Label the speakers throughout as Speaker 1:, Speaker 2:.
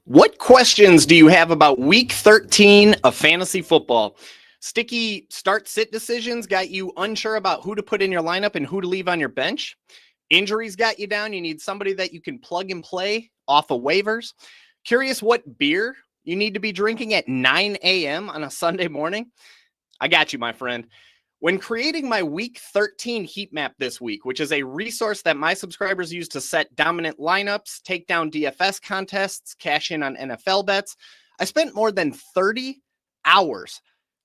Speaker 1: What questions do you have about week 13 of fantasy football? Sticky start-sit decisions got you unsure about who to put in your lineup and who to leave on your bench? Injuries got you down. You need somebody that you can plug and play off of waivers. Curious what beer you need to be drinking at 9 a.m. on a Sunday morning? I got you, my friend. When creating my week 13 heat map this week, which is a resource that my subscribers use to set dominant lineups, take down DFS contests, cash in on NFL bets, I spent more than 30 hours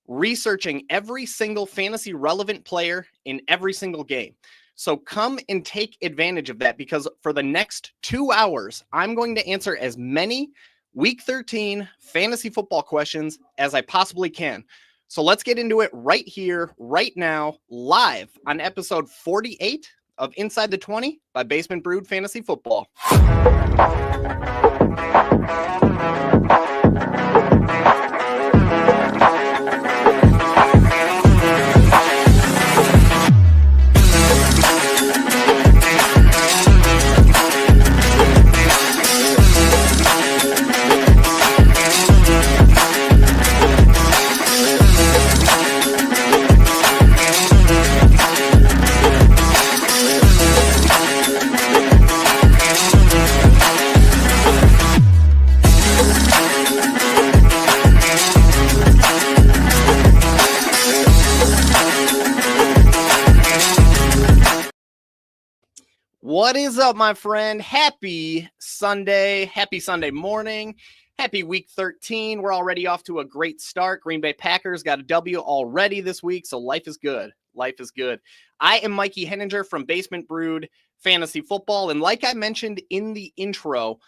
Speaker 1: researching every single fantasy relevant player in every single game. So come and take advantage of that, because for the next 2 hours, I'm going to answer as many week 13 fantasy football questions as I possibly can. So let's get into it right here, right now, live on episode 48 of Inside the 20 by Basement Brewed Fantasy Football. What is up, my friend? Happy Sunday morning. Happy week 13. We're already off to a great start. Green Bay Packers got a W already this week, so life is good. Life is good. I am Mikey Henninger from Basement Brewed Fantasy Football, and like I mentioned in the intro,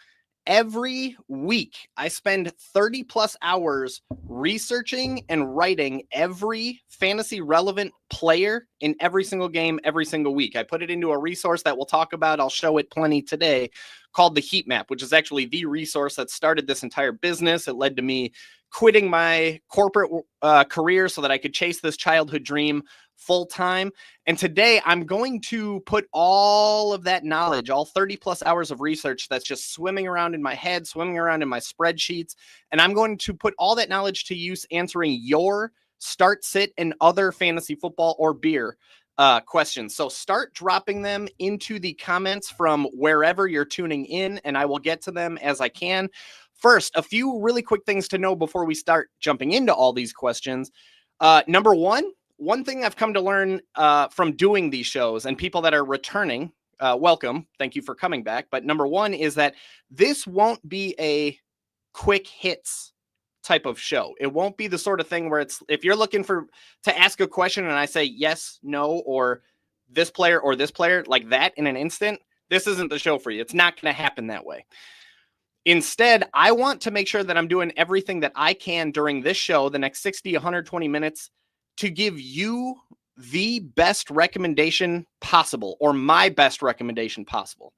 Speaker 1: every week I spend 30 plus hours researching and writing every fantasy relevant player in every single game, every single week. I put it into a resource that we'll talk about. I'll show it plenty today, called the Heat Map, which is actually the resource that started this entire business. It led to me quitting my corporate career so that I could chase this childhood dream full time. And today I'm going to put all of that knowledge, all 30 plus hours of research that's just swimming around in my head, swimming around in my spreadsheets. And I'm going to put all that knowledge to use answering your start, sit, and other fantasy football or beer questions. So start dropping them into the comments from wherever you're tuning in, and I will get to them as I can. First, a few really quick things to know before we start jumping into all these questions. Number one thing I've come to learn from doing these shows, and people that are returning, welcome. Thank you for coming back. But number one is that this won't be a quick hits type of show. It won't be the sort of thing where it's, if you're looking to ask a question and I say yes, no, or this player like that in an instant, this isn't the show for you. It's not going to happen that way. Instead, I want to make sure that I'm doing everything that I can during this show, the next 60, 120 minutes, to give you the best recommendation possible, or my best recommendation possible.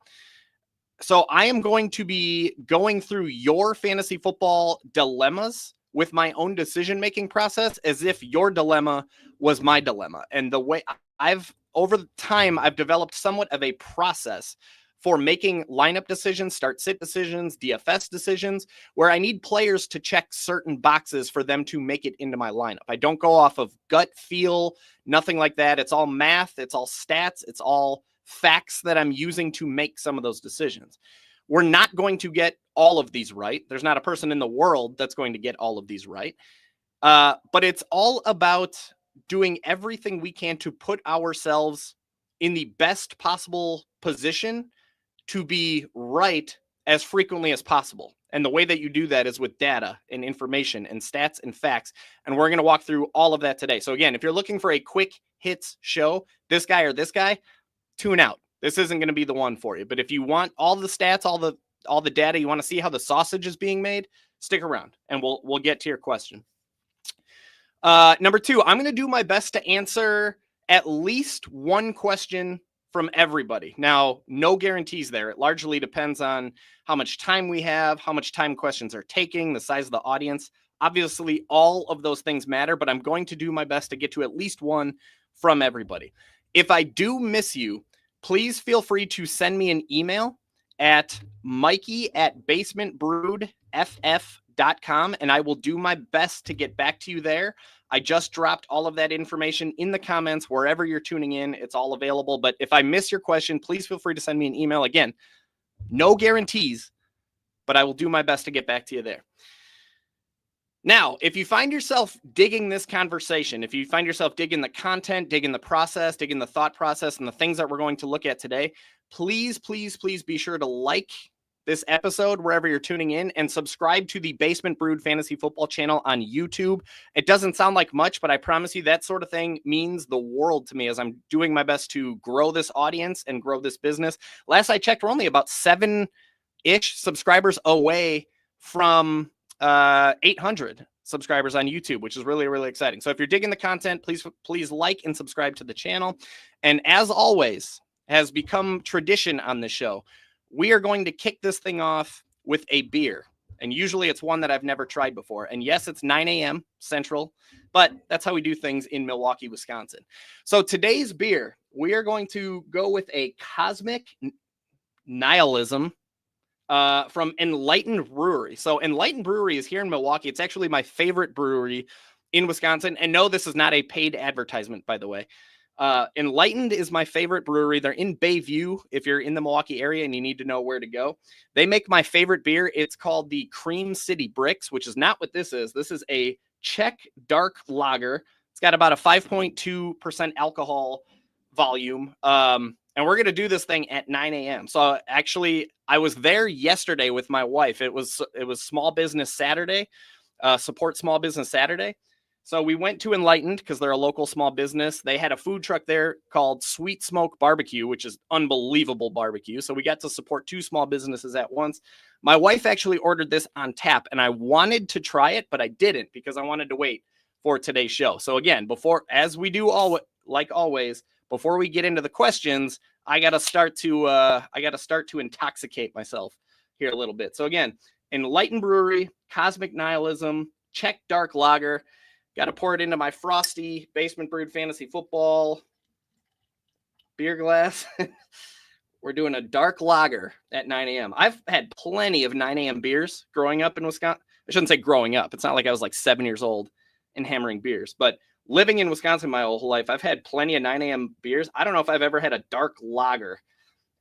Speaker 1: So I am going to be going through your fantasy football dilemmas with my own decision-making process as if your dilemma was my dilemma. And the way over time, I've developed somewhat of a process for making lineup decisions, start-sit decisions, DFS decisions, where I need players to check certain boxes for them to make it into my lineup. I don't go off of gut feel, nothing like that. It's all math, it's all stats, it's all facts that I'm using to make some of those decisions. We're not going to get all of these right. There's not a person in the world that's going to get all of these right. But it's all about doing everything we can to put ourselves in the best possible position to be right as frequently as possible. And the way that you do that is with data and information and stats and facts. And we're going to walk through all of that today. So again, if you're looking for a quick hits show, this guy or this guy, tune out. This isn't going to be the one for you. But if you want all the stats, all the data, you want to see how the sausage is being made, stick around and we'll get to your question. Number two, I'm going to do my best to answer at least one question from everybody. Now, no guarantees there. It largely depends on how much time we have, how much time questions are taking, the size of the audience. Obviously, all of those things matter, but I'm going to do my best to get to at least one from everybody. If I do miss you, please feel free to send me an email at Mikey@basementbrewedff.com, and I will do my best to get back to you there. I just dropped all of that information in the comments wherever you're tuning in. It's all available. But if I miss your question, please feel free to send me an email. Again, no guarantees, but I will do my best to get back to you there. Now, if you find yourself digging this conversation, if you find yourself digging the content, digging the process, digging the thought process, and the things that we're going to look at today, please, please, please be sure to like this episode wherever you're tuning in and subscribe to the Basement Brewed Fantasy Football channel on YouTube. It doesn't sound like much, but I promise you that sort of thing means the world to me as I'm doing my best to grow this audience and grow this business. Last I checked, we're only about 7-ish subscribers away from 800 subscribers on YouTube, which is really, really exciting. So if you're digging the content, please like and subscribe to the channel. And as always, has become tradition on this show, we are going to kick this thing off with a beer. And usually it's one that I've never tried before. And yes, it's 9 a.m. Central, but that's how we do things in Milwaukee, Wisconsin. So today's beer, we are going to go with a Cosmic Nihilism from Enlightened Brewery. So Enlightened Brewery is here in Milwaukee. It's actually my favorite brewery in Wisconsin. And no, this is not a paid advertisement, by the way. Enlightened is my favorite brewery. They're in Bayview. If you're in the Milwaukee area and you need to know where to go, they make my favorite beer. It's called the Cream City Bricks, which is not what this is. This is a Czech dark lager. It's got about a 5.2% alcohol volume. And we're going to do this thing at 9 a.m. So actually I was there yesterday with my wife. It was Small Business Saturday, Support Small Business Saturday. So we went to Enlightened because they're a local small business. They had a food truck there called Sweet Smoke Barbecue, which is unbelievable barbecue. So we got to support 2 small businesses at once. My wife actually ordered this on tap, and I wanted to try it, but I didn't because I wanted to wait for today's show. So again, as we do like always, before we get into the questions, I got to start to intoxicate myself here a little bit. So again, Enlightened Brewery, Cosmic Nihilism, Czech dark lager. Got to pour it into my frosty Basement Brewed Fantasy Football beer glass. We're doing a dark lager at 9 a.m. I've had plenty of 9 a.m. beers growing up in Wisconsin. I shouldn't say growing up. It's not like I was like 7 years old and hammering beers. But living in Wisconsin my whole life, I've had plenty of 9 a.m. beers. I don't know if I've ever had a dark lager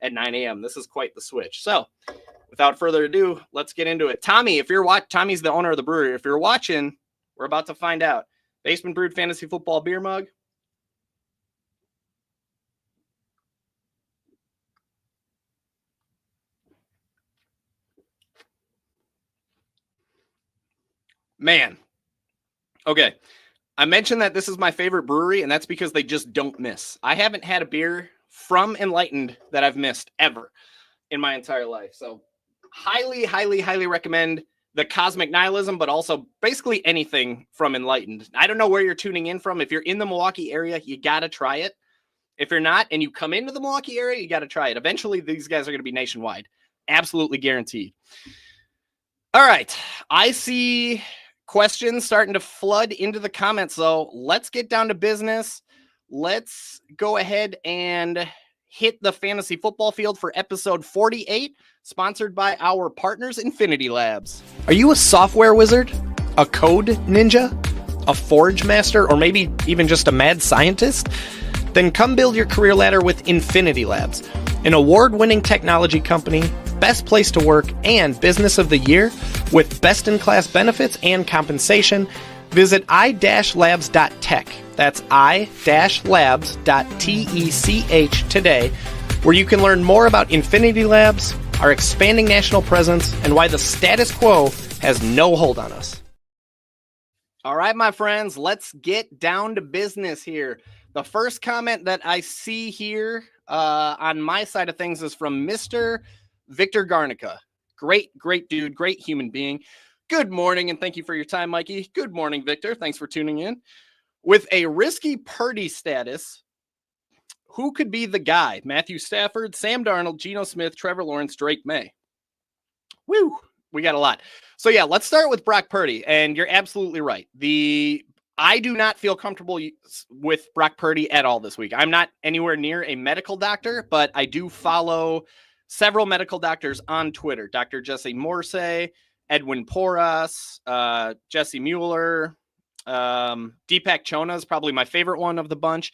Speaker 1: at 9 a.m. This is quite the switch. So without further ado, let's get into it. Tommy, if you're watching, Tommy's the owner of the brewery. If you're watching, we're about to find out. Basement Brewed Fantasy Football beer mug. Man. Okay. I mentioned that this is my favorite brewery, and that's because they just don't miss. I haven't had a beer from Enlightened that I've missed ever in my entire life. So highly, highly, highly recommend the Cosmic Nihilism, but also basically anything from Enlightened. I don't know where you're tuning in from. If you're in the Milwaukee area, you got to try it. If you're not and you come into the Milwaukee area, you got to try it. Eventually, these guys are going to be nationwide. Absolutely guaranteed. All right. I see questions starting to flood into the comments, so let's get down to business. Let's go ahead and hit the fantasy football field for episode 48, sponsored by our partners, Infinity Labs. Are you a software wizard? A code ninja? A forge master? Or maybe even just a mad scientist? Then come build your career ladder with Infinity Labs, an award-winning technology company, best place to work, and business of the year with best-in-class benefits and compensation. Visit i-labs.tech. That's i-labs.tech today, where you can learn more about Infinity Labs, our expanding national presence, and why the status quo has no hold on us. All right, my friends, let's get down to business here. The first comment that I see here on my side of things is from Mr. Victor Garnica. Great dude, great human being. Good morning, and thank you for your time, Mikey. Good morning, Victor. Thanks for tuning in. With a risky Purdy status, who could be the guy? Matthew Stafford, Sam Darnold, Geno Smith, Trevor Lawrence, Drake May. Woo, we got a lot. So yeah, let's start with Brock Purdy, and you're absolutely right. I do not feel comfortable with Brock Purdy at all this week. I'm not anywhere near a medical doctor, but I do follow several medical doctors on Twitter, Dr. Jesse Morsey, Edwin Porras, Jesse Mueller, Deepak Chona is probably my favorite one of the bunch.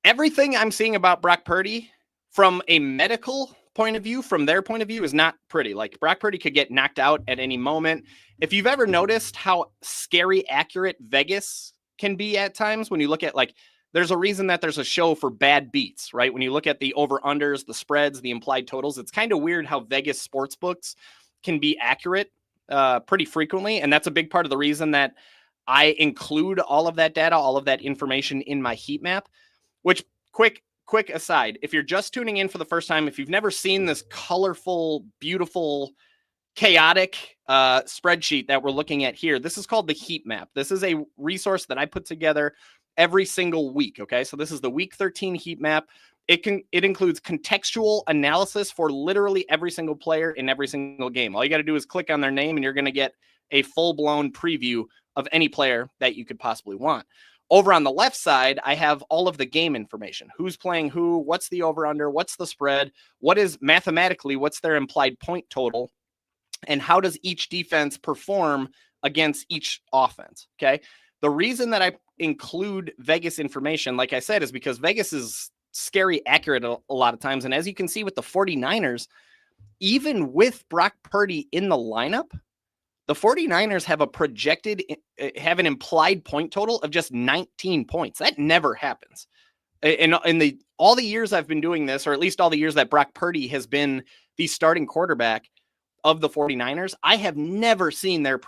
Speaker 1: Everything I'm seeing about Brock Purdy from a medical point of view, from their point of view, is not pretty. Like, Brock Purdy could get knocked out at any moment. If you've ever noticed how scary accurate Vegas can be at times, when you look at, like, there's a reason that there's a show for bad beats, right? When you look at the over-unders, the spreads, the implied totals, it's kind of weird how Vegas sports books can be accurate pretty frequently. And that's a big part of the reason that I include all of that data, all of that information in my heat map. Which, quick aside, if you're just tuning in for the first time, if you've never seen this colorful, beautiful, chaotic spreadsheet that we're looking at here, this is called the heat map. This is a resource that I put together every single week. Okay, so this is the week 13 heat map. It includes contextual analysis for literally every single player in every single game. All you got to do is click on their name and you're going to get a full-blown preview of any player that you could possibly want. Over on the left side, I have all of the game information. Who's playing who, what's the over-under, what's the spread, what is mathematically, what's their implied point total, and how does each defense perform against each offense, okay? The reason that I include Vegas information, like I said, is because Vegas is scary accurate a lot of times. And as you can see with the 49ers, even with Brock Purdy in the lineup, the 49ers have an implied point total of just 19 points. That never happens. In all the years I've been doing this, or at least all the years that Brock Purdy has been the starting quarterback of the 49ers, I have never seen their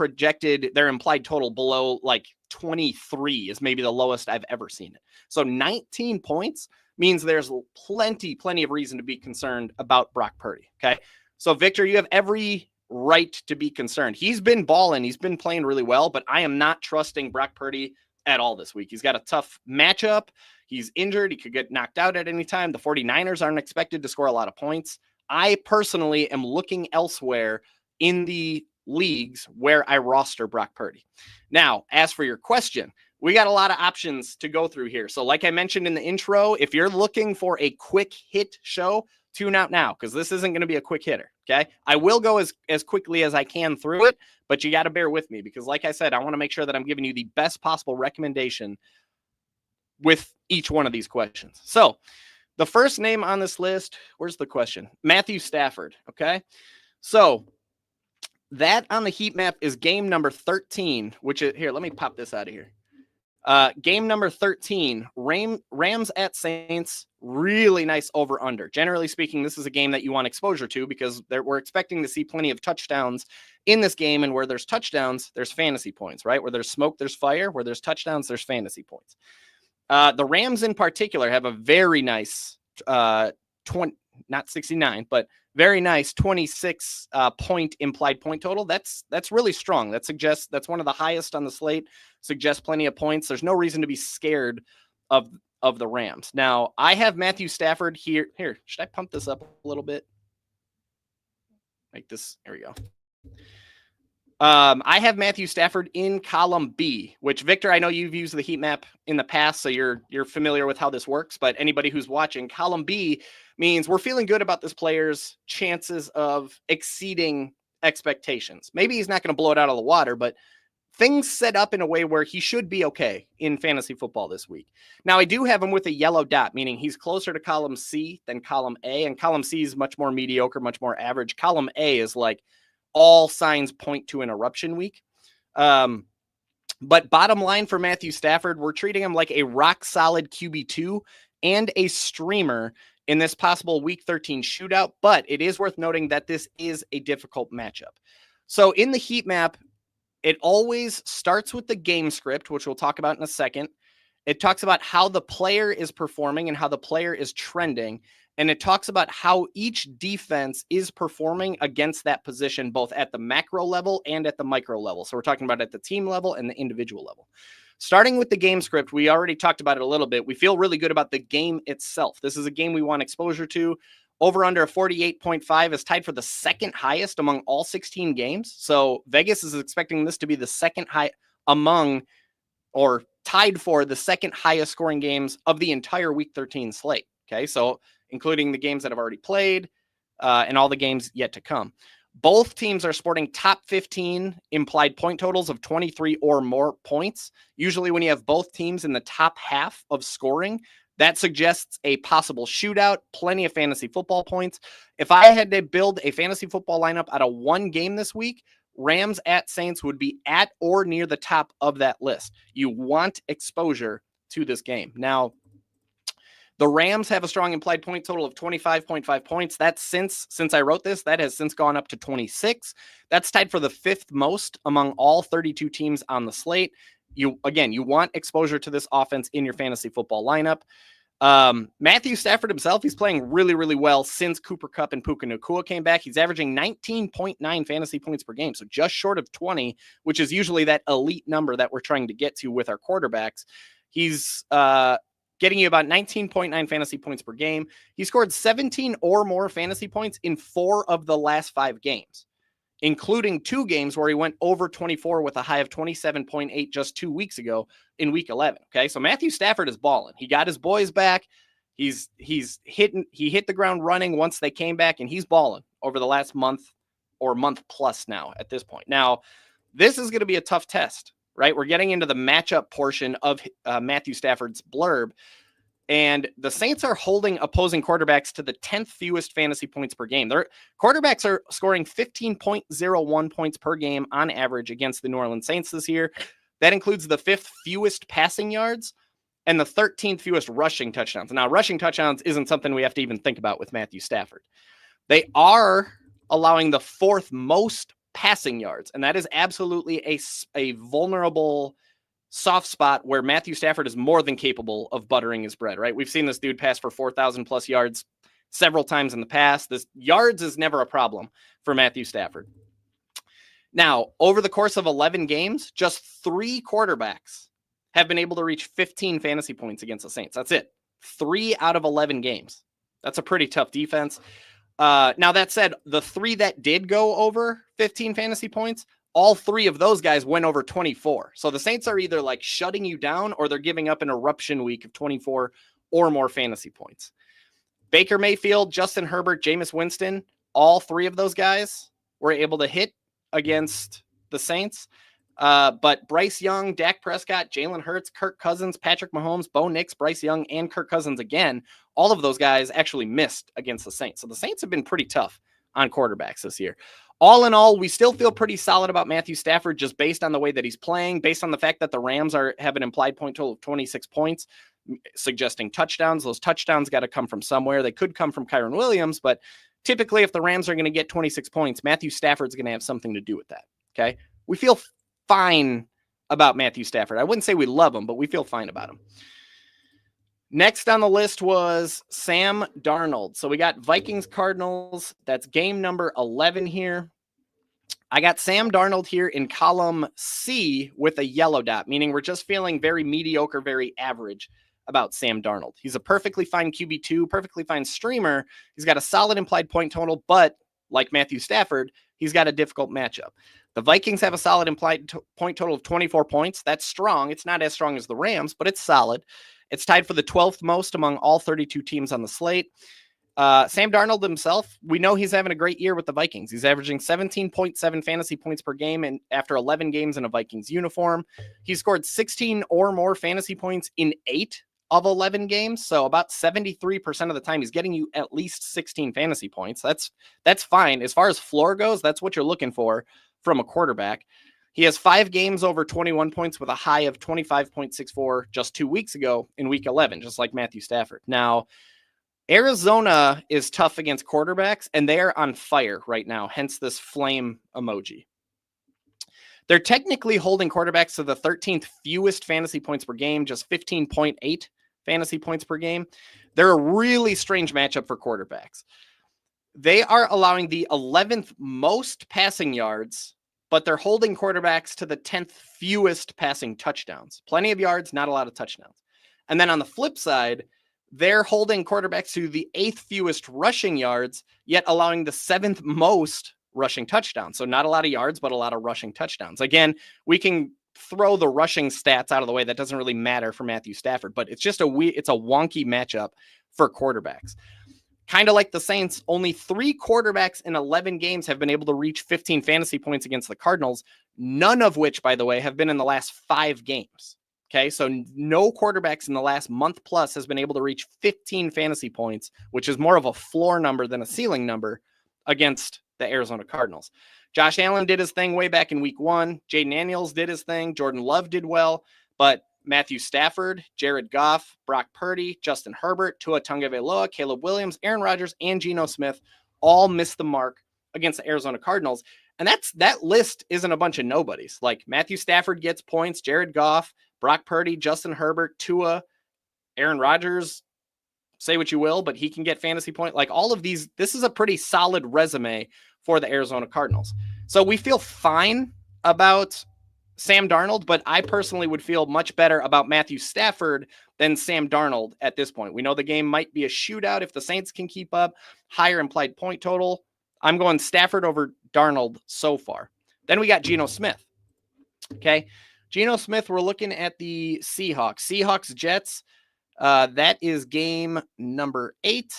Speaker 1: implied total below like 23 is maybe the lowest I've ever seen it. So 19 points means there's plenty of reason to be concerned about Brock Purdy. Okay. So Victor, you have every right to be concerned. He's been balling. He's been playing really well, but I am not trusting Brock Purdy at all this week. He's got a tough matchup. He's injured. He could get knocked out at any time. The 49ers aren't expected to score a lot of points. I personally am looking elsewhere in the leagues where I roster Brock Purdy. Now, as for your question, we got a lot of options to go through here. So like I mentioned in the intro, if you're looking for a quick hit show, tune out now, because this isn't going to be a quick hitter. Okay. I will go as quickly as I can through it, but you got to bear with me because like I said, I want to make sure that I'm giving you the best possible recommendation with each one of these questions. So the first name on this list, where's the question? Matthew Stafford. Okay. So that on the heat map is game number 13, which is here. Let me pop this out of here. Game number 13, Rams at Saints, really nice over under. Generally speaking, this is a game that you want exposure to because we're expecting to see plenty of touchdowns in this game. And where there's touchdowns, there's fantasy points, right? Where there's smoke, there's fire. Where there's touchdowns, there's fantasy points. The Rams in particular have a very nice, not 69, but very nice 26 point implied point total. That's really strong. That suggests that's one of the highest on the slate, suggests plenty of points. There's no reason to be scared of the Rams. Now, I have Matthew Stafford here. Here, should I pump this up a little bit? Make this, there we go. I have Matthew Stafford in column B, which Victor, I know you've used the heat map in the past, so you're familiar with how this works, but anybody who's watching, column B means we're feeling good about this player's chances of exceeding expectations. Maybe he's not going to blow it out of the water, but things set up in a way where he should be okay in fantasy football this week. Now, I do have him with a yellow dot, meaning he's closer to column C than column A, and column C is much more mediocre, much more average. Column A is like all signs point to an eruption week. But bottom line for Matthew Stafford, we're treating him like a rock solid QB2 and a streamer in this possible week 13 shootout. But it is worth noting that this is a difficult matchup. So in the heat map, it always starts with the game script, which we'll talk about in a second. It talks about how the player is performing and how the player is trending. And it talks about how each defense is performing against that position, both at the macro level and at the micro level. So we're talking about at the team level and the individual level. Starting with the game script, we already talked about it a little bit. We feel really good about the game itself. This is a game we want exposure to. Over under 48.5 is tied for the second highest among all 16 games. So Vegas is expecting this to be the second high among, or tied for the second highest scoring games of the entire week 13 slate. Okay, so including the games that have already played, and all the games yet to come. Both teams are sporting top 15 implied point totals of 23 or more points. Usually when you have both teams in the top half of scoring, that suggests a possible shootout, plenty of fantasy football points. If I had to build a fantasy football lineup out of one game this week, Rams at Saints would be at or near the top of that list. You want exposure to this game. Now, the Rams have a strong implied point total of 25.5 points. That's since I wrote this, that has since gone up to 26. That's tied for the fifth most among all 32 teams on the slate. You want exposure to this offense in your fantasy football lineup. Matthew Stafford himself, he's playing really, really well since Cooper Kupp and Puka Nacua came back. He's averaging 19.9 fantasy points per game, so just short of 20, which is usually that elite number that we're trying to get to with our quarterbacks. He's getting you about 19.9 fantasy points per game. He scored 17 or more fantasy points in 4 of the last 5 games, including 2 games where he went over 24 with a high of 27.8 just 2 weeks ago in week 11. Okay, so Matthew Stafford is balling. He got his boys back. He hit the ground running once they came back, and he's balling over the last month or month plus now at this point. Now, this is going to be a tough test, right? We're getting into the matchup portion of Matthew Stafford's blurb, and the Saints are holding opposing quarterbacks to the 10th fewest fantasy points per game. Their quarterbacks are scoring 15.01 points per game on average against the New Orleans Saints this year. That includes the 5th fewest passing yards and the 13th fewest rushing touchdowns. Now, rushing touchdowns isn't something we have to even think about with Matthew Stafford. They are allowing the 4th most passing yards, and that is absolutely a vulnerable soft spot where Matthew Stafford is more than capable of buttering his bread, right? We've seen this dude pass for 4,000 plus yards several times in the past. This yards is never a problem for Matthew Stafford. Now, over the course of 11 games, just 3 quarterbacks have been able to reach 15 fantasy points against the Saints. That's it. 3 out of 11 games. That's a pretty tough defense. Now, that said, the 3 that did go over 15 fantasy points, all 3 of those guys went over 24. So the Saints are either like shutting you down or they're giving up an eruption week of 24 or more fantasy points. Baker Mayfield, Justin Herbert, Jameis Winston, all 3 of those guys were able to hit against the Saints. But Bryce Young, Dak Prescott, Jalen Hurts, Kirk Cousins, Patrick Mahomes, Bo Nix, Bryce Young, and Kirk Cousins again, all of those guys actually missed against the Saints. So the Saints have been pretty tough on quarterbacks this year. All in all, we still feel pretty solid about Matthew Stafford just based on the way that he's playing, based on the fact that the Rams have an implied point total of 26 points, suggesting touchdowns. Those touchdowns got to come from somewhere. They could come from Kyren Williams, but typically if the Rams are going to get 26 points, Matthew Stafford's going to have something to do with that. Okay. We feel fine about Matthew Stafford. I wouldn't say we love him, but we feel fine about him. Next on the list was Sam Darnold. So we got Vikings Cardinals. That's game number 11 here. I got Sam Darnold here in column C with a yellow dot, meaning we're just feeling very mediocre, very average about Sam Darnold. He's a perfectly fine QB2, perfectly fine streamer. He's got a solid implied point total, but like Matthew Stafford, he's got a difficult matchup. The Vikings have a solid implied point total of 24 points. That's strong. It's not as strong as the Rams, but it's solid. It's tied for the 12th most among all 32 teams on the slate. Sam Darnold himself, we know he's having a great year with the Vikings. He's averaging 17.7 fantasy points per game and after 11 games in a Vikings uniform. He scored 16 or more fantasy points in 8 of 11 games. So about 73% of the time he's getting you at least 16 fantasy points. That's fine. As far as floor goes, that's what you're looking for from a quarterback. He has 5 games over 21 points with a high of 25.64 just 2 weeks ago in week 11, just like Matthew Stafford. Now, Arizona is tough against quarterbacks, and they're on fire right now, hence this flame emoji. They're technically holding quarterbacks to the 13th fewest fantasy points per game, just 15.8 fantasy points per game. They're a really strange matchup for quarterbacks. They are allowing the 11th most passing yards, but they're holding quarterbacks to the 10th fewest passing touchdowns. Plenty of yards, not a lot of touchdowns. And then on the flip side, they're holding quarterbacks to the 8th fewest rushing yards, yet allowing the 7th most rushing touchdowns. So not a lot of yards, but a lot of rushing touchdowns. Again, we can throw the rushing stats out of the way. That doesn't really matter for Matthew Stafford, but it's just it's a wonky matchup for quarterbacks. kind of like the Saints, only 3 quarterbacks in 11 games have been able to reach 15 fantasy points against the Cardinals, none of which, by the way, have been in the last 5 games. Okay, so no quarterbacks in the last month plus has been able to reach 15 fantasy points, which is more of a floor number than a ceiling number against the Arizona Cardinals. Josh Allen did his thing way back in week 1. Jaden Daniels did his thing. Jordan Love did well, but Matthew Stafford, Jared Goff, Brock Purdy, Justin Herbert, Tua Tagovailoa, Caleb Williams, Aaron Rodgers, and Geno Smith all missed the mark against the Arizona Cardinals. And that list isn't a bunch of nobodies. Like Matthew Stafford gets points, Jared Goff, Brock Purdy, Justin Herbert, Tua, Aaron Rodgers, say what you will, but he can get fantasy point. Like all of these, this is a pretty solid resume for the Arizona Cardinals. So we feel fine about Sam Darnold, but I personally would feel much better about Matthew Stafford than Sam Darnold at this point. We know the game might be a shootout if the Saints can keep up, higher implied point total. I'm going Stafford over Darnold so far. Then we got Geno Smith. Okay. Geno Smith, we're looking at the Seahawks. Seahawks Jets. That is game number 8.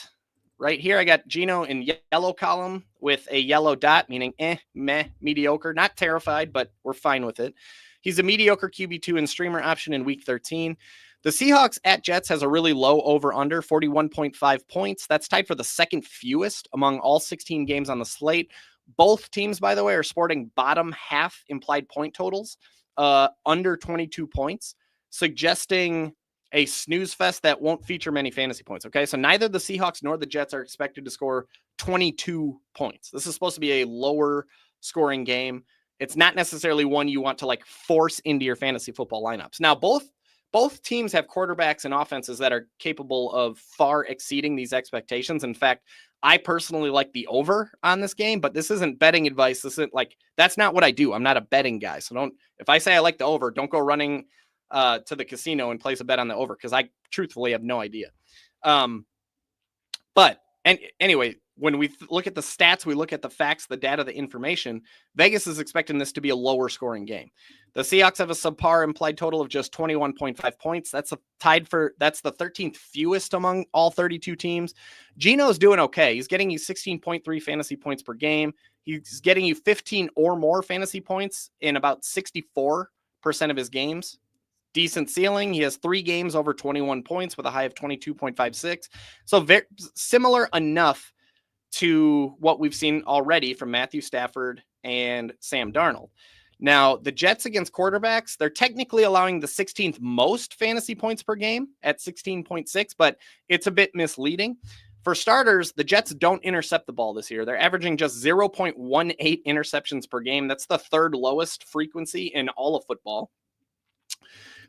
Speaker 1: Right here, I got Geno in yellow column with a yellow dot, meaning meh, mediocre. Not terrified, but we're fine with it. He's a mediocre QB2 in streamer option in week 13. The Seahawks at Jets has a really low over-under, 41.5 points. That's tied for the second fewest among all 16 games on the slate. Both teams, by the way, are sporting bottom half implied point totals, under 22 points, suggesting a snooze fest that won't feature many fantasy points. Okay. So neither the Seahawks nor the Jets are expected to score 22 points. This is supposed to be a lower scoring game. It's not necessarily one you want to like force into your fantasy football lineups. Now, both teams have quarterbacks and offenses that are capable of far exceeding these expectations. In fact, I personally like the over on this game, but this isn't betting advice. This isn't like, that's not what I do. I'm not a betting guy. So if I say I like the over, don't go running to the casino and place a bet on the over, because I truthfully have no idea. But anyway, when we look at the stats, we look at the facts, the data, the information, Vegas is expecting this to be a lower scoring game. The Seahawks have a subpar implied total of just 21.5 points. That's the 13th fewest among all 32 teams. Geno's doing okay. He's getting you 16.3 fantasy points per game. He's getting you 15 or more fantasy points in about 64% of his games. Decent ceiling. He has 3 games over 21 points with a high of 22.56. So very similar enough to what we've seen already from Matthew Stafford and Sam Darnold. Now, the Jets against quarterbacks, they're technically allowing the 16th most fantasy points per game at 16.6, but it's a bit misleading. For starters, the Jets don't intercept the ball this year. They're averaging just 0.18 interceptions per game. That's the 3rd lowest frequency in all of football.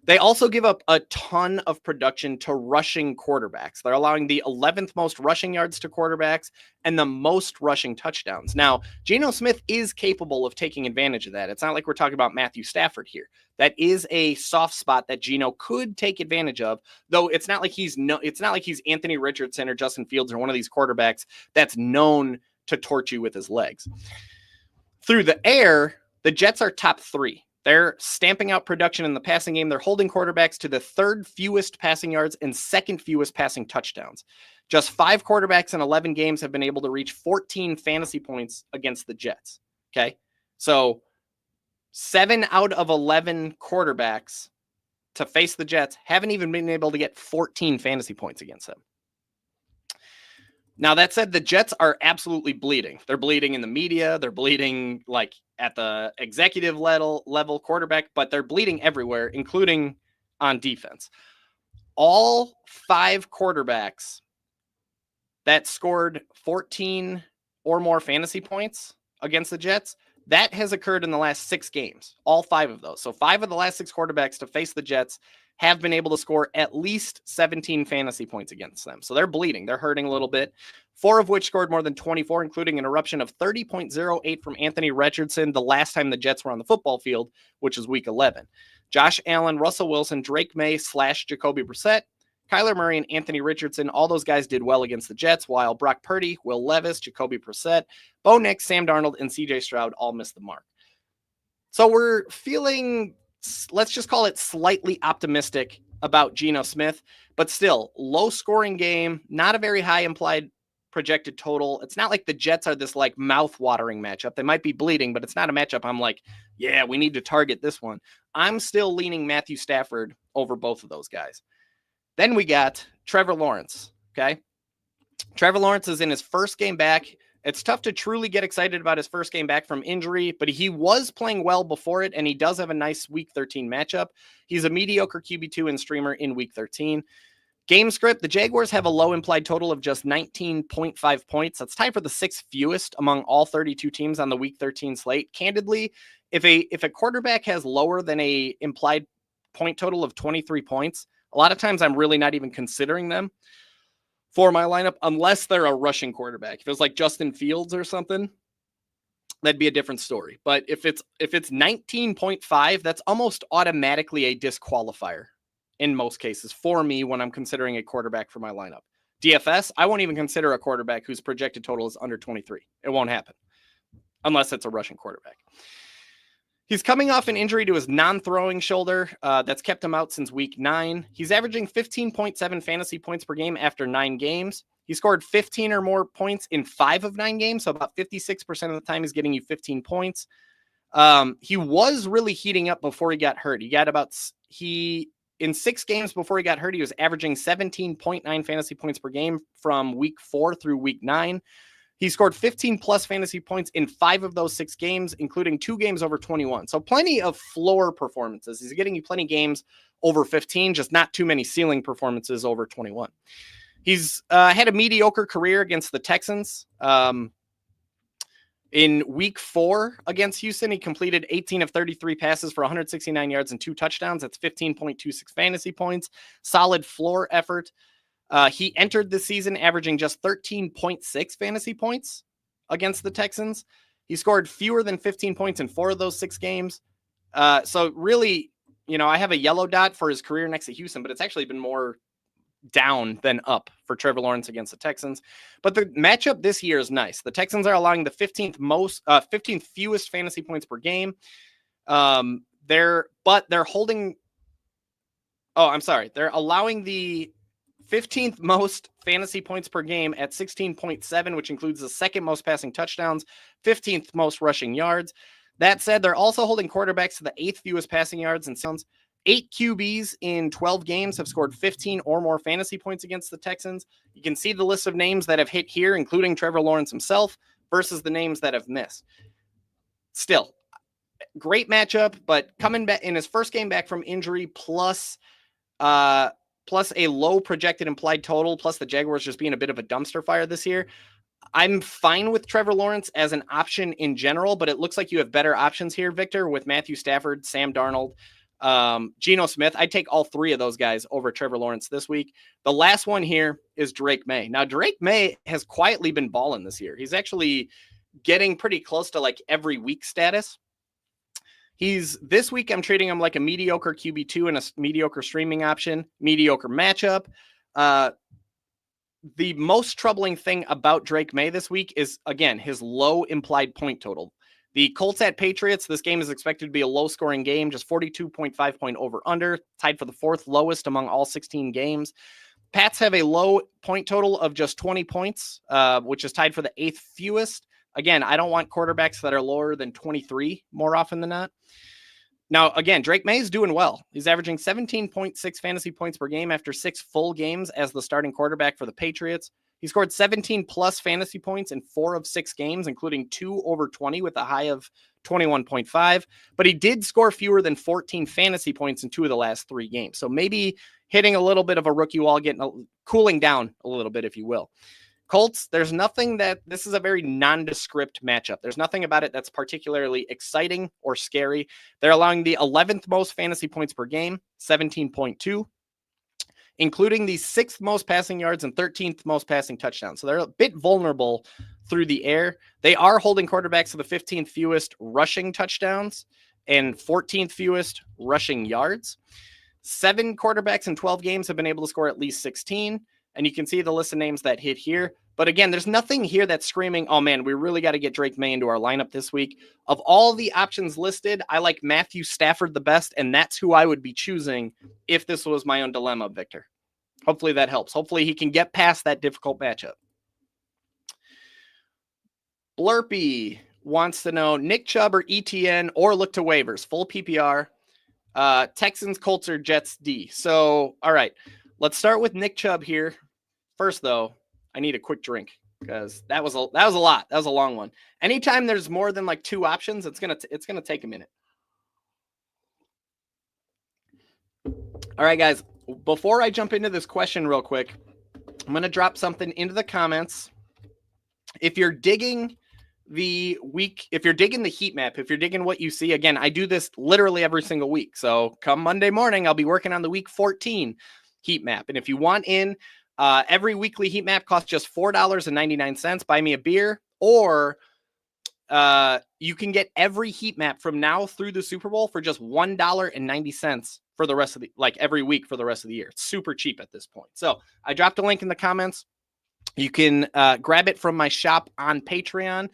Speaker 1: They also give up a ton of production to rushing quarterbacks. They're allowing the 11th most rushing yards to quarterbacks and the most rushing touchdowns. Now, Geno Smith is capable of taking advantage of that. It's not like we're talking about Matthew Stafford here. That is a soft spot that Geno could take advantage of, though it's not like he's Anthony Richardson or Justin Fields or one of these quarterbacks that's known to torch you with his legs. Through the air, the Jets are top 3. They're stamping out production in the passing game. They're holding quarterbacks to the 3rd fewest passing yards and 2nd fewest passing touchdowns. Just 5 quarterbacks in 11 games have been able to reach 14 fantasy points against the Jets. Okay. So 7 out of 11 quarterbacks to face the Jets haven't even been able to get 14 fantasy points against them. Now, that said, the Jets are absolutely bleeding. They're bleeding in the media. They're bleeding like at the executive level quarterback, but they're bleeding everywhere, including on defense. All 5 quarterbacks that scored 14 or more fantasy points against the Jets, that has occurred in the last 6 games, all 5 of those. So 5 of the last 6 quarterbacks to face the Jets have been able to score at least 17 fantasy points against them. So they're bleeding. They're hurting a little bit. 4 of which scored more than 24, including an eruption of 30.08 from Anthony Richardson the last time the Jets were on the football field, which was week 11. Josh Allen, Russell Wilson, Drake May / Jacoby Brissett, Kyler Murray, and Anthony Richardson, all those guys did well against the Jets, while Brock Purdy, Will Levis, Jacoby Brissett, Bo Nix, Sam Darnold, and CJ Stroud all missed the mark. So we're feeling, let's just call it slightly optimistic about Geno Smith, but still low scoring game, not a very high implied projected total. It's not like the Jets are this like mouth-watering matchup. They might be bleeding, but it's not a matchup I'm like, yeah, we need to target this one. I'm still leaning Matthew Stafford over both of those guys. Then we got Trevor Lawrence, okay? Trevor Lawrence is in his first game back. It's tough to truly get excited about his first game back from injury, but he was playing well before it, and he does have a nice Week 13 matchup. He's a mediocre QB2 and streamer in Week 13. Game script, the Jaguars have a low implied total of just 19.5 points. That's tied for the sixth fewest among all 32 teams on the Week 13 slate. Candidly, if a quarterback has lower than a implied point total of 23 points, a lot of times I'm really not even considering them for my lineup unless they're a rushing quarterback. If it was like Justin Fields or something, that'd be a different story. But if it's 19.5, that's almost automatically a disqualifier in most cases for me when I'm considering a quarterback for my lineup. DFS, I won't even consider a quarterback whose projected total is under 23. It won't happen unless it's a rushing quarterback. He's coming off an injury to his non-throwing shoulder that's kept him out since week 9. He's averaging 15.7 fantasy points per game after 9 games. He scored 15 or more points in 5 of 9 games, so about 56% of the time he's getting you 15 points. He was really heating up before he got hurt. In 6 games before he got hurt, he was averaging 17.9 fantasy points per game from week 4 through week 9. He scored 15 plus fantasy points in 5 of those 6 games, including 2 games over 21. So plenty of floor performances. He's getting you plenty of games over 15, just not too many ceiling performances over 21. He's had a mediocre career against the Texans. In week 4 against Houston, he completed 18 of 33 passes for 169 yards and 2 touchdowns. That's 15.26 fantasy points. Solid floor effort. He entered the season averaging just 13.6 fantasy points against the Texans. He scored fewer than 15 points in 4 of those 6 games. So really, I have a yellow dot for his career next to Houston, but it's actually been more down than up for Trevor Lawrence against the Texans. But the matchup this year is nice. The Texans are allowing the 15th fewest fantasy points per game. They're allowing the 15th most fantasy points per game at 16.7, which includes the second most passing touchdowns, 15th most rushing yards. That said, they're also holding quarterbacks to the 8th fewest passing yards and sounds. 8 QBs in 12 games have scored 15 or more fantasy points against the Texans. You can see the list of names that have hit here, including Trevor Lawrence himself, versus the names that have missed. Still, great matchup, but coming back in his first game back from injury, plus a low projected implied total, plus the Jaguars just being a bit of a dumpster fire this year, I'm fine with Trevor Lawrence as an option in general, but it looks like you have better options here, Victor, with Matthew Stafford, Sam Darnold, Geno Smith. I'd take all 3 of those guys over Trevor Lawrence this week. The last one here is Drake May. Now, Drake May has quietly been balling this year. He's actually getting pretty close to like every week status. This week I'm treating him like a mediocre QB2 and a mediocre streaming option, mediocre matchup. The most troubling thing about Drake May this week is, again, his low implied point total. The Colts at Patriots, this game is expected to be a low-scoring game, just 42.5 point over-under, tied for the 4th lowest among all 16 games. Pats have a low point total of just 20 points, which is tied for the 8th fewest. Again, I don't want quarterbacks that are lower than 23 more often than not. Now, again, Drake May is doing well. He's averaging 17.6 fantasy points per game after 6 full games as the starting quarterback for the Patriots. He scored 17 plus fantasy points in 4 of 6 games, including 2 over 20 with a high of 21.5. But he did score fewer than 14 fantasy points in 2 of the last 3 games. So maybe hitting a little bit of a rookie wall, cooling down a little bit, if you will. Colts, this is a very nondescript matchup. There's nothing about it that's particularly exciting or scary. They're allowing the 11th most fantasy points per game, 17.2, including the 6th most passing yards and 13th most passing touchdowns. So they're a bit vulnerable through the air. They are holding quarterbacks to the 15th fewest rushing touchdowns and 14th fewest rushing yards. 7 quarterbacks in 12 games have been able to score at least 16. And you can see the list of names that hit here. But again, there's nothing here that's screaming, oh man, we really got to get Drake May into our lineup this week. Of all the options listed, I like Matthew Stafford the best, and that's who I would be choosing if this was my own dilemma, Victor. Hopefully that helps. Hopefully he can get past that difficult matchup. Blurpy wants to know Nick Chubb or ETN or look to waivers, full PPR. Texans, Colts, or Jets D. So, all right, let's start with Nick Chubb here. First, though, I need a quick drink because that was a lot. That was a long one. Anytime there's more than like two options, it's gonna take a minute. All right, guys. Before I jump into this question real quick, I'm gonna drop something into the comments. If you're digging the heat map, if you're digging what you see, again, I do this literally every single week. So come Monday morning, I'll be working on the week 14 heat map. And if you want in, every weekly heat map costs just $4.99. Buy me a beer, or you can get every heat map from now through the Super Bowl for just $1.90 for the rest of the, like every week for the rest of the year. It's super cheap at this point. So I dropped a link in the comments. You can grab it from my shop on Patreon.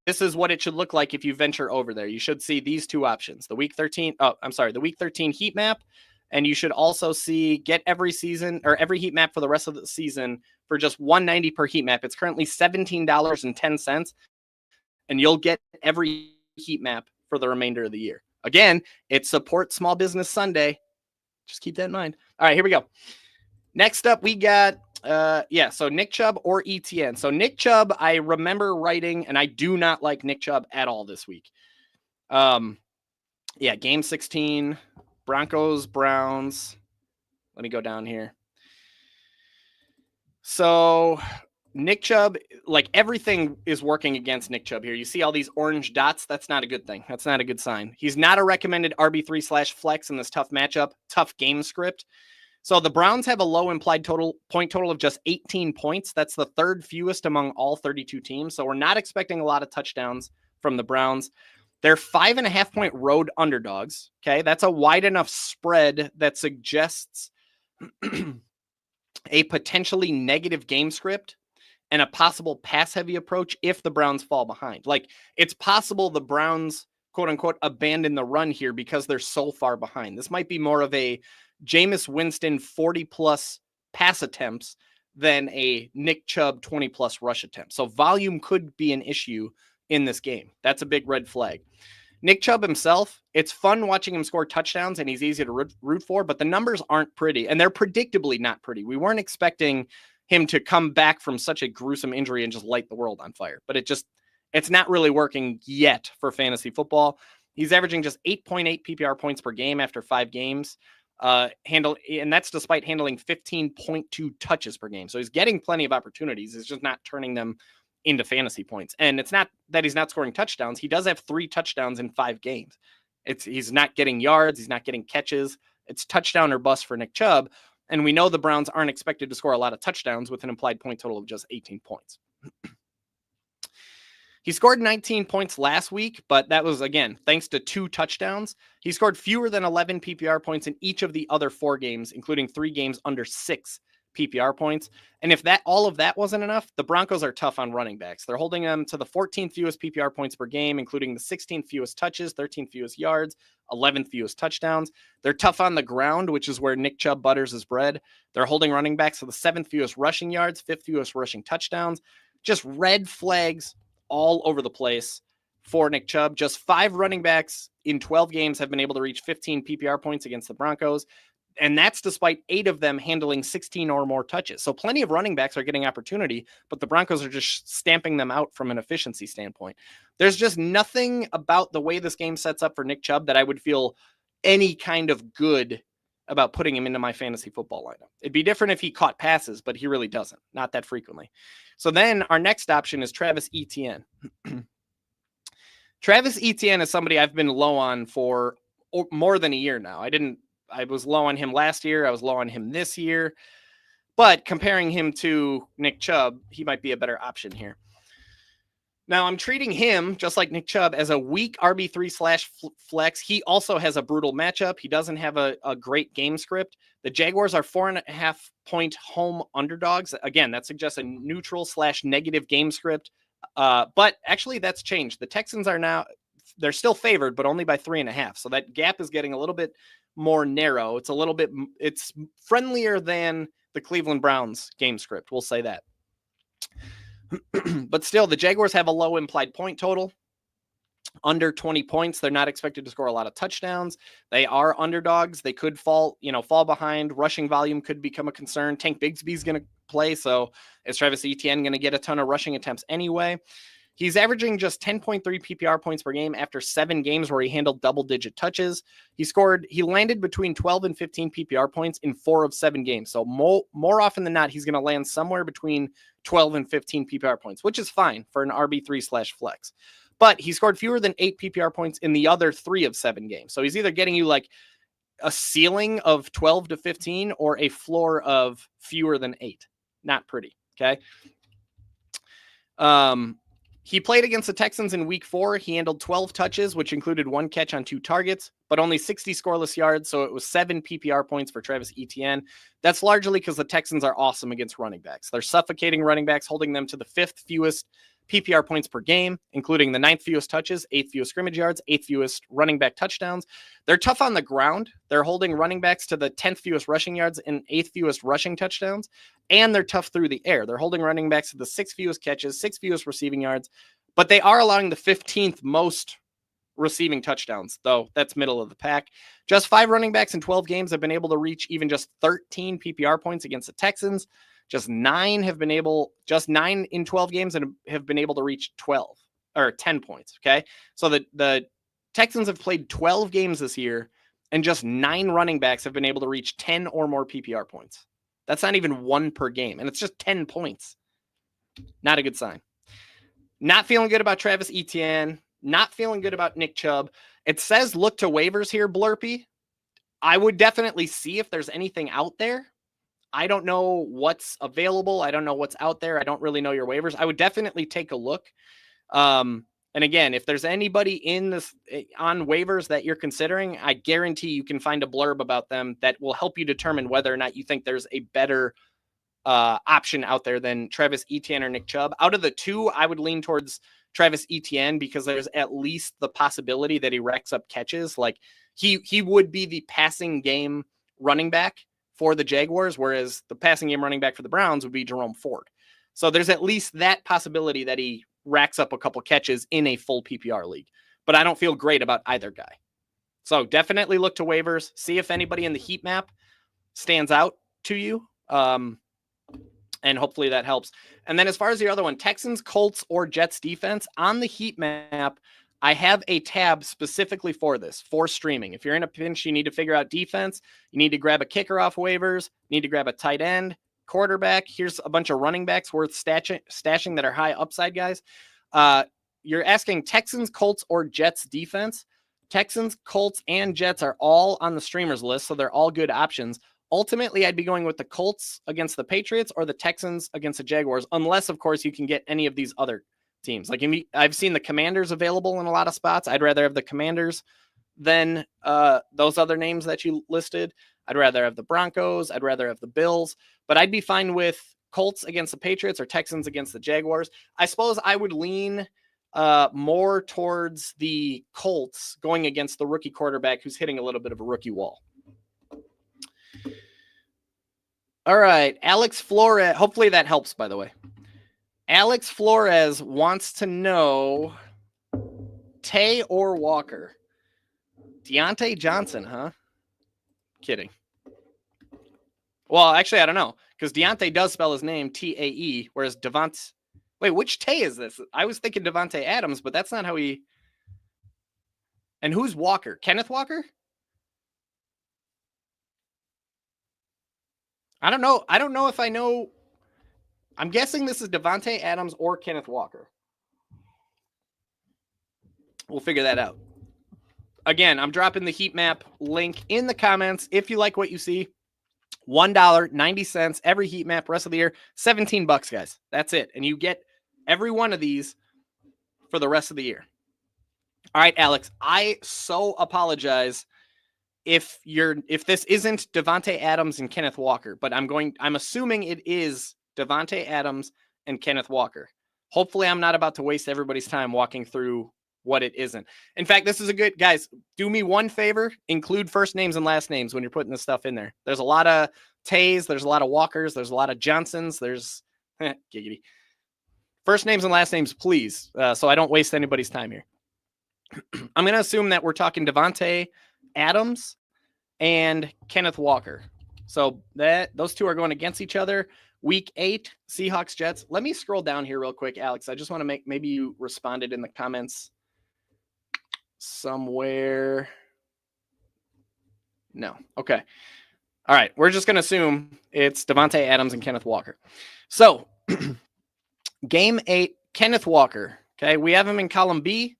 Speaker 1: This is what it should look like if you venture over there. You should see these two options, the week 13 heat map. And you should also see get every season or every heat map for the rest of the season for just $1.90 per heat map. It's currently $17.10, and you'll get every heat map for the remainder of the year. Again, it supports Small Business Sunday. Just keep that in mind. All right, here we go. Next up, we got so Nick Chubb or ETN. So Nick Chubb, I remember writing, and I do not like Nick Chubb at all this week. Game 16, Broncos, Browns. Let me go down here. So Nick Chubb, like everything is working against Nick Chubb here. You see all these orange dots. That's not a good thing. That's not a good sign. He's not a recommended RB3/flex in this tough matchup, tough game script. So the Browns have a low implied point total of just 18 points. That's the third fewest among all 32 teams. So we're not expecting a lot of touchdowns from the Browns. They're 5.5-point road underdogs. Okay. That's a wide enough spread that suggests a potentially negative game script and a possible pass heavy approach if the Browns fall behind. Like, it's possible the Browns, quote unquote, abandon the run here because they're so far behind. This might be more of a Jameis Winston 40+ pass attempts than a Nick Chubb 20+ rush attempts. So volume could be an issue in this game. That's a big red flag. Nick Chubb himself, it's fun watching him score touchdowns, and he's easy to root for, but the numbers aren't pretty, and they're predictably not pretty. We weren't expecting him to come back from such a gruesome injury and just light the world on fire, but it's not really working yet for fantasy football. He's averaging just 8.8 PPR points per game after 5 games. And that's despite handling 15.2 touches per game. So he's getting plenty of opportunities. It's just not turning them into fantasy points. And it's not that he's not scoring touchdowns. He does have 3 touchdowns in 5 games. He's not getting yards. He's not getting catches. It's touchdown or bust for Nick Chubb. And we know the Browns aren't expected to score a lot of touchdowns with an implied point total of just 18 points. He scored 19 points last week, but that was, again, thanks to 2 touchdowns. He scored fewer than 11 PPR points in each of the other 4 games, including 3 games under 6 PPR points. And if all of that wasn't enough, the Broncos are tough on running backs. They're holding them to the 14th fewest PPR points per game, including the 16th fewest touches, 13th fewest yards, 11th fewest touchdowns. They're tough on the ground, which is where Nick Chubb butters his bread. They're holding running backs to the 7th fewest rushing yards, 5th fewest rushing touchdowns. Just red flags all over the place for Nick Chubb. Just 5 running backs in 12 games have been able to reach 15 PPR points against the Broncos. And that's despite 8 of them handling 16 or more touches. So plenty of running backs are getting opportunity, but the Broncos are just stamping them out from an efficiency standpoint. There's just nothing about the way this game sets up for Nick Chubb that I would feel any kind of good about putting him into my fantasy football lineup. It'd be different if he caught passes, but he really doesn't, not that frequently. So then our next option is Travis Etienne. Travis Etienne is somebody I've been low on for more than a year now. I was low on him last year. I was low on him this year, but comparing him to Nick Chubb, he might be a better option here. Now, I'm treating him, just like Nick Chubb, as a weak RB3/flex. He also has a brutal matchup. He doesn't have a great game script. The Jaguars are 4.5-point home underdogs. Again, that suggests a neutral/negative game script. But actually, that's changed. The Texans they're still favored, but only by 3.5. So that gap is getting a little bit more narrow. It's friendlier than the Cleveland Browns game script. We'll say that. But still, the Jaguars have a low implied point total. Under 20 points. They're not expected to score a lot of touchdowns. They are underdogs. They could fall behind. Rushing volume could become a concern. Tank Bigsby's going to play, so is Travis Etienne going to get a ton of rushing attempts anyway? He's averaging just 10.3 PPR points per game after 7 games where he handled double-digit touches. He landed between 12 and 15 PPR points in 4 of 7 games. So more often than not, he's going to land somewhere between 12 and 15 PPR points, which is fine for an RB3/flex. But he scored fewer than 8 PPR points in the other 3 of 7 games. So he's either getting you like a ceiling of 12 to 15 or a floor of fewer than 8. Not pretty. Okay. He played against the Texans in week 4. He handled 12 touches, which included 1 catch on 2 targets, but only 60 scoreless yards. So it was 7 PPR points for Travis Etienne. That's largely because the Texans are awesome against running backs. They're suffocating running backs, holding them to the 5th fewest PPR points per game, including the 9th fewest touches, 8th fewest scrimmage yards, 8th fewest running back touchdowns. They're tough on the ground. They're holding running backs to the 10th fewest rushing yards and 8th fewest rushing touchdowns. And they're tough through the air. They're holding running backs to the 6th fewest catches, 6th fewest receiving yards, but they are allowing the 15th most receiving touchdowns, though that's middle of the pack. Just 5 running backs in 12 games have been able to reach even just 13 PPR points against the Texans. Just 9 in 12 games and have been able to reach 12 or 10 points. Okay. So the Texans have played 12 games this year and just 9 running backs have been able to reach 10 or more PPR points. That's not even 1 per game. And it's just 10 points. Not a good sign. Not feeling good about Travis Etienne. Not feeling good about Nick Chubb. It says look to waivers here, Blurpy. I would definitely see if there's anything out there. I don't know what's available. I don't know what's out there. I don't really know your waivers. I would definitely take a look. And again, if there's anybody in this on waivers that you're considering, I guarantee you can find a blurb about them that will help you determine whether or not you think there's a better option out there than Travis Etienne or Nick Chubb. Out of the 2, I would lean towards Travis Etienne because there's at least the possibility that he racks up catches. Like he would be the passing game running back for the Jaguars, whereas the passing game running back for the Browns would be Jerome Ford. So there's at least that possibility that he racks up a couple catches in a full PPR league. But I don't feel great about either guy. So definitely look to waivers. See if anybody in the heat map stands out to you. And hopefully that helps. And then as far as the other one, Texans, Colts, or Jets defense, on the heat map, I have a tab specifically for this, for streaming. If you're in a pinch, you need to figure out defense. You need to grab a kicker off waivers. You need to grab a tight end, quarterback. Here's a bunch of running backs worth stashing that are high upside guys. You're asking Texans, Colts, or Jets defense. Texans, Colts, and Jets are all on the streamers list, so they're all good options. Ultimately, I'd be going with the Colts against the Patriots or the Texans against the Jaguars, unless, of course, you can get any of these other teams. Like I've seen the Commanders available in a lot of spots. I'd rather have the Commanders than those other names that you listed. I'd rather have the Broncos. I'd rather have the Bills. But I'd be fine with Colts against the Patriots or Texans against the Jaguars. I suppose I would lean more towards the Colts going against the rookie quarterback who's hitting a little bit of a rookie wall. All right, Alex Flores. Hopefully that helps, by the way. Alex Flores wants to know Tay or Walker. Deontay Johnson, huh? Kidding. Well, actually, I don't know, because Deontay does spell his name T-A-E, whereas Devontae... Wait, which Tay is this? I was thinking Devontae Adams, but that's not how he... And who's Walker? Kenneth Walker? I don't know. I don't know if I know... I'm guessing this is Devontae Adams or Kenneth Walker. We'll figure that out. Again, I'm dropping the heat map link in the comments. If you like what you see, $1.90 every heat map rest of the year, $17, guys. That's it. And you get every one of these for the rest of the year. All right, Alex, I so apologize if this isn't Devontae Adams and Kenneth Walker, but I'm assuming it is Devontae Adams and Kenneth Walker. Hopefully I'm not about to waste everybody's time walking through what it isn't. In fact, this is a good, guys, do me one favor, include first names and last names when you're putting this stuff in there. There's a lot of Tays, there's a lot of Walkers, there's a lot of Johnsons, there's giggity. First names and last names, please, so I don't waste anybody's time here. I'm going to assume that we're talking Davante Adams and Kenneth Walker. So those two are going against each other. Week 8, Seahawks, Jets. Let me scroll down here real quick, Alex. I just want to maybe you responded in the comments somewhere. No. Okay. All right. We're just going to assume it's Davante Adams and Kenneth Walker. So game 8, Kenneth Walker. Okay. We have him in column B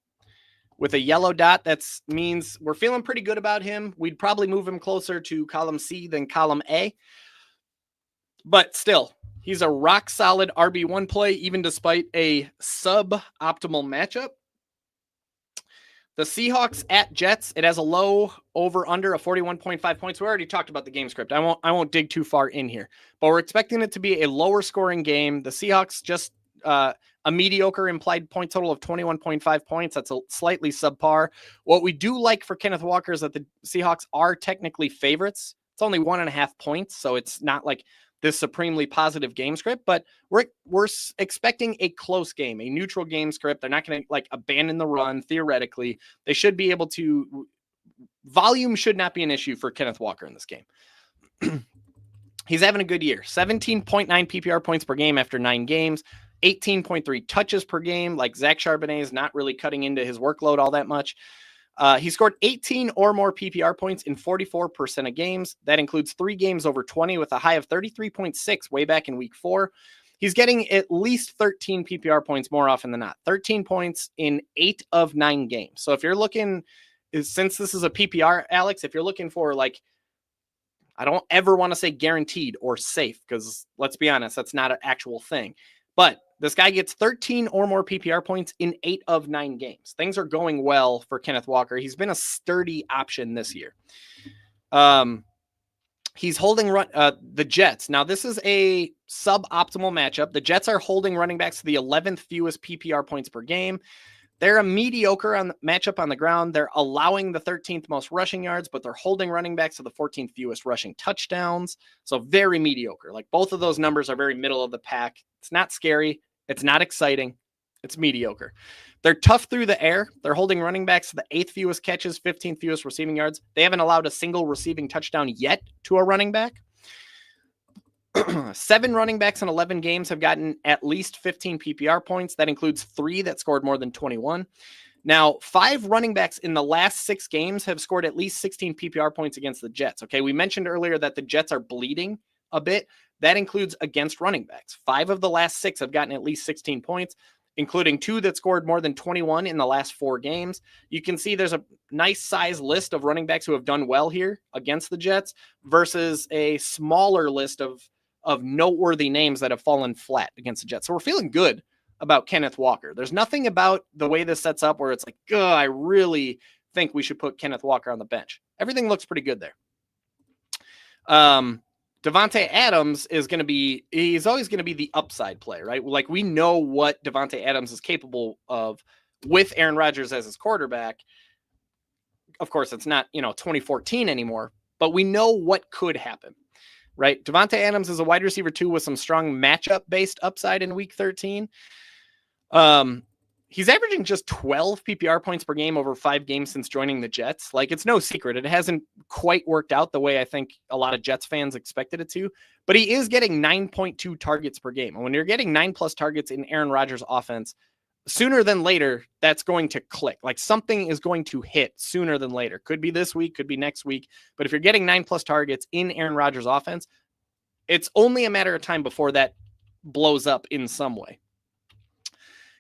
Speaker 1: with a yellow dot. That means we're feeling pretty good about him. We'd probably move him closer to column C than column A. But still, he's a rock solid RB1 play, even despite a suboptimal matchup. The Seahawks at Jets, it has a low over under of 41.5 points. We already talked about the game script. I won't dig too far in here, but we're expecting it to be a lower scoring game. The Seahawks just a mediocre implied point total of 21.5 points. That's a slightly subpar. What we do like for Kenneth Walker is that the Seahawks are technically favorites. It's only 1.5 points, so it's not like this supremely positive game script, but we're expecting a close game, a neutral game script. They're not going to like abandon the run. Theoretically, they should be able to. Volume should not be an issue for Kenneth Walker in this game. He's having a good year. 17.9 PPR points per game after 9 games. 18.3 touches per game. Like Zach Charbonnet is not really cutting into his workload all that much. He scored 18 or more PPR points in 44% of games. That includes 3 games over 20 with a high of 33.6 way back in week 4. He's getting at least 13 PPR points more often than not. 13 points in 8 of 9 games. So if you're looking, since this is a PPR, Alex, if you're looking for like, I don't ever want to say guaranteed or safe because let's be honest, that's not an actual thing. But this guy gets 13 or more PPR points in 8 of 9 games. Things are going well for Kenneth Walker. He's been a sturdy option this year. He's holding the Jets. Now, this is a suboptimal matchup. The Jets are holding running backs to the 11th fewest PPR points per game. They're a mediocre matchup on the ground. They're allowing the 13th most rushing yards, but they're holding running backs to the 14th fewest rushing touchdowns. So very mediocre. Like both of those numbers are very middle of the pack. It's not scary. It's not exciting. It's mediocre. They're tough through the air. They're holding running backs to the 8th fewest catches, 15th fewest receiving yards. They haven't allowed a single receiving touchdown yet to a running back. 7 running backs in 11 games have gotten at least 15 PPR points. That includes 3 that scored more than 21. Now, 5 running backs in the last 6 games have scored at least 16 PPR points against the Jets. Okay, we mentioned earlier that the Jets are bleeding a bit. That includes against running backs. 5 of the last 6 have gotten at least 16 points, including 2 that scored more than 21 in the last 4 games. You can see there's a nice size list of running backs who have done well here against the Jets versus a smaller list of noteworthy names that have fallen flat against the Jets. So we're feeling good about Kenneth Walker. There's nothing about the way this sets up where it's like, I really think we should put Kenneth Walker on the bench. Everything looks pretty good there. Davante Adams he's always going to be the upside play, right? Like we know what Davante Adams is capable of with Aaron Rodgers as his quarterback. Of course, it's not, 2014 anymore, but we know what could happen, right? Davante Adams is a wide receiver 2 with some strong matchup-based upside in week 13. He's averaging just 12 PPR points per game over 5 games since joining the Jets. Like, it's no secret. It hasn't quite worked out the way I think a lot of Jets fans expected it to, but he is getting 9.2 targets per game. And when you're getting 9+ targets in Aaron Rodgers' offense, sooner than later, that's going to click. Like something is going to hit sooner than later. Could be this week, could be next week. But if you're getting 9+ targets in Aaron Rodgers' offense, it's only a matter of time before that blows up in some way.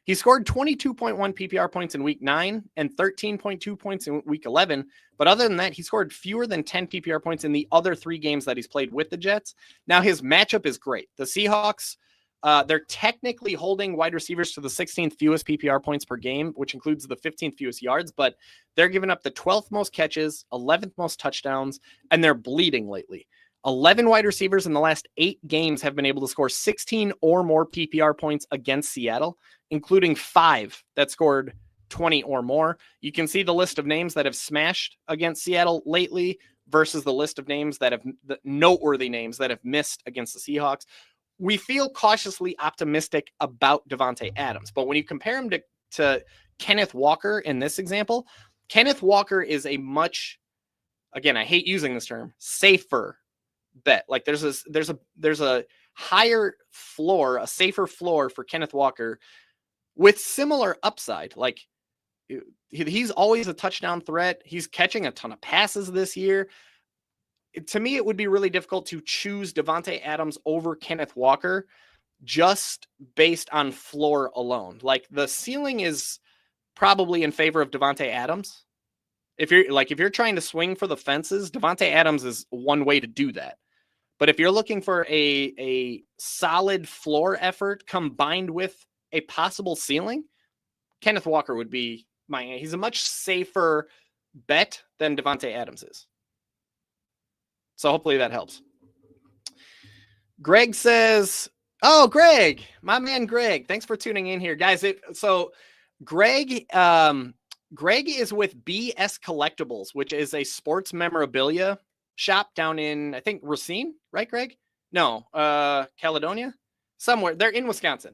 Speaker 1: He scored 22.1 PPR points in week 9 and 13.2 points in week 11. But other than that, he scored fewer than 10 PPR points in the other 3 games that he's played with the Jets. Now his matchup is great. The Seahawks, they're technically holding wide receivers to the 16th fewest PPR points per game, which includes the 15th fewest yards, but they're giving up the 12th most catches, 11th most touchdowns, and they're bleeding lately. 11 wide receivers in the last 8 games have been able to score 16 or more PPR points against Seattle, including 5 that scored 20 or more. You can see the list of names that have smashed against Seattle lately versus the list of names that have the noteworthy names that have missed against the Seahawks. we feel cautiously optimistic about Davante Adams. But when you compare him to Kenneth Walker in this example, Kenneth Walker is a much, again, I hate using this term, safer bet. Like there's a higher floor, a safer floor for Kenneth Walker with similar upside. Like he's always a touchdown threat. He's catching a ton of passes this year. To me, it would be really difficult to choose Davante Adams over Kenneth Walker just based on floor alone. Like the ceiling is probably in favor of Davante Adams. If you're trying to swing for the fences, Davante Adams is one way to do that. But if you're looking for a solid floor effort combined with a possible ceiling, Kenneth Walker would be he's a much safer bet than Davante Adams is. So hopefully that helps. Greg says, oh, Greg, my man, Greg, thanks for tuning in here, guys. Greg is with BS Collectibles, which is a sports memorabilia shop down in, I think, Racine, right, Greg? No, Caledonia, somewhere. They're in Wisconsin.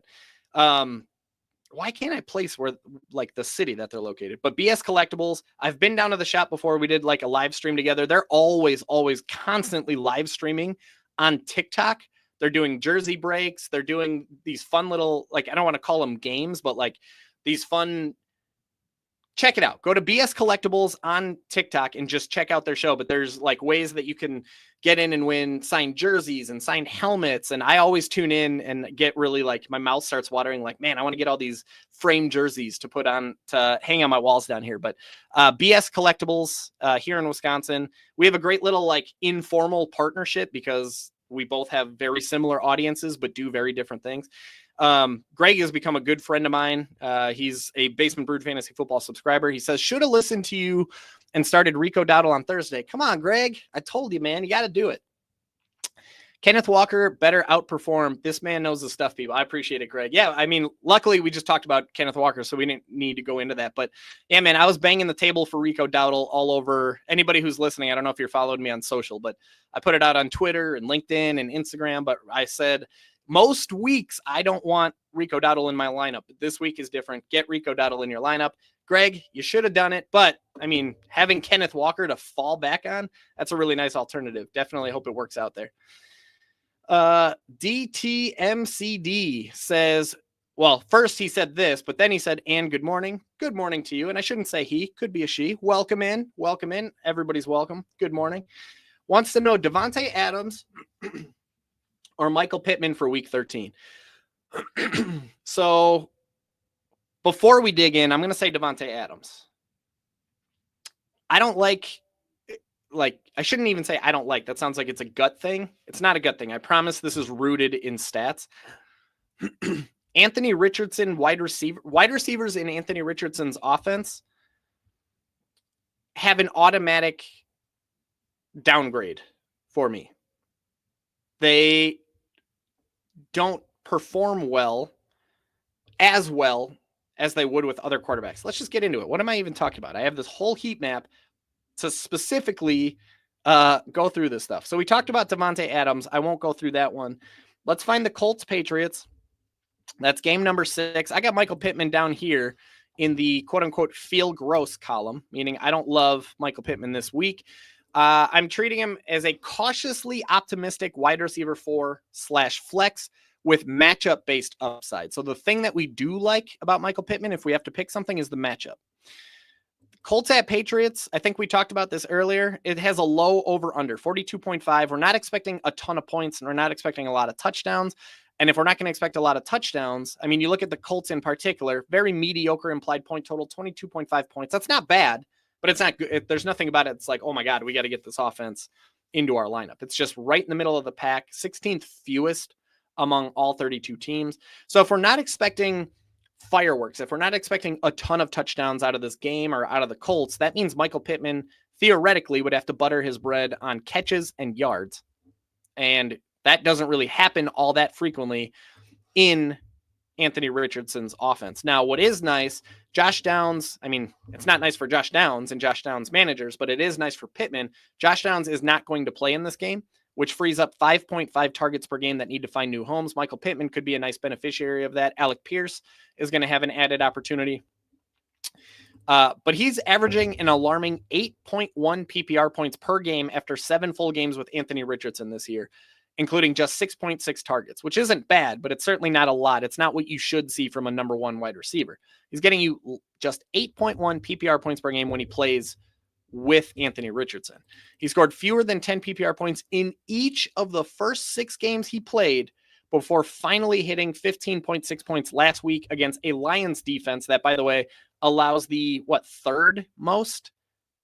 Speaker 1: Why can't I place where, like, the city that they're located? But BS Collectibles, I've been down to the shop before. We did like a live stream together. They're always constantly live streaming on TikTok. They're doing jersey breaks. They're doing these fun little, like, I don't want to call them games, but like these fun, check it out. Go to BS Collectibles on TikTok and just check out their show. But there's like ways that you can get in and win signed jerseys and signed helmets. And I always tune in and get really like, my mouth starts watering like, man, I want to get all these framed jerseys to put on, to hang on my walls down here. But BS Collectibles here in Wisconsin, we have a great little like informal partnership because we both have very similar audiences, but do very different things. Greg has become a good friend of mine. He's a Basement Brood fantasy football subscriber. He says, should have listened to you and started Rico Dowdle on Thursday. Come on, Greg. I told you, man, you got to do it. Kenneth Walker better outperform. This man knows the stuff, people. I appreciate it, Greg. Yeah, I mean, luckily we just talked about Kenneth Walker, so we didn't need to go into that. But yeah, man, I was banging the table for Rico Dowdle all over. Anybody who's listening, I don't know if you're following me on social, but I put it out on Twitter and LinkedIn and Instagram. But I said, most weeks I don't want Rico Dowdle in my lineup. But this week is different. Get Rico Dowdle in your lineup. Greg, you should have done it. But, I mean, having Kenneth Walker to fall back on, that's a really nice alternative. Definitely hope it works out there. DTMCD says, well, first he said this, but then he said, and good morning. Good morning to you. And I shouldn't say he, could be a she. Welcome in. Welcome in. Everybody's welcome. Good morning. Wants to know Davante Adams or Michael Pittman for week 13. So before we dig in, I'm going to say Davante Adams. I don't like, I shouldn't even say I don't like. That sounds like it's a gut thing. It's not a gut thing. I promise this is rooted in stats. Anthony Richardson, wide receivers in Anthony Richardson's offense have an automatic downgrade for me. They don't perform well as they would with other quarterbacks. Let's just get into it. What am I even talking about? I have this whole heat map to specifically go through this stuff. So we talked about Davante Adams. I won't go through that one. Let's find the Colts Patriots. That's game number 6. I got Michael Pittman down here in the quote unquote feel gross column, meaning I don't love Michael Pittman this week. I'm treating him as a cautiously optimistic wide receiver 4/flex with matchup based upside. So the thing that we do like about Michael Pittman, if we have to pick something, is the matchup. Colts at Patriots, I think we talked about this earlier. It has a low over under 42.5. We're not expecting a ton of points and we're not expecting a lot of touchdowns. And if we're not going to expect a lot of touchdowns, I mean, you look at the Colts in particular, very mediocre implied point total, 22.5 points. That's not bad, but it's not good. There's nothing about it. It's like, oh my God, we got to get this offense into our lineup. It's just right in the middle of the pack, 16th fewest among all 32 teams. So if we're not expecting fireworks, if we're not expecting a ton of touchdowns out of this game or out of the Colts, that means Michael Pittman theoretically would have to butter his bread on catches and yards. And that doesn't really happen all that frequently in Anthony Richardson's offense. Now, what is nice, Josh Downs, I mean, it's not nice for Josh Downs and Josh Downs managers, but it is nice for Pittman. Josh Downs is not going to play in this game, which frees up 5.5 targets per game that need to find new homes. Michael Pittman could be a nice beneficiary of that. Alec Pierce is going to have an added opportunity. But he's averaging an alarming 8.1 PPR points per game after 7 full games with Anthony Richardson this year, including just 6.6 targets, which isn't bad, but it's certainly not a lot. It's not what you should see from a number one wide receiver. He's getting you just 8.1 PPR points per game when he plays with Anthony Richardson. He scored fewer than 10 PPR points in each of the first 6 games he played before finally hitting 15.6 points last week against a Lions defense that, by the way, allows the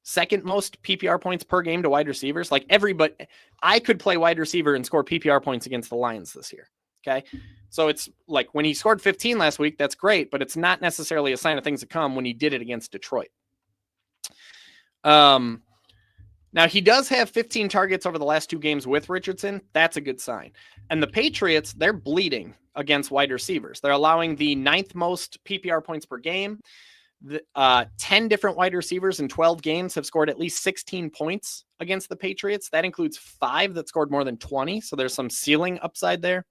Speaker 1: second most PPR points per game to wide receivers. Like everybody, I could play wide receiver and score PPR points against the Lions this year. Okay. So it's like when he scored 15 last week, that's great, but it's not necessarily a sign of things to come when he did it against Detroit. Now he does have 15 targets over the last 2 games with Richardson. That's a good sign. And the Patriots, they're bleeding against wide receivers. They're allowing the 9th most PPR points per game. 10 different wide receivers in 12 games have scored at least 16 points against the Patriots. That includes 5 that scored more than 20. So there's some ceiling upside there.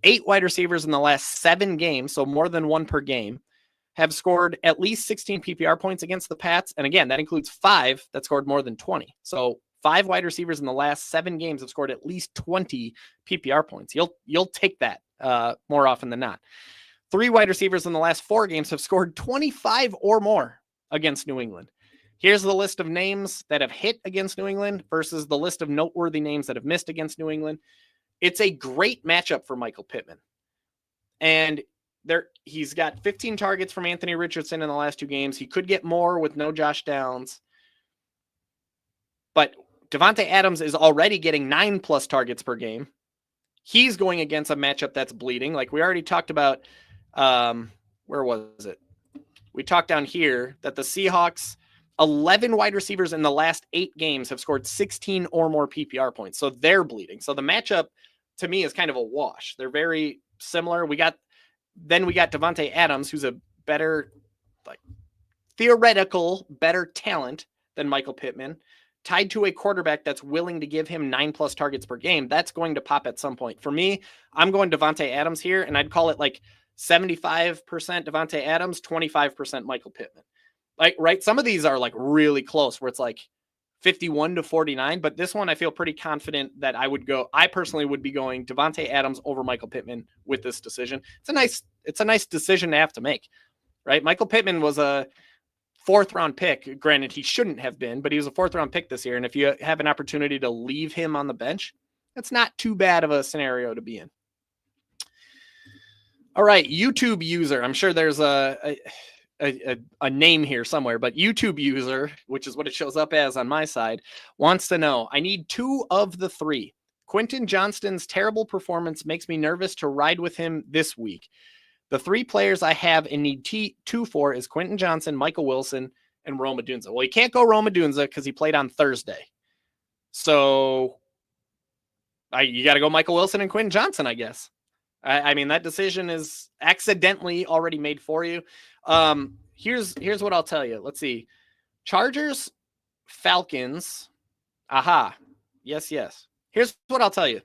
Speaker 1: 8 wide receivers in the last 7 games, so more than 1 per game, have scored at least 16 PPR points against the Pats. And again, that includes 5 that scored more than 20. So 5 wide receivers in the last 7 games have scored at least 20 PPR points. You'll take that more often than not. 3 wide receivers in the last 4 games have scored 25 or more against New England. Here's the list of names that have hit against New England versus the list of noteworthy names that have missed against New England. It's a great matchup for Michael Pittman. And he's got 15 targets from Anthony Richardson in the last 2 games. He could get more with no Josh Downs. But Davante Adams is already getting 9+ targets per game. He's going against a matchup that's bleeding. Like we already talked about, where was it? We talked down here that the Seahawks, 11 wide receivers in the last 8 games have scored 16 or more PPR points. So they're bleeding. So the matchup to me is kind of a wash. They're very similar. Then we got Davante Adams, who's a better, theoretical, better talent than Michael Pittman, tied to a quarterback that's willing to give him 9+ targets per game. That's going to pop at some point. For me, I'm going Davante Adams here, and I'd call it 75% Davante Adams, 25% Michael Pittman. Right? Some of these are really close where it's 51-49, but this one I feel pretty confident that I personally would be going Davante Adams over Michael Pittman with this decision. It's a nice decision to have to make, right? Michael Pittman was a 4th round pick. Granted, he shouldn't have been, but he was a 4th round pick this year. And if you have an opportunity to leave him on the bench, that's not too bad of a scenario to be in. All right, YouTube user. I'm sure there's a name here somewhere, but YouTube user, which is what it shows up as on my side, wants to know, I need 2 of the 3. Quentin Johnston's terrible performance makes me nervous to ride with him this week. The 3 players I have and need 2 for is Quentin Johnson, Michael Wilson, and Rome Odunze. Well, you can't go Rome Odunze because he played on Thursday. So you got to go Michael Wilson and Quentin Johnson, I guess. I mean, that decision is accidentally already made for you. Here's what I'll tell you. Let's see. Chargers, Falcons. Aha. Yes. Here's what I'll tell you.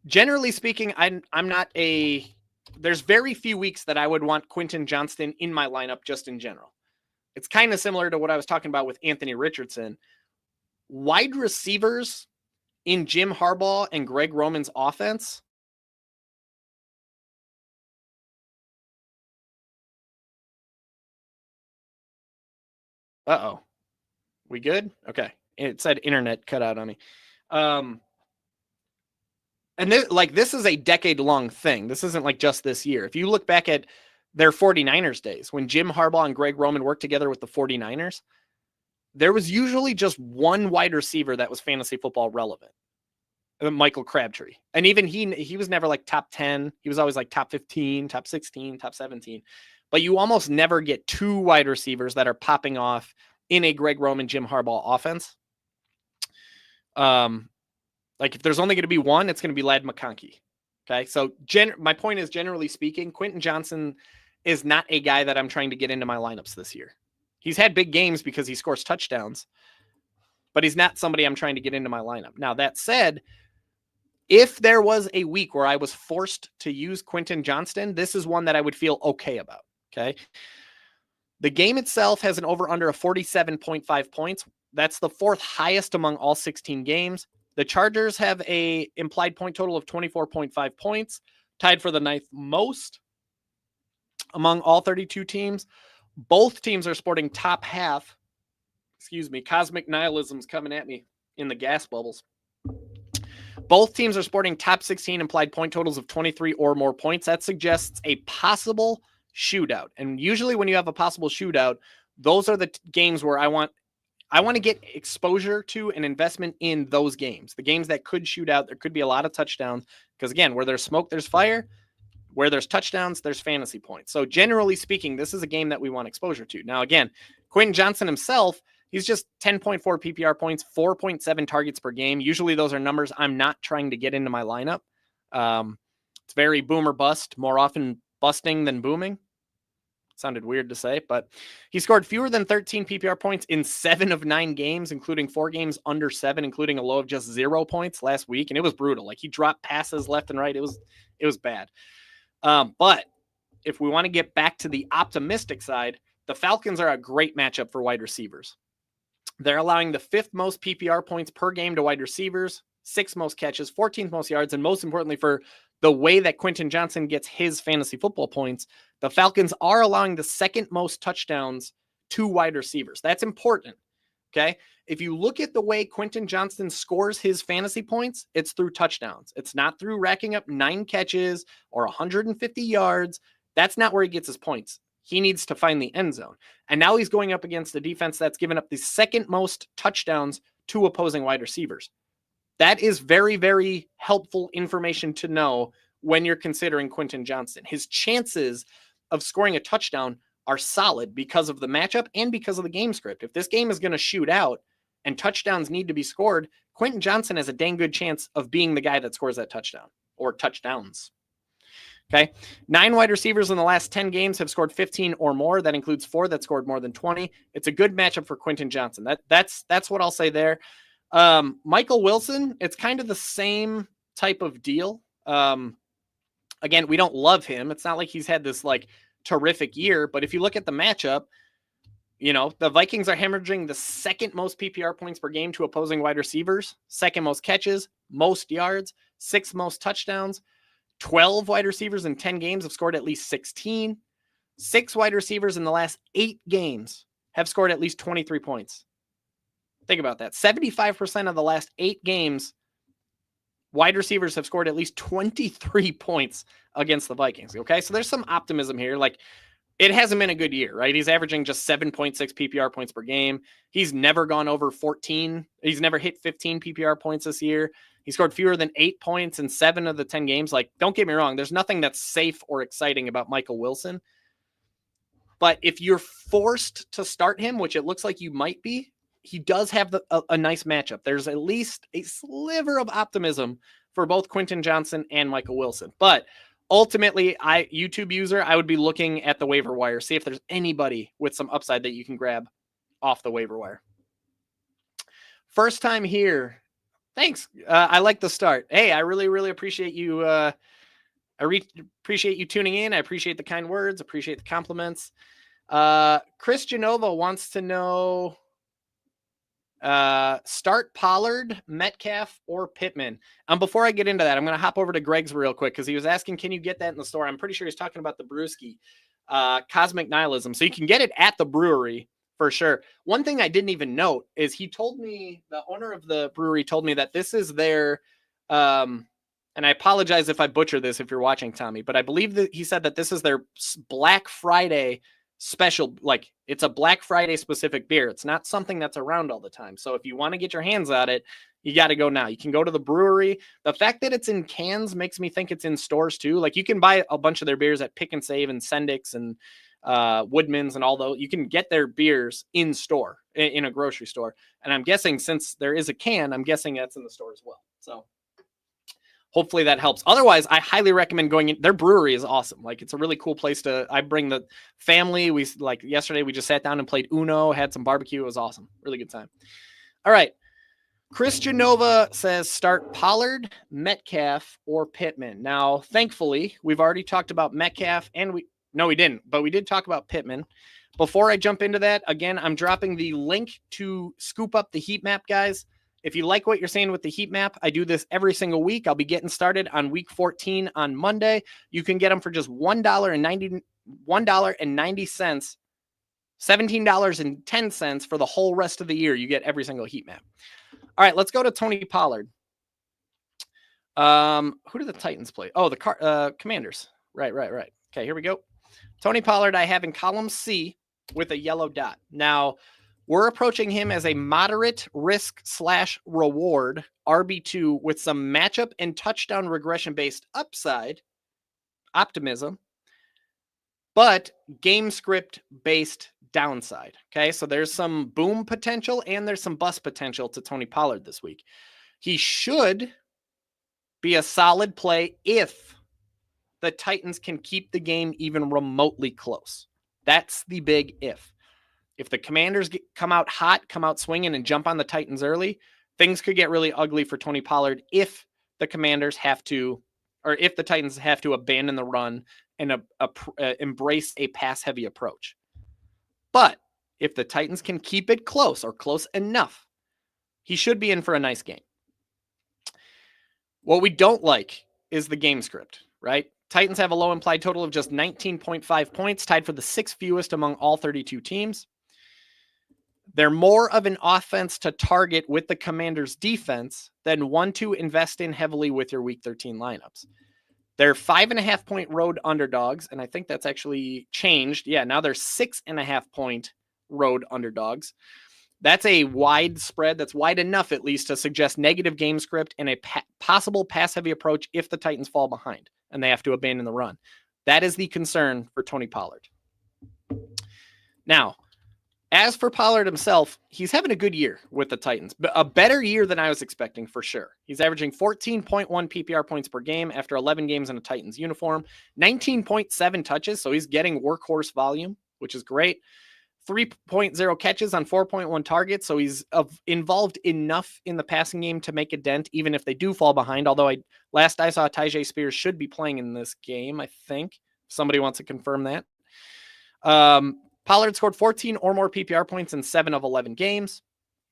Speaker 1: Generally speaking, I'm not there's very few weeks that I would want Quentin Johnston in my lineup just in general. It's kind of similar to what I was talking about with Anthony Richardson. Wide receivers in Jim Harbaugh and Greg Roman's offense. Uh-oh. We good? Okay. It said internet cut out on me. And this is a decade-long thing. This isn't just this year. If you look back at their 49ers days, when Jim Harbaugh and Greg Roman worked together with the 49ers, there was usually just one wide receiver that was fantasy football relevant. Michael Crabtree. And even he was never top 10. He was always top 15, top 16, top 17. But you almost never get 2 wide receivers that are popping off in a Greg Roman, Jim Harbaugh offense. If there's only going to be one, it's going to be Ladd McConkey. Okay. So my point is, generally speaking, Quentin Johnson is not a guy that I'm trying to get into my lineups this year. He's had big games because he scores touchdowns, but he's not somebody I'm trying to get into my lineup. Now, that said, if there was a week where I was forced to use Quentin Johnston, this is one that I would feel okay about. Okay. The game itself has an over-under of 47.5 points. That's the 4th highest among all 16 games. The Chargers have a implied point total of 24.5 points, tied for the 9th most among all 32 teams. Both teams are sporting top half. Cosmic nihilism's coming at me in the gas bubbles. Both teams are sporting top 16 implied point totals of 23 or more points. That suggests a possible shootout. And usually when you have a possible shootout, those are the games where I want to get exposure to and investment in those games. The games that could shoot out, there could be a lot of touchdowns because, again, where there's smoke, there's fire. Where there's touchdowns, there's fantasy points. So generally speaking, this is a game that we want exposure to. Now, again, Quentin Johnston himself, he's just 10.4 PPR points, 4.7 targets per game. Usually those are numbers I'm not trying to get into my lineup. It's very boom or bust, more often busting than booming. Sounded weird to say, but he scored fewer than 13 PPR points in 7 of 9 games, including 4 games under 7, including a low of just 0 points last week. And it was brutal. Like, he dropped passes left and right. It was bad. But if we want to get back to the optimistic side, the Falcons are a great matchup for wide receivers. They're allowing the 5th most PPR points per game to wide receivers, 6th most catches, 14th most yards, and most importantly, for the way that Quentin Johnston gets his fantasy football points, the Falcons are allowing the 2nd most touchdowns to wide receivers. That's important. Okay. If you look at the way Quentin Johnston scores his fantasy points, it's through touchdowns. It's not through racking up 9 catches or 150 yards. That's not where he gets his points. He needs to find the end zone. And now he's going up against a defense that's given up the 2nd most touchdowns to opposing wide receivers. That is very, very helpful information to know when you're considering Quentin Johnston. His chances of scoring a touchdown are solid because of the matchup and because of the game script. If this game is going to shoot out and touchdowns need to be scored, Quentin Johnston has a dang good chance of being the guy that scores that touchdown or touchdowns. Okay. 9 wide receivers in the last 10 games have scored 15 or more. That includes 4 that scored more than 20. It's a good matchup for Quentin Johnston. That's what I'll say there. Michael Wilson, it's kind of the same type of deal. Again, we don't love him. It's not like he's had this like terrific year, but if you look at the matchup, you know, the Vikings are hemorrhaging the 2nd most PPR points per game to opposing wide receivers, 2nd most catches, most yards, 6th most touchdowns. 12 wide receivers in 10 games have scored at least 16. 6 wide receivers in the last 8 games have scored at least 23 points. Think about that. 75% of the last 8 games, wide receivers have scored at least 23 points against the Vikings. Okay, so there's some optimism here. Like, it hasn't been a good year, right? He's averaging just 7.6 PPR points per game. He's never gone over 14. He's never hit 15 PPR points this year. He scored fewer than 8 points in 7 of the 10 games. Like, don't get me wrong. There's nothing that's safe or exciting about Michael Wilson. But if you're forced to start him, which it looks like you might be, he does have a nice matchup. There's at least a sliver of optimism for both Quentin Johnston and Michael Wilson. But ultimately, YouTube user, I would be looking at the waiver wire, see if there's anybody with some upside that you can grab off the waiver wire. First time here. Thanks. I like the start. Hey, I really, really appreciate you. Appreciate you tuning in. I appreciate the kind words. Appreciate the compliments. Chris Genova wants to know, start Pollard, Metcalf, or Pittman. Before I get into that, I'm going to hop over to Greg's real quick because he was asking, can you get that in the store? I'm pretty sure he's talking about the Brewski, Cosmic Nihilism. So you can get it at the brewery for sure. One thing I didn't even note is he told me, the owner of the brewery told me that this is their, and I apologize if I butcher this if you're watching, Tommy, but I believe that he said that this is their Black Friday special, like it's a Black Friday specific beer. It's not something that's around all the time. So if you want to get your hands on it, you got to go now. You can go to the brewery. The fact that it's in cans makes me think it's in stores too. Like you can buy a bunch of their beers at Pick and Save and Sendix and Woodman's and all those. You can get their beers in store, in a grocery store. And I'm guessing since there is a can, I'm guessing that's in the store as well. So hopefully that helps. Otherwise, I highly recommend going in. Their brewery is awesome. Like it's a really cool place I bring the family. Yesterday we just sat down and played Uno, had some barbecue. It was awesome. Really good time. All right. Christian Nova says start Pollard, Metcalf, or Pittman. Now, thankfully, we've already talked about Metcalf, and we didn't, but we did talk about Pittman. Before I jump into that, again, I'm dropping the link to scoop up the heat map, guys. If you like what you're saying with the heat map, I do this every single week. I'll be getting started on week 14 on Monday. You can get them for just $1.90, $17.10 for the whole rest of the year. You get every single heat map. All right, let's go to Tony Pollard. Who do the Titans play? Oh, the Commanders. Right. Okay, here we go. Tony Pollard, I have in column C with a yellow dot. Now, we're approaching him as a moderate risk/reward RB2 with some matchup and touchdown regression-based upside, optimism, but game script-based downside. Okay, so there's some boom potential and there's some bust potential to Tony Pollard this week. He should be a solid play if the Titans can keep the game even remotely close. That's the big if. If the Commanders come out hot, come out swinging, and jump on the Titans early, things could get really ugly for Tony Pollard if the Titans have to abandon the run and embrace a pass-heavy approach. But if the Titans can keep it close or close enough, he should be in for a nice game. What we don't like is the game script, right? Titans have a low implied total of just 19.5 points, tied for the sixth fewest among all 32 teams. They're more of an offense to target with the Commanders' defense than one to invest in heavily with your Week 13 lineups. They're 5.5-point road underdogs, and I think that's actually changed. Yeah, now they're 6.5-point road underdogs. That's a wide spread. That's wide enough, at least, to suggest negative game script and a possible pass-heavy approach if the Titans fall behind and they have to abandon the run. That is the concern for Tony Pollard. Now, as for Pollard himself, he's having a good year with the Titans. A better year than I was expecting, for sure. He's averaging 14.1 PPR points per game after 11 games in a Titans uniform, 19.7 touches, so he's getting workhorse volume, which is great. 3.0 catches on 4.1 targets, so he's involved enough in the passing game to make a dent, even if they do fall behind, although last I saw, Tyjae Spears should be playing in this game, I think. If somebody wants to confirm that. Pollard scored 14 or more PPR points in 7 of 11 games,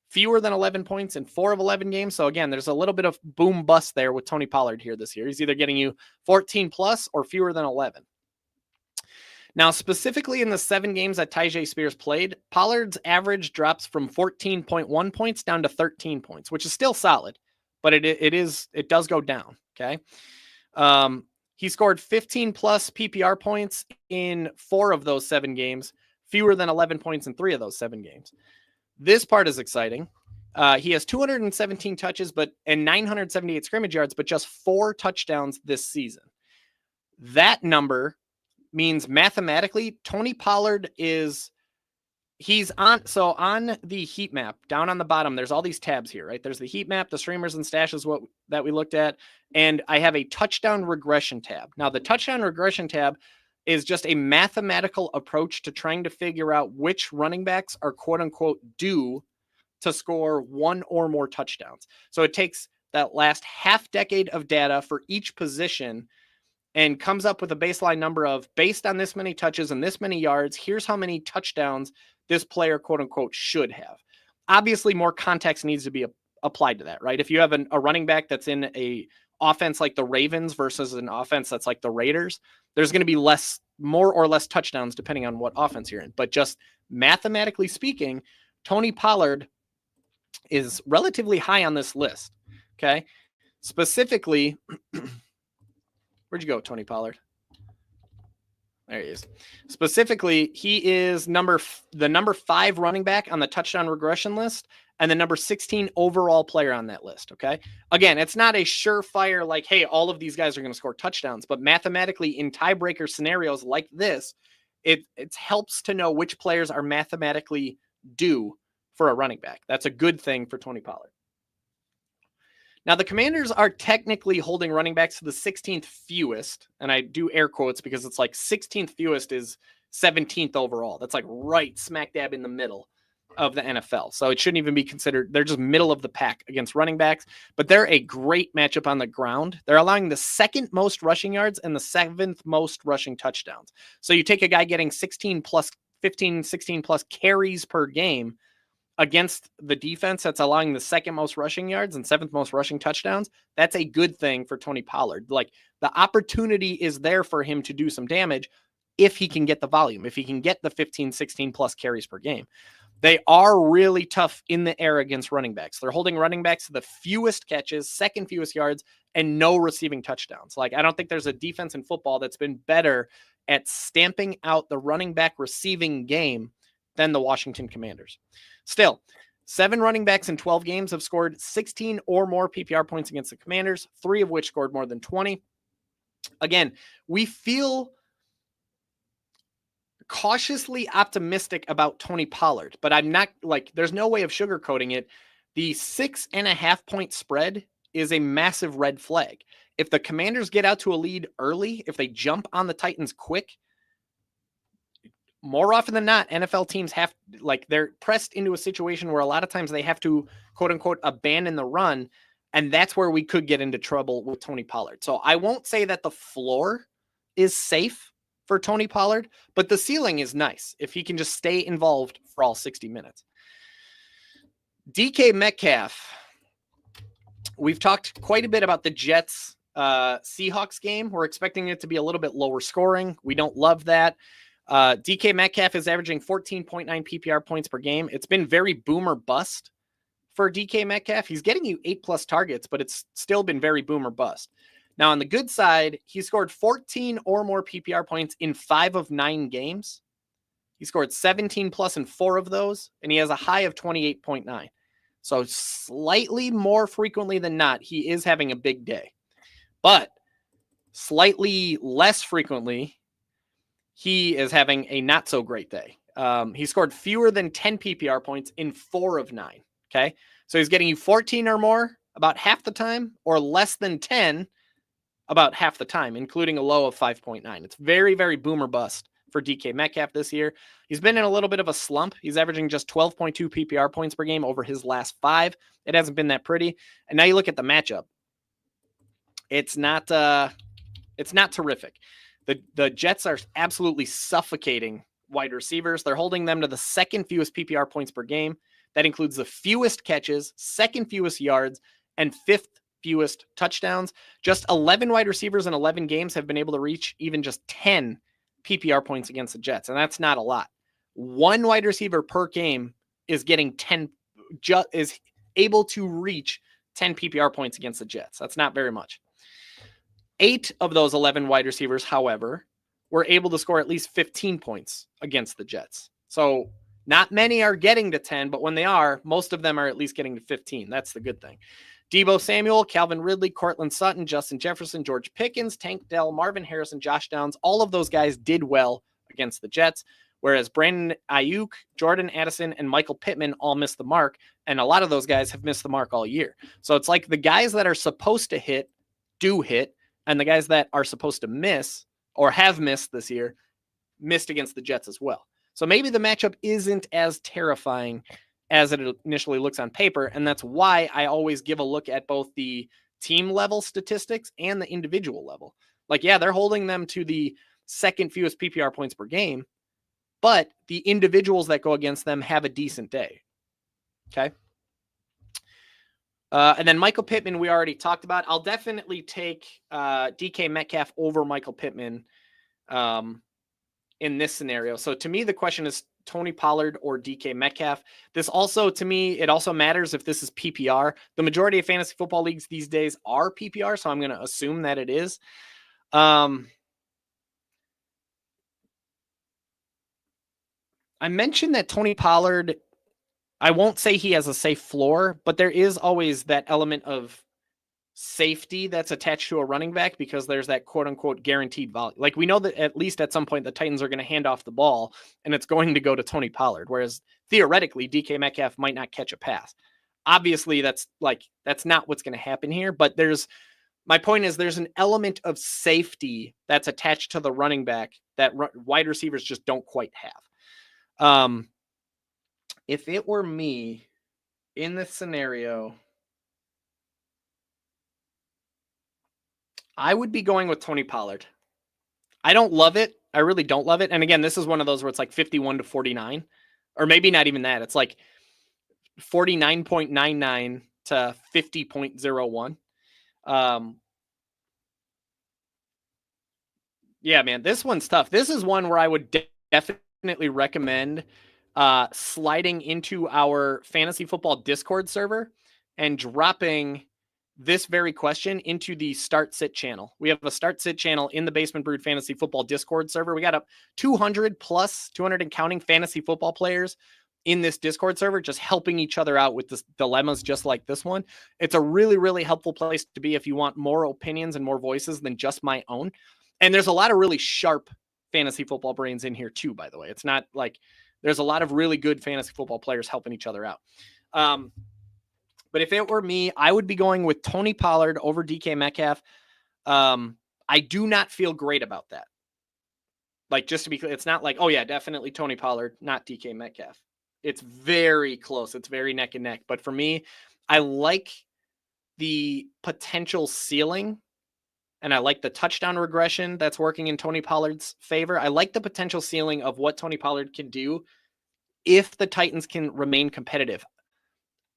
Speaker 1: fewer than 11 points in 4 of 11 games. So again, there's a little bit of boom bust there with Tony Pollard here this year. He's either getting you 14 plus or fewer than 11. Now, specifically in the 7 games that Tyjae Spears played, Pollard's average drops from 14.1 points down to 13 points, which is still solid, but it does go down. Okay. He scored 15 plus PPR points in 4 of those 7 games, fewer than 11 points in 3 of those 7 games. This part is exciting. He has 217 touches and 978 scrimmage yards, but just 4 touchdowns this season. That number means mathematically Tony Pollard on the heat map down on the bottom, there's all these tabs here, right? There's the heat map, the streamers and stashes that we looked at, and I have a touchdown regression tab. Now, the touchdown regression tab is just a mathematical approach to trying to figure out which running backs are quote unquote due to score 1 or more touchdowns. So it takes that last half decade of data for each position and comes up with a baseline number of, based on this many touches and this many yards, here's how many touchdowns this player quote unquote should have. Obviously, more context needs to be applied to that, right? If you have a running back that's in a offense like the Ravens versus an offense that's like the Raiders, there's going to be more or less touchdowns depending on what offense you're in. But just mathematically speaking, Tony Pollard is relatively high on this list. Okay. Specifically, where'd you go, Tony Pollard? There he is. Specifically, he is the number 5 running back on the touchdown regression list and the number 16 overall player on that list. Okay. Again, it's not a surefire like, hey, all of these guys are going to score touchdowns, but mathematically in tiebreaker scenarios like this, it helps to know which players are mathematically due for a running back. That's a good thing for Tony Pollard. Now, the Commanders are technically holding running backs to the 16th fewest, and I do air quotes because it's like 16th fewest is 17th overall. That's like right smack dab in the middle. of the NFL. So it shouldn't even be considered. They're just middle of the pack against running backs, but they're a great matchup on the ground. They're allowing the second most rushing yards and the seventh most rushing touchdowns. So you take a guy getting 16 plus 15, 16 plus carries per game against the defense that's allowing the second most rushing yards and seventh most rushing touchdowns. That's a good thing for Tony Pollard. Like, the opportunity is there for him to do some damage if he can get the volume, if he can get the 15, 16 plus carries per game. They are really tough in the air against running backs. They're holding running backs to the fewest catches, second fewest yards, and no receiving touchdowns. Like, I don't think there's a defense in football that's been better at stamping out the running back receiving game than the Washington Commanders. Still, 7 running backs in 12 games have scored 16 or more PPR points against the Commanders, 3 of which scored more than 20. Again, we feel cautiously optimistic about Tony Pollard, but I'm not, like, there's no way of sugarcoating it. The 6.5 point spread is a massive red flag. If the Commanders get out to a lead early, if they jump on the Titans quick, more often than not, NFL teams have, like, they're pressed into a situation where a lot of times they have to, quote unquote, abandon the run. And that's where we could get into trouble with Tony Pollard. So I won't say that the floor is safe for Tony Pollard, but the ceiling is nice if he can just stay involved for all 60 minutes. DK Metcalf. We've talked quite a bit about the Jets Seahawks game. We're expecting it to be a little bit lower scoring. We don't love that. DK Metcalf is averaging 14.9 PPR points per game. It's been very boomer bust for DK Metcalf. He's getting you 8+ targets, but it's still been very boomer bust. Now, on the good side, he scored 14 or more PPR points in 5 of 9 games. He scored 17 plus in 4 of those, and he has a high of 28.9. So slightly more frequently than not, he is having a big day. But slightly less frequently, he is having a not so great day. He scored fewer than 10 PPR points in 4 of 9. Okay. So he's getting you 14 or more about half the time, or less than 10 about half the time, including a low of 5.9. It's very, very boomer bust for DK Metcalf this year. He's been in a little bit of a slump. He's averaging just 12.2 PPR points per game over his last 5. It hasn't been that pretty. And now you look at the matchup. It's not terrific. The Jets are absolutely suffocating wide receivers. They're holding them to the second fewest PPR points per game. That includes the fewest catches, second fewest yards, and 5th fewest touchdowns. Just 11 wide receivers in 11 games have been able to reach even just 10 PPR points against the Jets, and that's not a lot. 1 wide receiver per game is getting 10, is able to reach 10 PPR points against the Jets. That's not very much. 8 of those 11 wide receivers, however, were able to score at least 15 points against the Jets. So not many are getting to 10, but when they are, most of them are at least getting to 15. That's the good thing. Deebo Samuel, Calvin Ridley, Cortland Sutton, Justin Jefferson, George Pickens, Tank Dell, Marvin Harrison, Josh Downs, all of those guys did well against the Jets, whereas Brandon Ayuk, Jordan Addison, and Michael Pittman all missed the mark, and a lot of those guys have missed the mark all year. So it's like the guys that are supposed to hit do hit, and the guys that are supposed to miss or have missed this year missed against the Jets as well. So maybe the matchup isn't as terrifying as it initially looks on paper, and that's why I always give a look at both the team level statistics and the individual level. Like, yeah, they're holding them to the second fewest PPR points per game, but the individuals that go against them have a decent day. Okay. And then Michael Pittman, we already talked about. I'll definitely take DK Metcalf over Michael Pittman in this scenario. So to me, the question is Tony Pollard or DK Metcalf. This also, to me, it also matters if this is PPR. The majority of fantasy football leagues these days are PPR, so I'm going to assume that it is. I mentioned that Tony Pollard, I won't say he has a safe floor, but there is always that element of safety that's attached to a running back because there's that quote unquote guaranteed volume. Like, we know that at least at some point the Titans are going to hand off the ball and it's going to go to Tony Pollard. Whereas theoretically DK Metcalf might not catch a pass. Obviously that's not what's going to happen here, but my point is there's an element of safety that's attached to the running back that wide receivers just don't quite have. If it were me in this scenario, I would be going with Tony Pollard. I don't love it. I really don't love it. And again, this is one of those where it's like 51 to 49, or maybe not even that. It's like 49.99 to 50.01. Yeah, man, this one's tough. This is one where I would definitely recommend sliding into our fantasy football Discord server and dropping this very question into the Start Sit channel. We have a Start Sit channel in the Basement Brood Fantasy Football Discord server. We got up 200 plus, 200 and counting fantasy football players in this Discord server, just helping each other out with this dilemmas just like this one. It's a really, really helpful place to be if you want more opinions and more voices than just my own. And there's a lot of really sharp fantasy football brains in here too, by the way. It's not like there's a lot of really good fantasy football players helping each other out. But if it were me, I would be going with Tony Pollard over DK Metcalf. I do not feel great about that. Like, just to be clear, it's not like, oh yeah, definitely Tony Pollard, not DK Metcalf. It's very close. It's very neck and neck. But for me, I like the potential ceiling, and I like the touchdown regression that's working in Tony Pollard's favor. I like the potential ceiling of what Tony Pollard can do if the Titans can remain competitive.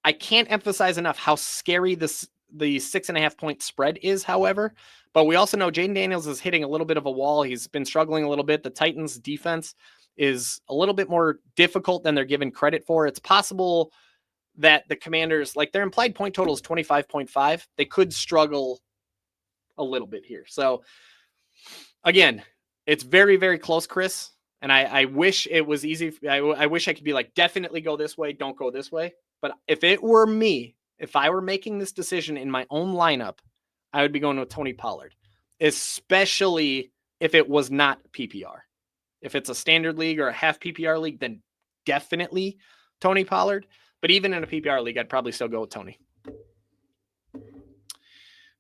Speaker 1: I can't emphasize enough how scary the 6.5 point spread is, however, but we also know Jaden Daniels is hitting a little bit of a wall. He's been struggling a little bit. The Titans defense is a little bit more difficult than they're given credit for. It's possible that the Commanders, like, their implied point total is 25.5. They could struggle a little bit here. So again, it's very, very close, Chris. And I wish it was easy. I wish I could be like, definitely go this way, don't go this way. But if it were me, if I were making this decision in my own lineup, I would be going with Tony Pollard, especially if it was not PPR. If it's a standard league or a half PPR league, then definitely Tony Pollard. But even in a PPR league, I'd probably still go with Tony.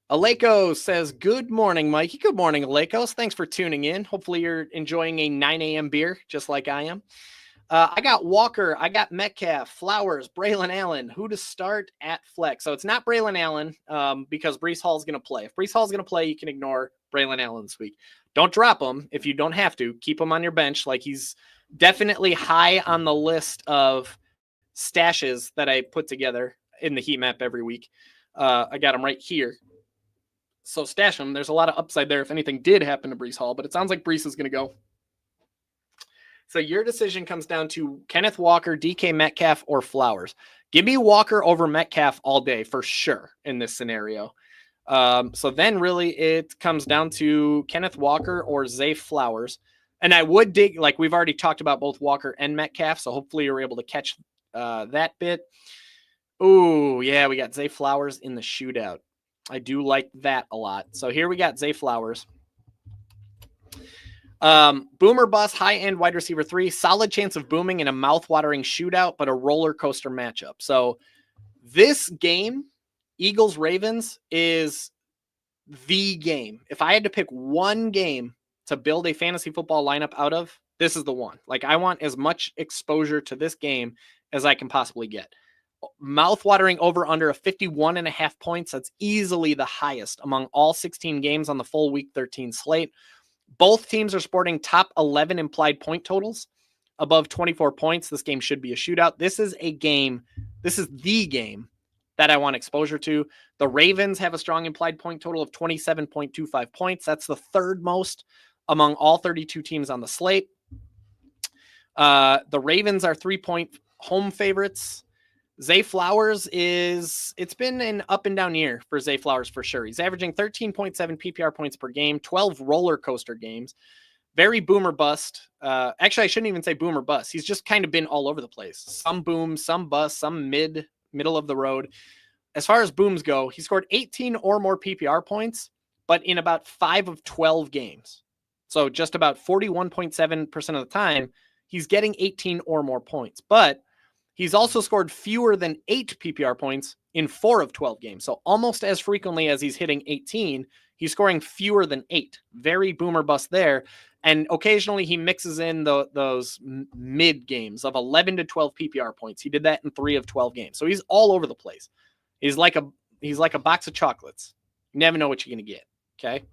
Speaker 1: Aleko says, good morning, Mikey. Good morning, Alekos. Thanks for tuning in. Hopefully you're enjoying a 9 a.m. beer, just like I am. I got Walker. I got Metcalf, Flowers, Braylon Allen. Who to start at flex? So it's not Braylon Allen because Breece Hall's going to play. If Breece Hall's going to play, you can ignore Braylon Allen this week. Don't drop him if you don't have to. Keep him on your bench. Like, he's definitely high on the list of stashes that I put together in the heat map every week. I got him right here. So stash him. There's a lot of upside there if anything did happen to Breece Hall, but it sounds like Breece is going to go. So your decision comes down to Kenneth Walker, DK Metcalf, or Flowers. Give me Walker over Metcalf all day for sure in this scenario. So then really it comes down to Kenneth Walker or Zay Flowers. And I would dig, like we've already talked about both Walker and Metcalf, so hopefully you're able to catch that bit. Oh, yeah, we got Zay Flowers in the shootout. I do like that a lot. So here we got Zay Flowers. Boomer bust, high-end wide receiver 3. Solid chance of booming in a mouth-watering shootout, but a roller coaster matchup. So this game, Eagles-Ravens, is the game. If I had to pick one game to build a fantasy football lineup out of, this is the one. Like, I want as much exposure to this game as I can possibly get. Mouth-watering over-under of 51.5 points. That's easily the highest among all 16 games on the full Week 13 slate. Both teams are sporting top 11 implied point totals above 24 points. This game should be a shootout. This is a game. This is the game that I want exposure to. The Ravens have a strong implied point total of 27.25 points. That's the third most among all 32 teams on the slate. The Ravens are 3-point home favorites. Zay Flowers it's been an up and down year for Zay Flowers for sure. He's averaging 13.7 PPR points per game, 12 roller coaster games, very boomer bust. Actually, I shouldn't even say boomer bust. He's just kind of been all over the place. Some boom, some bust, some middle of the road. As far as booms go, he scored 18 or more PPR points, but in about 5 of 12 games. So just about 41.7% of the time, he's getting 18 or more points. But he's also scored fewer than 8 PPR points in 4 of 12 games. So almost as frequently as he's hitting 18, He's scoring fewer than 8. Very boomer bust there. And occasionally he mixes in those mid games of 11 to 12 PPR points. He did that in 3 of 12 games. So he's all over the place. He's like a box of chocolates. You never know what you're going to get. Okay.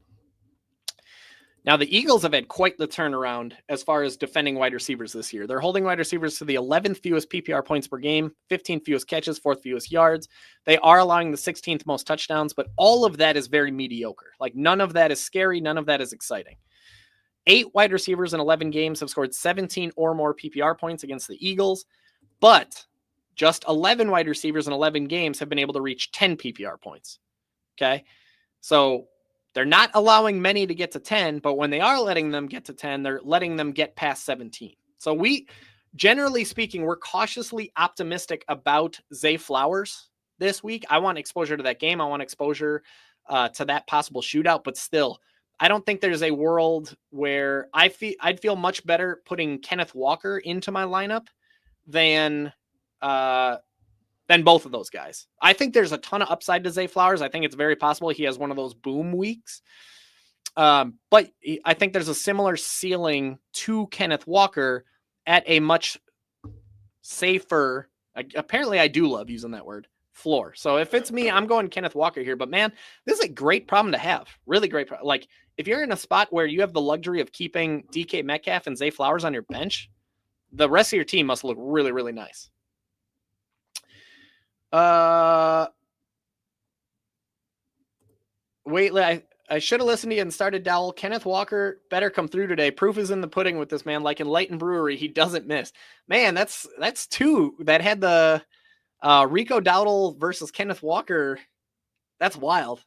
Speaker 1: Now, the Eagles have had quite the turnaround as far as defending wide receivers this year. They're holding wide receivers to the 11th fewest PPR points per game, 15th fewest catches, 4th fewest yards. They are allowing the 16th most touchdowns, but all of that is very mediocre. Like, none of that is scary. None of that is exciting. 8 wide receivers in 11 games have scored 17 or more PPR points against the Eagles, but just 11 wide receivers in 11 games have been able to reach 10 PPR points. Okay. So they're not allowing many to get to 10, but when they are letting them get to 10, they're letting them get past 17. So we, generally speaking, we're cautiously optimistic about Zay Flowers this week. I want exposure to that game. I want exposure to that possible shootout, but still, I don't think there's a world where I'd feel much better putting Kenneth Walker into my lineup than both of those guys. I think there's a ton of upside to Zay Flowers. I think it's very possible he has one of those boom weeks. But I think there's a similar ceiling to Kenneth Walker at a much safer, apparently I do love using that word, floor. So if it's me, I'm going Kenneth Walker here. But man, this is a great problem to have. Really great. Like, if you're in a spot where you have the luxury of keeping DK Metcalf and Zay Flowers on your bench, the rest of your team must look really, really nice. Wait, I should have listened to you and started Dowell. Kenneth Walker better come through today. Proof is in the pudding with this man. Like in Light and Brewery, he doesn't miss. Man, that's 2 that had the Rico Dowdle versus Kenneth Walker. That's wild.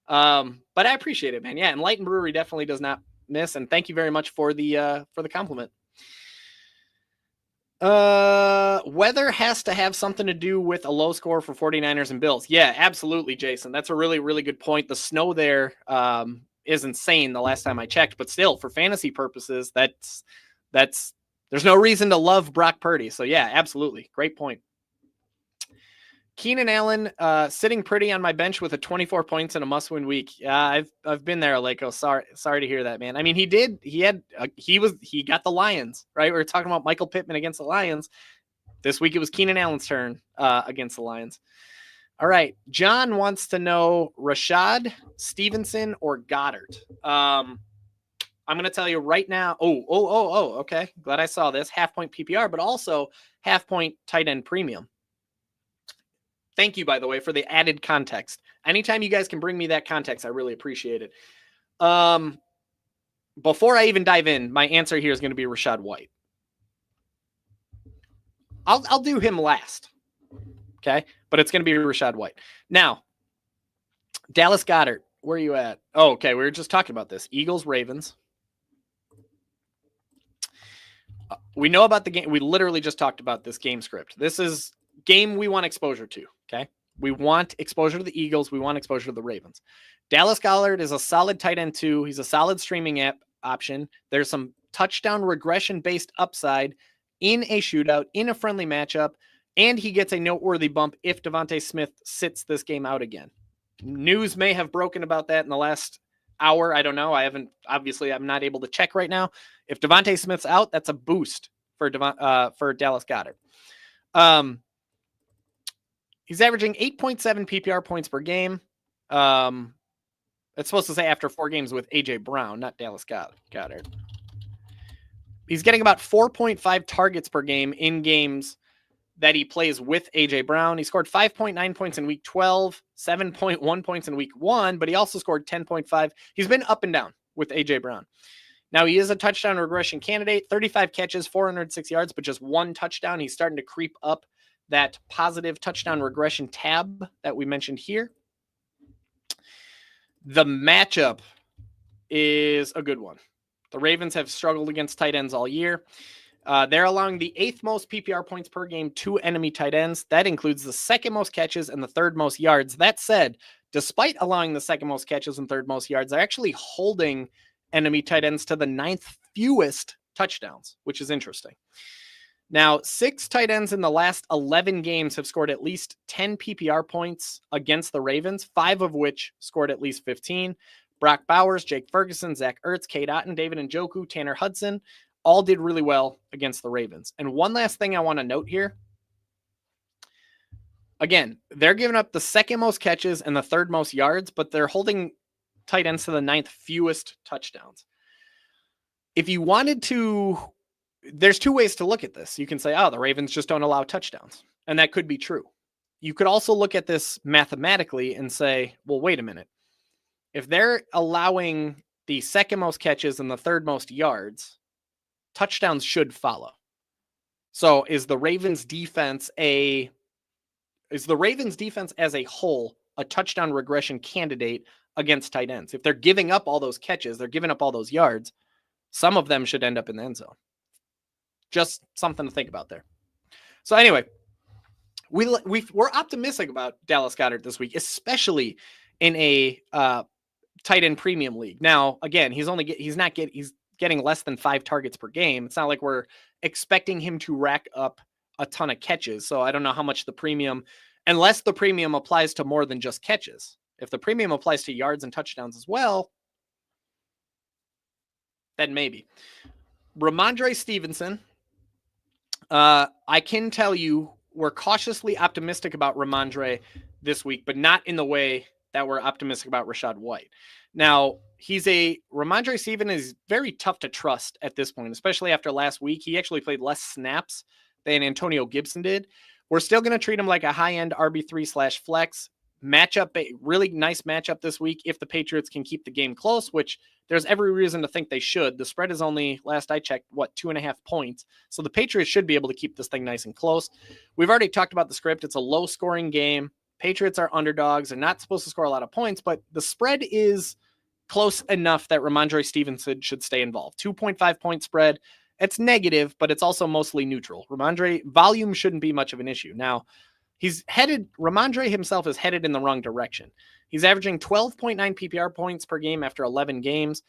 Speaker 1: But I appreciate it, man. Yeah, and Light and Brewery definitely does not miss. And thank you very much for the compliment. Weather has to have something to do with a low score for 49ers and Bills. Yeah, absolutely, Jason. That's a really, really good point. The snow there is insane the last time I checked, but still, for fantasy purposes, that's there's no reason to love Brock Purdy. So yeah, absolutely. Great point. Keenan Allen sitting pretty on my bench with a 24 points in a must-win week. Yeah, I've been there, Aleko. Sorry to hear that, man. I mean, he got the Lions, right? We were talking about Michael Pittman against the Lions. This week it was Keenan Allen's turn against the Lions. All right, John wants to know Rashad, Stevenson, or Goddard. I'm going to tell you right now. Oh, okay. Glad I saw this. Half-point PPR, but also half-point tight end premium. Thank you, by the way, for the added context. Anytime you guys can bring me that context, I really appreciate it. Before I even dive in, my answer here is going to be Rachaad White. I'll do him last. Okay? But it's going to be Rachaad White. Now, Dallas Goedert, where are you at? Oh, okay. We were just talking about this. Eagles, Ravens. We know about the game. We literally just talked about this game script. This is game we want exposure to. Okay. We want exposure to the Eagles. We want exposure to the Ravens. Dallas Goedert is a solid tight end 2. He's a solid streaming app option. There's some touchdown regression based upside in a shootout, in a friendly matchup, and he gets a noteworthy bump if Devontae Smith sits this game out again. News may have broken about that in the last hour. I don't know. I'm not able to check right now. If Devontae Smith's out, that's a boost for Dallas Goedert. He's averaging 8.7 PPR points per game. It's supposed to say after 4 games with A.J. Brown, not Dallas Goedert. He's getting about 4.5 targets per game in games that he plays with A.J. Brown. He scored 5.9 points in week 12, 7.1 points in week 1, but he also scored 10.5. He's been up and down with A.J. Brown. Now, he is a touchdown regression candidate, 35 catches, 406 yards, but just 1 touchdown. He's starting to creep up that positive touchdown regression tab that we mentioned here. The matchup is a good one. The Ravens have struggled against tight ends all year. They're allowing the 8th most PPR points per game to enemy tight ends. That includes the 2nd most catches and the 3rd most yards. That said, despite allowing the 2nd most catches and 3rd most yards, they're actually holding enemy tight ends to the 9th fewest touchdowns, which is interesting. Now, 6 tight ends in the last 11 games have scored at least 10 PPR points against the Ravens, 5 of which scored at least 15. Brock Bowers, Jake Ferguson, Zach Ertz, Cade Otton, David Njoku, Tanner Hudson, all did really well against the Ravens. And one last thing I want to note here. Again, they're giving up the second most catches and the third most yards, but they're holding tight ends to the ninth fewest touchdowns. If you wanted to, there's two ways to look at this. You can say, oh, the Ravens just don't allow touchdowns. And that could be true. You could also look at this mathematically and say, well, wait a minute. If they're allowing the second most catches and the third most yards, touchdowns should follow. So is the Ravens defense as a whole a touchdown regression candidate against tight ends? If they're giving up all those catches, they're giving up all those yards, some of them should end up in the end zone. Just something to think about there. So anyway, we're optimistic about Dallas Goedert this week, especially in a tight end premium league. Now, again, he's getting less than 5 targets per game. It's not like we're expecting him to rack up a ton of catches. So I don't know how much the premium, unless the premium applies to more than just catches. If the premium applies to yards and touchdowns as well, then maybe. Ramondre Stevenson, I can tell you we're cautiously optimistic about Ramondre this week, but not in the way that we're optimistic about Rachaad White. Now, Ramondre Stevenson is very tough to trust at this point, especially after last week. He actually played less snaps than Antonio Gibson did. We're still going to treat him like a high-end RB3/flex matchup, a really nice matchup this week if the Patriots can keep the game close, which there's every reason to think they should. The spread is only, last I checked, 2.5 points. So the Patriots should be able to keep this thing nice and close. We've already talked about the script. It's a low-scoring game. Patriots are underdogs. They're not supposed to score a lot of points, but the spread is close enough that Ramondre Stevenson should stay involved. 2.5 point spread. It's negative, but it's also mostly neutral. Ramondre volume shouldn't be much of an issue. Now, Ramondre himself is headed in the wrong direction. He's averaging 12.9 PPR points per game after 11 games.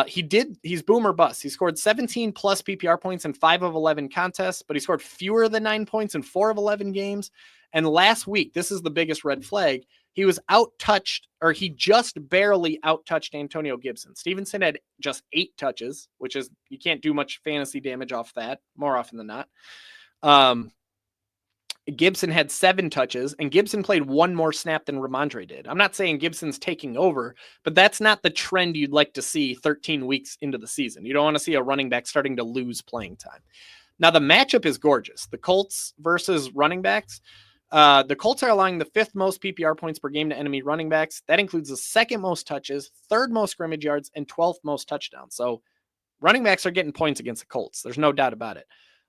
Speaker 1: He's boom or bust. He scored 17 plus PPR points in 5 of 11 contests, but he scored fewer than 9 points in 4 of 11 games. And last week, this is the biggest red flag. He was he just barely out-touched Antonio Gibson. Stevenson had just 8 touches, which is, you can't do much fantasy damage off that more often than not. Gibson had 7 touches, and Gibson played 1 more snap than Ramondre did. I'm not saying Gibson's taking over, but that's not the trend you'd like to see 13 weeks into the season. You don't want to see a running back starting to lose playing time. Now, the matchup is gorgeous. The Colts versus running backs. The Colts are allowing the 5th most PPR points per game to enemy running backs. That includes the 2nd most touches, 3rd most scrimmage yards, and 12th most touchdowns. So running backs are getting points against the Colts. There's no doubt about it.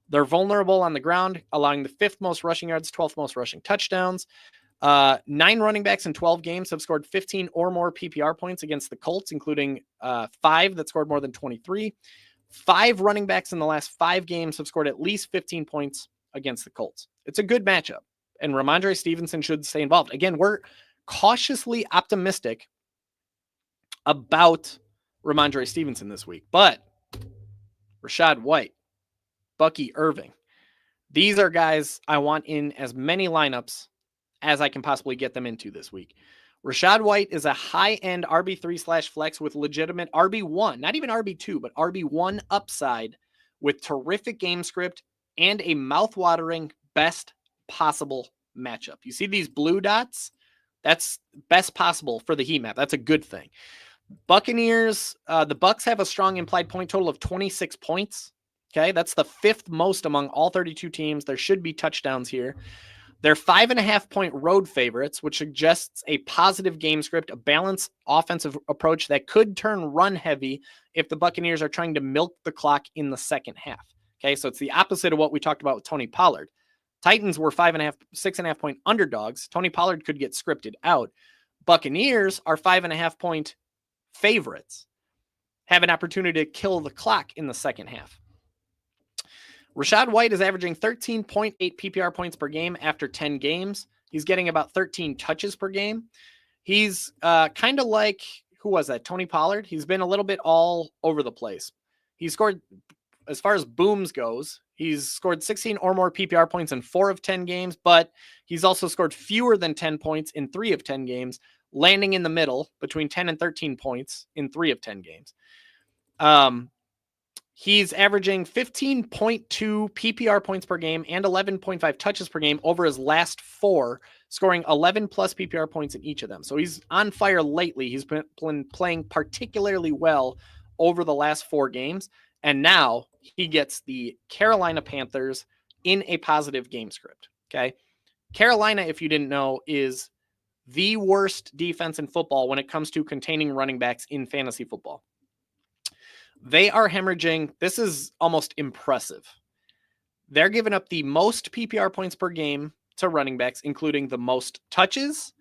Speaker 1: They're vulnerable on the ground, allowing the 5th most rushing yards, 12th most rushing touchdowns. 9 running backs in 12 games have scored 15 or more PPR points against the Colts, including 5 that scored more than 23. 5 running backs in the last 5 games have scored at least 15 points against the Colts. It's a good matchup, and Ramondre Stevenson should stay involved. Again, we're cautiously optimistic about Ramondre Stevenson this week, but Rachaad White, Bucky Irving, these are guys I want in as many lineups as I can possibly get them into this week. Rachaad White is a high-end RB3/flex with legitimate RB1, not even RB2, but RB1 upside with terrific game script and a mouth-watering best possible matchup. You see these blue dots? That's best possible for the heat map. That's a good thing. Buccaneers, the Bucs have a strong implied point total of 26 points. Okay, that's the 5th most among all 32 teams. There should be touchdowns here. They're 5.5 point road favorites, which suggests a positive game script, a balanced offensive approach that could turn run heavy if the Buccaneers are trying to milk the clock in the second half. Okay, so it's the opposite of what we talked about with Tony Pollard. Titans were 6.5 point underdogs. Tony Pollard could get scripted out. Buccaneers are 5.5 point favorites, have an opportunity to kill the clock in the second half. Rachaad White is averaging 13.8 PPR points per game after 10 games. He's getting about 13 touches per game. He's kind of like, who was that? Tony Pollard. He's been a little bit all over the place. He scored, as far as booms goes, he's scored 16 or more PPR points in 4 of 10 games, but he's also scored fewer than 10 points in 3 of 10 games. landing in the middle between 10 and 13 points in 3 of 10 games. He's averaging 15.2 PPR points per game and 11.5 touches per game over his last 4, scoring 11 plus PPR points in each of them. So he's on fire lately. He's been playing particularly well over the last 4 games. And now he gets the Carolina Panthers in a positive game script. Okay. Carolina, if you didn't know, is the worst defense in football when it comes to containing running backs in fantasy football. They are hemorrhaging. This is almost impressive. They're giving up the most PPR points per game to running backs, including the most touches,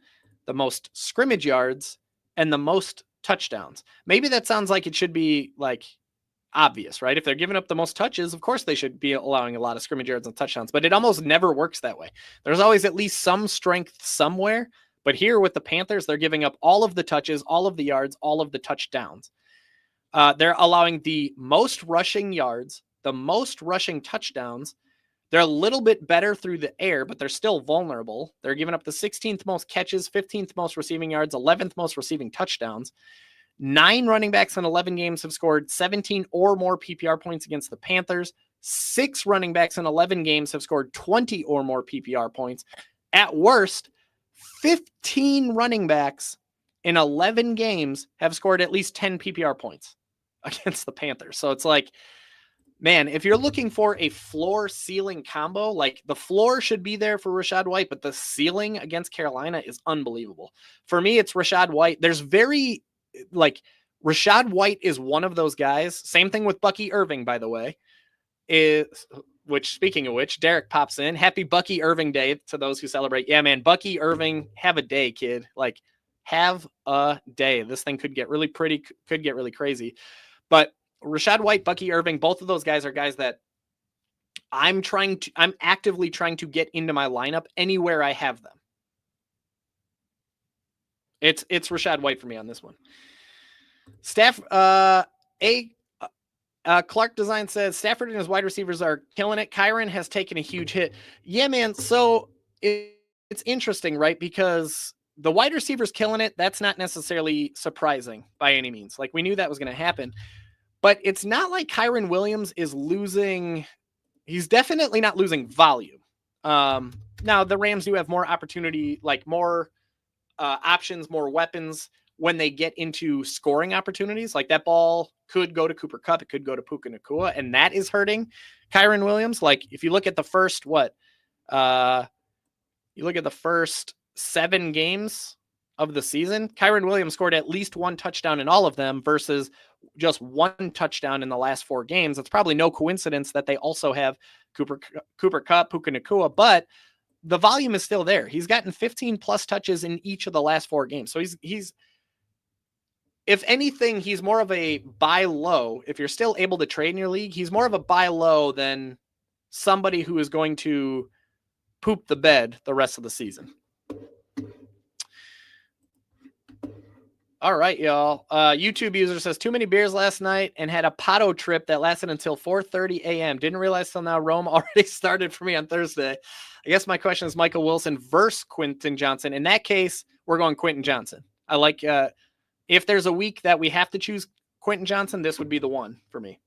Speaker 1: the most scrimmage yards, and the most touchdowns. Maybe that sounds like it should be like obvious, right? If they're giving up the most touches, of course they should be allowing a lot of scrimmage yards and touchdowns, but it almost never works that way. There's always at least some strength somewhere. But here with the Panthers, they're giving up all of the touches, all of the yards, all of the touchdowns. They're allowing the most rushing yards, the most rushing touchdowns. They're a little bit better through the air, but they're still vulnerable. They're giving up the 16th most catches, 15th most receiving yards, 11th most receiving touchdowns. 9 running backs in 11 games have scored 17 or more PPR points against the Panthers. 6 running backs in 11 games have scored 20 or more PPR points. At worst, 15 running backs in 11 games have scored at least 10 PPR points against the Panthers. So it's like, man, if you're looking for a floor ceiling combo, like the floor should be there for Rachaad White, but the ceiling against Carolina is unbelievable. For me, it's Rachaad White. There's Rachaad White is one of those guys. Same thing with Bucky Irving, by the way, speaking of which, Derek pops in. Happy Bucky Irving Day to those who celebrate. Yeah, man, Bucky Irving, have a day, kid. Like, have a day. This thing could get really pretty, could get really crazy. But Rachaad White, Bucky Irving, both of those guys are guys that I'm actively trying to get into my lineup anywhere I have them. It's Rachaad White for me on this one. Clark Design says Stafford and his wide receivers are killing it. Kyren has taken a huge hit. Yeah, man. So it's interesting, right? Because the wide receivers killing it. That's not necessarily surprising by any means. Like, we knew that was going to happen, but it's not like Kyren Williams is losing. He's definitely not losing volume. Now the Rams do have more opportunity, like more options, more weapons when they get into scoring opportunities. Like, that ball could go to Cooper Kupp, it could go to Puka Nacua, and that is hurting Kyren Williams. Like, if you look at the first, you look at the first 7 games of the season, Kyren Williams scored at least 1 touchdown in all of them versus just 1 touchdown in the last 4 games. It's probably no coincidence that they also have Cooper Kupp, Puka Nacua, but the volume is still there. He's gotten 15 plus touches in each of the last 4 games. So he's if anything, he's more of a buy low. If you're still able to trade in your league, he's more of a buy low than somebody who is going to poop the bed the rest of the season. All right, y'all. YouTube user says, too many beers last night and had a Pato trip that lasted until 4:30 a.m. Didn't realize till now Rome already started for me on Thursday. I guess my question is Michael Wilson versus Quentin Johnson. In that case, we're going Quentin Johnson. I like if there's a week that we have to choose Quentin Johnson, this would be the one for me.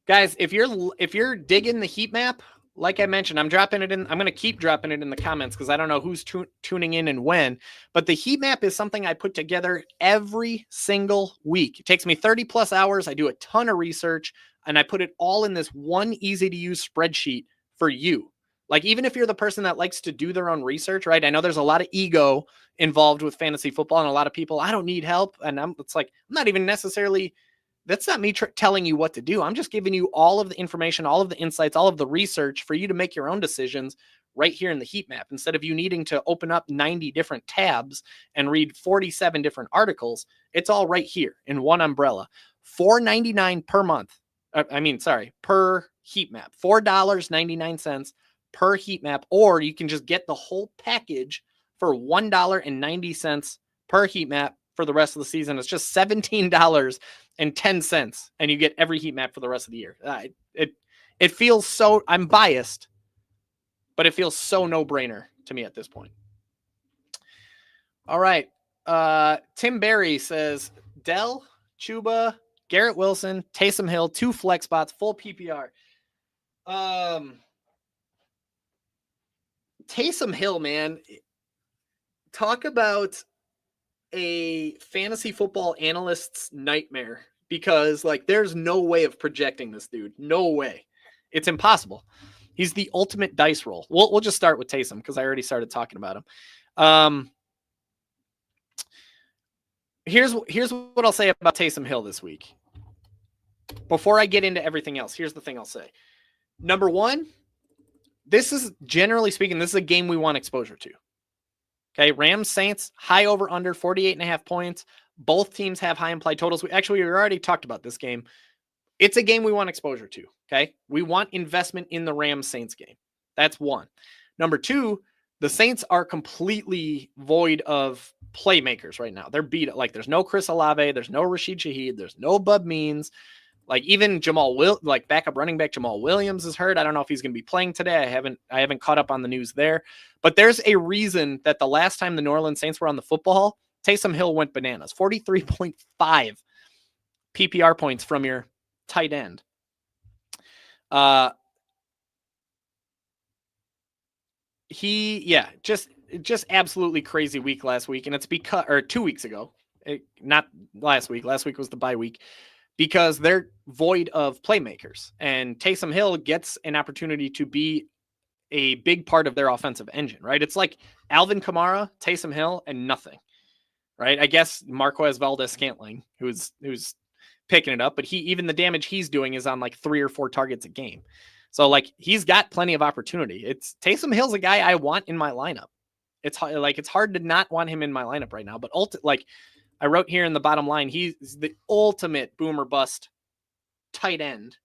Speaker 1: Guys, if you're digging the heat map, like I mentioned, I'm going to keep dropping it in the comments because I don't know who's tuning in and when, but the heat map is something I put together every single week. It takes me 30 plus hours. I do a ton of research and I put it all in this one easy to use spreadsheet for you. Like, even if you're the person that likes to do their own research, right? I know there's a lot of ego involved with fantasy football and a lot of people, I don't need help. And it's like, I'm not even necessarily, that's not me telling you what to do. I'm just giving you all of the information, all of the insights, all of the research for you to make your own decisions right here in the heat map. Instead of you needing to open up 90 different tabs and read 47 different articles, it's all right here in one umbrella. $4.99 per month. Per heat map. $4.99 per heat map, or you can just get the whole package for $1.90 per heat map for the rest of the season. It's just $17.10, and you get every heat map for the rest of the year. It feels so, I'm biased, but it feels so no-brainer to me at this point. All right. Tim Barry says Dell, Chuba, Garrett Wilson, Taysom Hill, 2 flex spots, full PPR. Taysom Hill, man, talk about a fantasy football analyst's nightmare, because like there's no way of projecting this dude. No way. It's impossible. He's the ultimate dice roll. We'll just start with Taysom because I already started talking about him. Here's what I'll say about Taysom Hill this week. Before I get into everything else, here's the thing I'll say. Number one, this is, generally speaking, this is a game we want exposure to. Okay, Rams, Saints, high over under 48.5 points. Both teams have high implied totals. We already talked about this game. It's a game we want exposure to. Okay, we want investment in the Rams Saints game. That's one. Number two, the Saints are completely void of playmakers right now. They're beat. Like there's no Chris Olave, there's no Rashid Shaheed, there's no Bub Means. Like even backup running back Jamal Williams is hurt. I don't know if he's going to be playing today. I haven't caught up on the news there. But there's a reason that the last time the New Orleans Saints were on the football, Taysom Hill went bananas. 43.5 PPR points from your tight end. Just absolutely crazy week last week. And it's because, or 2 weeks ago, not last week. Last week was the bye week. Because they're void of playmakers. And Taysom Hill gets an opportunity to be a big part of their offensive engine, right? It's like Alvin Kamara, Taysom Hill, and nothing, right? I guess Marquez Valdez-Scantling, who's picking it up, but even the damage he's doing is on like 3 or 4 targets a game. So like he's got plenty of opportunity. Taysom Hill's a guy I want in my lineup. It's hard to not want him in my lineup right now, but I wrote here in the bottom line, he's the ultimate boomer bust tight end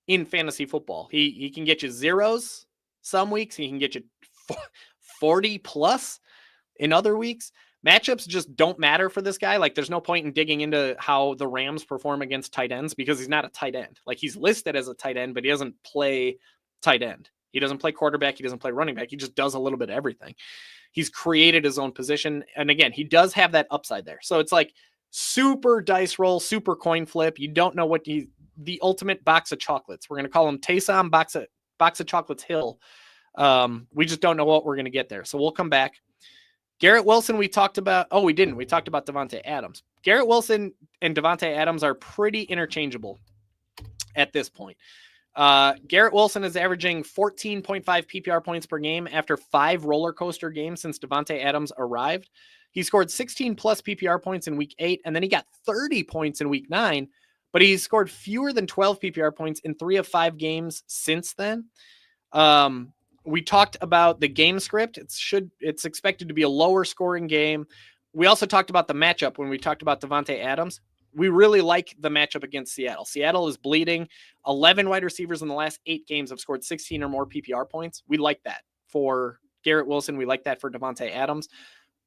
Speaker 1: in fantasy football. He can get you zeros some weeks. He can get you 40 plus in other weeks. Matchups just don't matter for this guy. Like there's no point in digging into how the Rams perform against tight ends because he's not a tight end. Like he's listed as a tight end, but he doesn't play tight end. He doesn't play quarterback. He doesn't play running back. He just does a little bit of everything. He's created his own position. And again, he does have that upside there. So it's like super dice roll, super coin flip. You don't know the ultimate box of chocolates. We're going to call him Taysom box of chocolates Hill. We just don't know what we're going to get there. So we'll come back. Garrett Wilson, we talked about. Oh, we didn't. We talked about Davante Adams. Garrett Wilson and Davante Adams are pretty interchangeable at this point. Garrett Wilson is averaging 14.5 PPR points per game after 5 roller coaster games since Davante Adams arrived. He scored 16 plus PPR points in week 8, and then he got 30 points in week 9, but he's scored fewer than 12 PPR points in 3 of 5 games since then. We talked about the game script. It's expected to be a lower scoring game. We also talked about the matchup when we talked about Davante Adams. We really like the matchup against Seattle. Seattle is bleeding. 11 wide receivers in the last 8 games have scored 16 or more PPR points. We like that for Garrett Wilson. We like that for Davante Adams.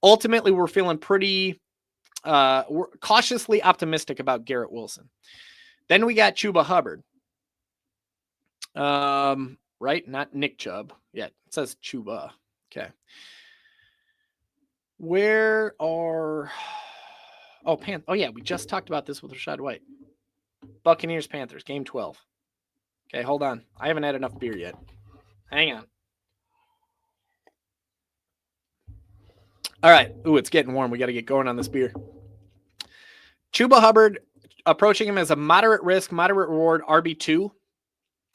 Speaker 1: Ultimately, we're feeling we're cautiously optimistic about Garrett Wilson. Then we got Chuba Hubbard. Right? Not Nick Chubb. Yeah, it says Chuba. Okay. Oh yeah, we just talked about this with Rashad White. Buccaneers, Panthers, game 12. Okay, hold on. I haven't had enough beer yet. Hang on. All right. Ooh, it's getting warm. We got to get going on this beer. Chuba Hubbard, approaching him as a moderate risk, moderate reward RB2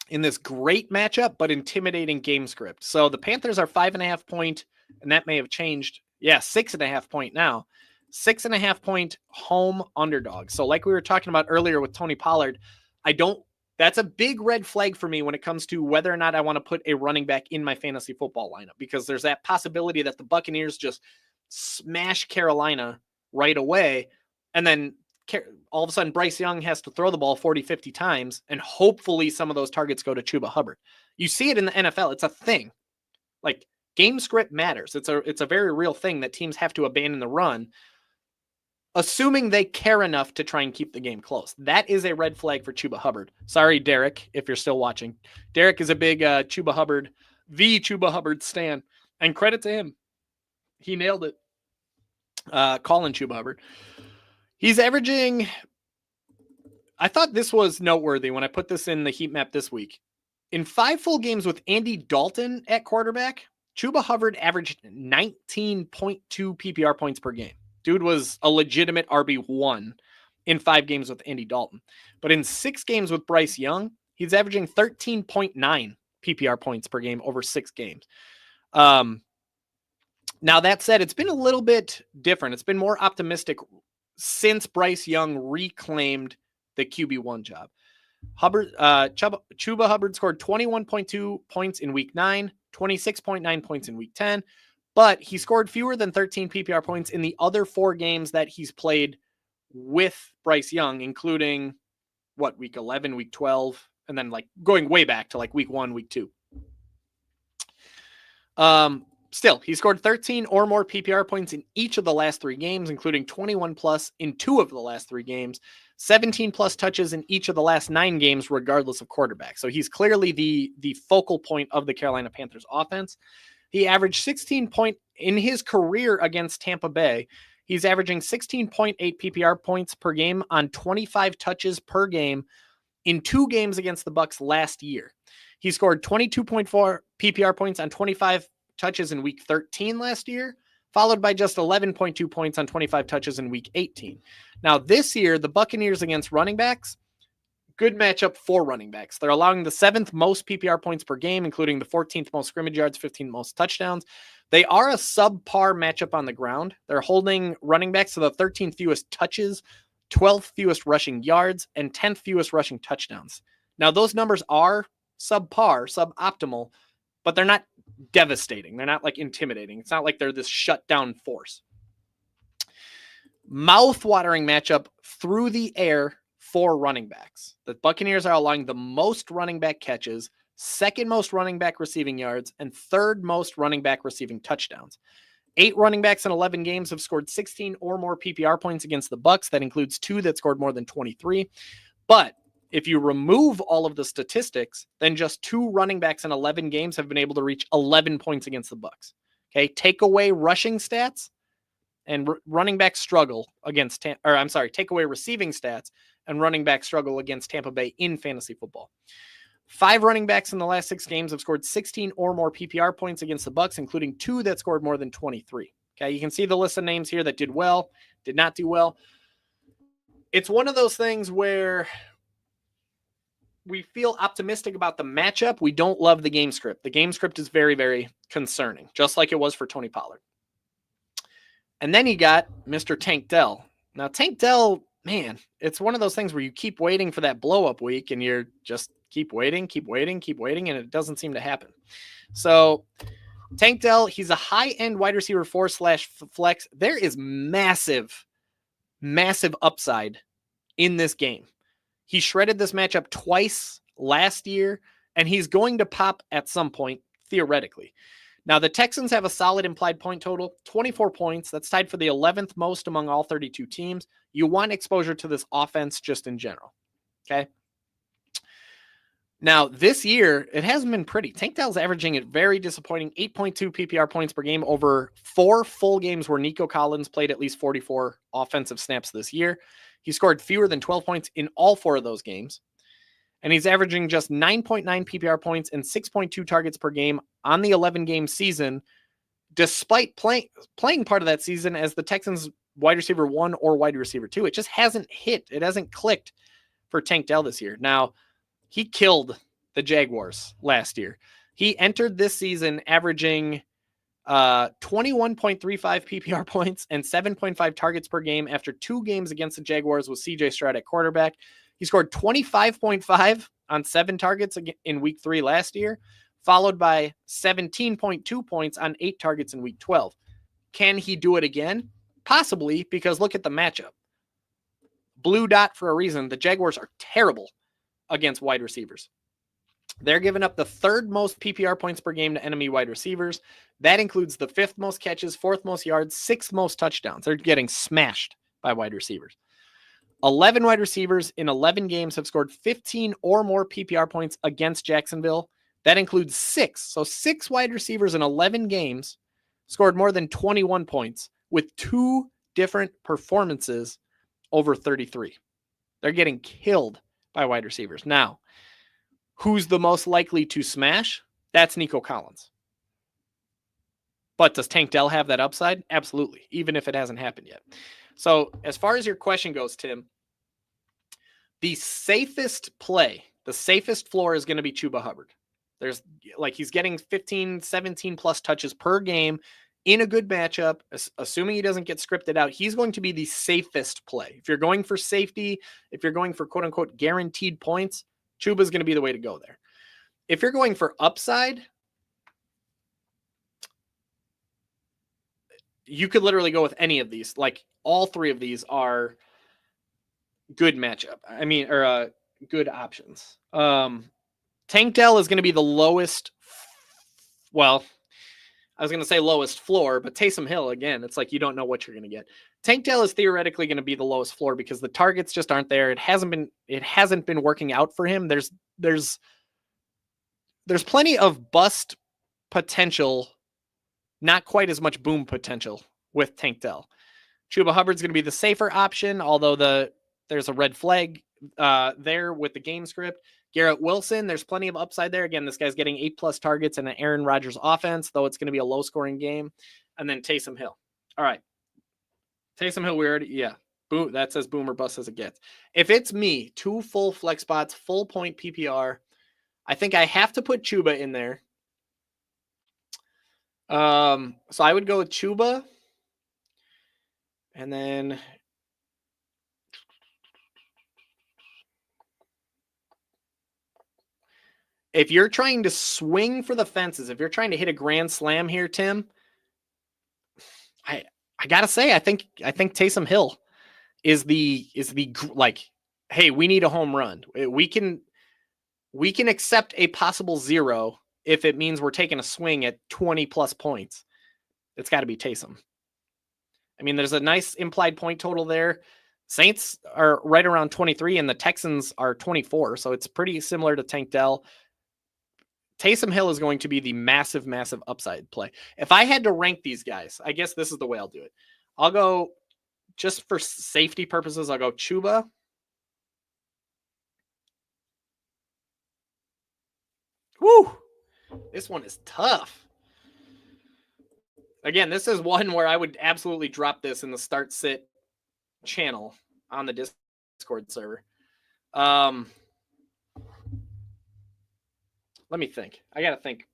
Speaker 1: in this great matchup, but intimidating game script. So the Panthers are 5.5 point, and that may have changed. Yeah, 6.5 point now. 6.5 point home underdog. So like we were talking about earlier with Tony Pollard, that's a big red flag for me when it comes to whether or not I want to put a running back in my fantasy football lineup, because there's that possibility that the Buccaneers just smash Carolina right away. And then all of a sudden Bryce Young has to throw the ball 40, 50 times. And hopefully some of those targets go to Chuba Hubbard. You see it in the NFL. It's a thing. Like game script matters. It's a very real thing that teams have to abandon the run, assuming they care enough to try and keep the game close. That is a red flag for Chuba Hubbard. Sorry, Derek, if you're still watching. Derek is a big Chuba Hubbard stan, and credit to him. He nailed it. Colin Chuba Hubbard. He's averaging, I thought this was noteworthy when I put this in the heat map this week. In 5 full games with Andy Dalton at quarterback, Chuba Hubbard averaged 19.2 PPR points per game. Dude was a legitimate RB1 in 5 games with Andy Dalton. But in 6 games with Bryce Young, he's averaging 13.9 PPR points per game over 6 games. Now, that said, it's been a little bit different. It's been more optimistic since Bryce Young reclaimed the QB1 job. Chuba Hubbard scored 21.2 points in week 9, 26.9 points in week 10, but he scored fewer than 13 PPR points in the other 4 games that he's played with Bryce Young, including week 11, week 12, and then like going way back to like week 1, week 2. Still, he scored 13 or more PPR points in each of the last 3 games, including 21 plus in 2 of the last 3 games, 17 plus touches in each of the last 9 games, regardless of quarterback. So he's clearly the focal point of the Carolina Panthers offense. He averaged 16 point in his career against Tampa Bay. He's averaging 16.8 PPR points per game on 25 touches per game in 2 games against the Bucs last year. He scored 22.4 PPR points on 25 touches in week 13 last year, followed by just 11.2 points on 25 touches in week 18. Now this year, the Buccaneers against running backs, good matchup for running backs. They're allowing the 7th most PPR points per game, including the 14th most scrimmage yards, 15th most touchdowns. They are a subpar matchup on the ground. They're holding running backs to the 13th fewest touches, 12th fewest rushing yards, and 10th fewest rushing touchdowns. Now those numbers are subpar, suboptimal, but they're not devastating. They're not like intimidating. It's not like they're this shutdown force. Mouth-watering matchup through the air for running backs. The Buccaneers are allowing the most running back catches, 2nd most running back receiving yards, and 3rd most running back receiving touchdowns. 8 running backs in 11 games have scored 16 or more PPR points against the Bucs. That includes 2 that scored more than 23. But if you remove all of the statistics, then just 2 running backs in 11 games have been able to reach 11 points against the Bucs. Okay, take away rushing stats and running back struggle against, take away receiving stats and running back struggle against Tampa Bay in fantasy football. 5 running backs in the last 6 games have scored 16 or more PPR points against the Bucs, including 2 that scored more than 23. Okay, you can see the list of names here that did well, did not do well. It's one of those things where we feel optimistic about the matchup. We don't love the game script. The game script is very, very concerning, just like it was for Tony Pollard. And then you got Mr. Tank Dell. Now, Tank Dell, man, it's one of those things where you keep waiting for that blow-up week, and you're just keep waiting, and it doesn't seem to happen. So, Tank Dell, he's a high-end wide receiver 4/flex. There is massive, massive upside in this game. He shredded this matchup twice last year, and he's going to pop at some point, theoretically. Now, the Texans have a solid implied point total, 24 points. That's tied for the 11th most among all 32 teams. You want exposure to this offense just in general, okay? Now, this year, it hasn't been pretty. Tank Dell's averaging a very disappointing 8.2 PPR points per game over 4 full games where Nico Collins played at least 44 offensive snaps this year. He scored fewer than 12 points in all 4 of those games. And he's averaging just 9.9 PPR points and 6.2 targets per game on the 11-game season, despite playing part of that season as the Texans wide receiver 1 or wide receiver 2. It just hasn't hit. It hasn't clicked for Tank Dell this year. Now, he killed the Jaguars last year. He entered this season averaging 21.35 PPR points and 7.5 targets per game after 2 games against the Jaguars with CJ Stroud at quarterback. He scored 25.5 on 7 targets in week 3 last year, followed by 17.2 points on 8 targets in week 12. Can he do it again? Possibly, because look at the matchup. Blue dot for a reason. The Jaguars are terrible against wide receivers. They're giving up the 3rd most PPR points per game to enemy wide receivers. That includes the 5th most catches, 4th most yards, 6th most touchdowns. They're getting smashed by wide receivers. 11 wide receivers in 11 games have scored 15 or more PPR points against Jacksonville. That includes 6. So 6 wide receivers in 11 games scored more than 21 points, with 2 different performances over 33. They're getting killed by wide receivers. Now, who's the most likely to smash? That's Nico Collins. But does Tank Dell have that upside? Absolutely, even if it hasn't happened yet. So as far as your question goes, Tim, the safest play, the safest floor is going to be Chuba Hubbard. There's like he's getting 15, 17 plus touches per game in a good matchup, assuming he doesn't get scripted out. He's going to be the safest play. If you're going for safety, if you're going for quote unquote guaranteed points, Chuba is going to be the way to go there. If you're going for upside, you could literally go with any of these. Like all 3 of these are good matchup. I mean, or good options. Tank Dell is going to be the lowest. Well, I was going to say lowest floor, but Taysom Hill, again, it's like you don't know what you're going to get. Tank Dell is theoretically going to be the lowest floor because the targets just aren't there. It hasn't been working out for him. There's plenty of bust potential, not quite as much boom potential with Tank Dell. Chuba Hubbard's going to be the safer option, although there's a red flag there with the game script. Garrett Wilson, there's plenty of upside there. Again, this guy's getting 8+ targets in an Aaron Rodgers offense, though it's going to be a low-scoring game. And then Taysom Hill. All right. Taysom Hill, boom, that says boom or bust as it gets. If it's me, 2 full flex spots, full point PPR, I think I have to put Chuba in there. So I would go with Chuba. And then if you're trying to swing for the fences, if you're trying to hit a grand slam here, Tim, I gotta say, I think Taysom Hill is the like, hey, we need a home run. We can accept a possible 0 if it means we're taking a swing at 20+ points. It's got to be Taysom. I mean, there's a nice implied point total there. Saints are right around 23 and the Texans are 24. So it's pretty similar to Tank Dell. Taysom Hill is going to be the massive, massive upside play. If I had to rank these guys, I guess this is the way I'll do it. I'll go, just for safety purposes, I'll go Chuba. Woo! This one is tough. Again, this is one where I would absolutely drop this in the start sit channel on the Discord server. Let me think. I got to think.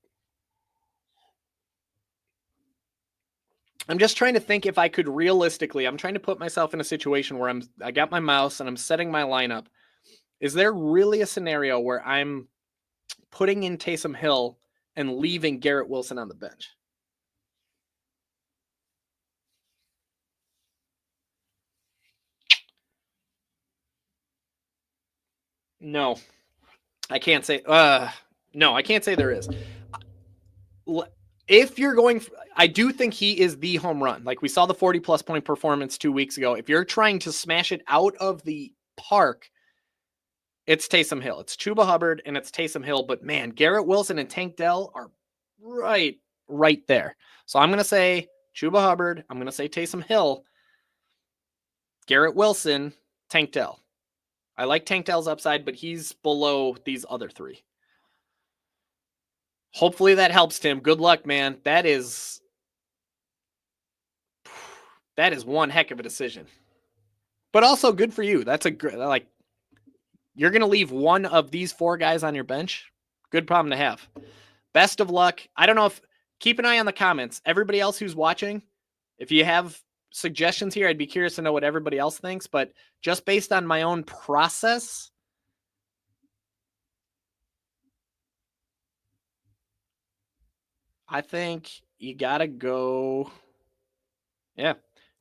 Speaker 1: I'm just trying to think if I could realistically, I'm trying to put myself in a situation where I got my mouse and I'm setting my lineup. Is there really a scenario where I'm putting in Taysom Hill and leaving Garrett Wilson on the bench? No, I can't say. No, I can't say there is. If you're going, I do think he is the home run. Like we saw the 40+ point performance 2 weeks ago. If you're trying to smash it out of the park, it's Taysom Hill. It's Chuba Hubbard and it's Taysom Hill. But man, Garrett Wilson and Tank Dell are right there. So I'm going to say Chuba Hubbard. I'm going to say Taysom Hill, Garrett Wilson, Tank Dell. I like Tank Dell's upside, but he's below these other 3. Hopefully that helps, Tim. Good luck, man. That is one heck of a decision. But also good for you. That's a great, like, you're going to leave one of these 4 guys on your bench. Good problem to have. Best of luck. I don't know if, keep an eye on the comments. Everybody else who's watching, if you have suggestions here, I'd be curious to know what everybody else thinks, but just based on my own process, I think you gotta go. Yeah,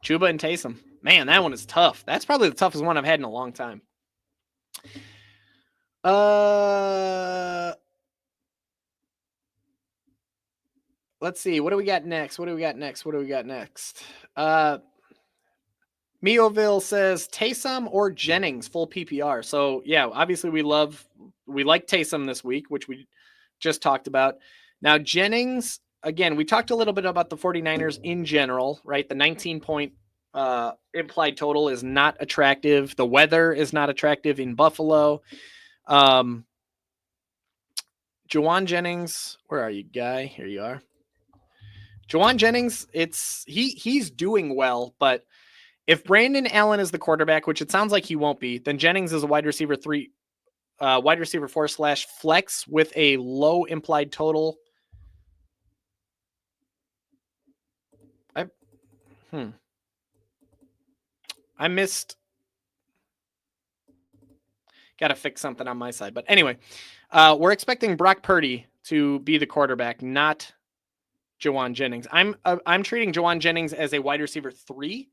Speaker 1: Chuba and Taysom. Man, that one is tough. That's probably the toughest one I've had in a long time. Let's see. What do we got next? Mioville says Taysom or Jennings full PPR. So yeah, obviously we like Taysom this week, which we just talked about. Now Jennings, again, we talked a little bit about the 49ers in general, right? The 19-point implied total is not attractive. The weather is not attractive in Buffalo. Juwan Jennings, where are you, guy? Here you are. Juwan Jennings, he's doing well, but if Brandon Allen is the quarterback, which it sounds like he won't be, then Jennings is a wide receiver 4/flex with a low implied total. I missed. Got to fix something on my side. But anyway, we're expecting Brock Purdy to be the quarterback, not Juwan Jennings. I'm treating Juwan Jennings as a wide receiver 3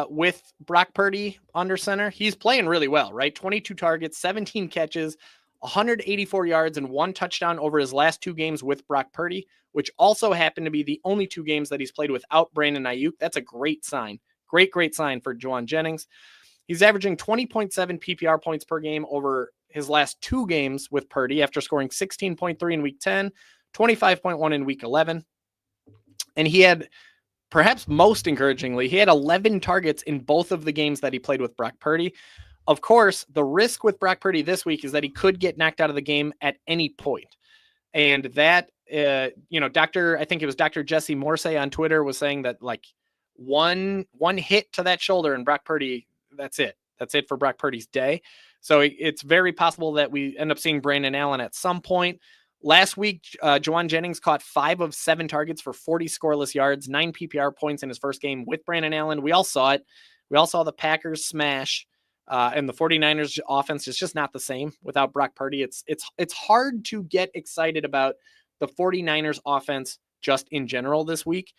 Speaker 1: with Brock Purdy under center. He's playing really well, right? 22 targets, 17 catches, 184 yards, and 1 touchdown over his last 2 games with Brock Purdy, which also happened to be the only 2 games that he's played without Brandon Ayuk. That's a great sign. Great sign for Juwan Jennings. He's averaging 20.7 PPR points per game over his last 2 games with Purdy after scoring 16.3 in week 10, 25.1 in week 11. And he had, perhaps most encouragingly, he had 11 targets in both of the games that he played with Brock Purdy. Of course, the risk with Brock Purdy this week is that he could get knocked out of the game at any point. And that, I think it was Dr. Jesse Morsey on Twitter was saying that like one hit to that shoulder and Brock Purdy, that's it. That's it for Brock Purdy's day. So it's very possible that we end up seeing Brandon Allen at some point. Last week, Juwan Jennings caught 5 of 7 targets for 40 scoreless yards, 9 PPR points in his first game with Brandon Allen. We all saw it. We all saw the Packers smash, and the 49ers offense is just not the same without Brock Purdy. It's hard to get excited about the 49ers offense just in general this week.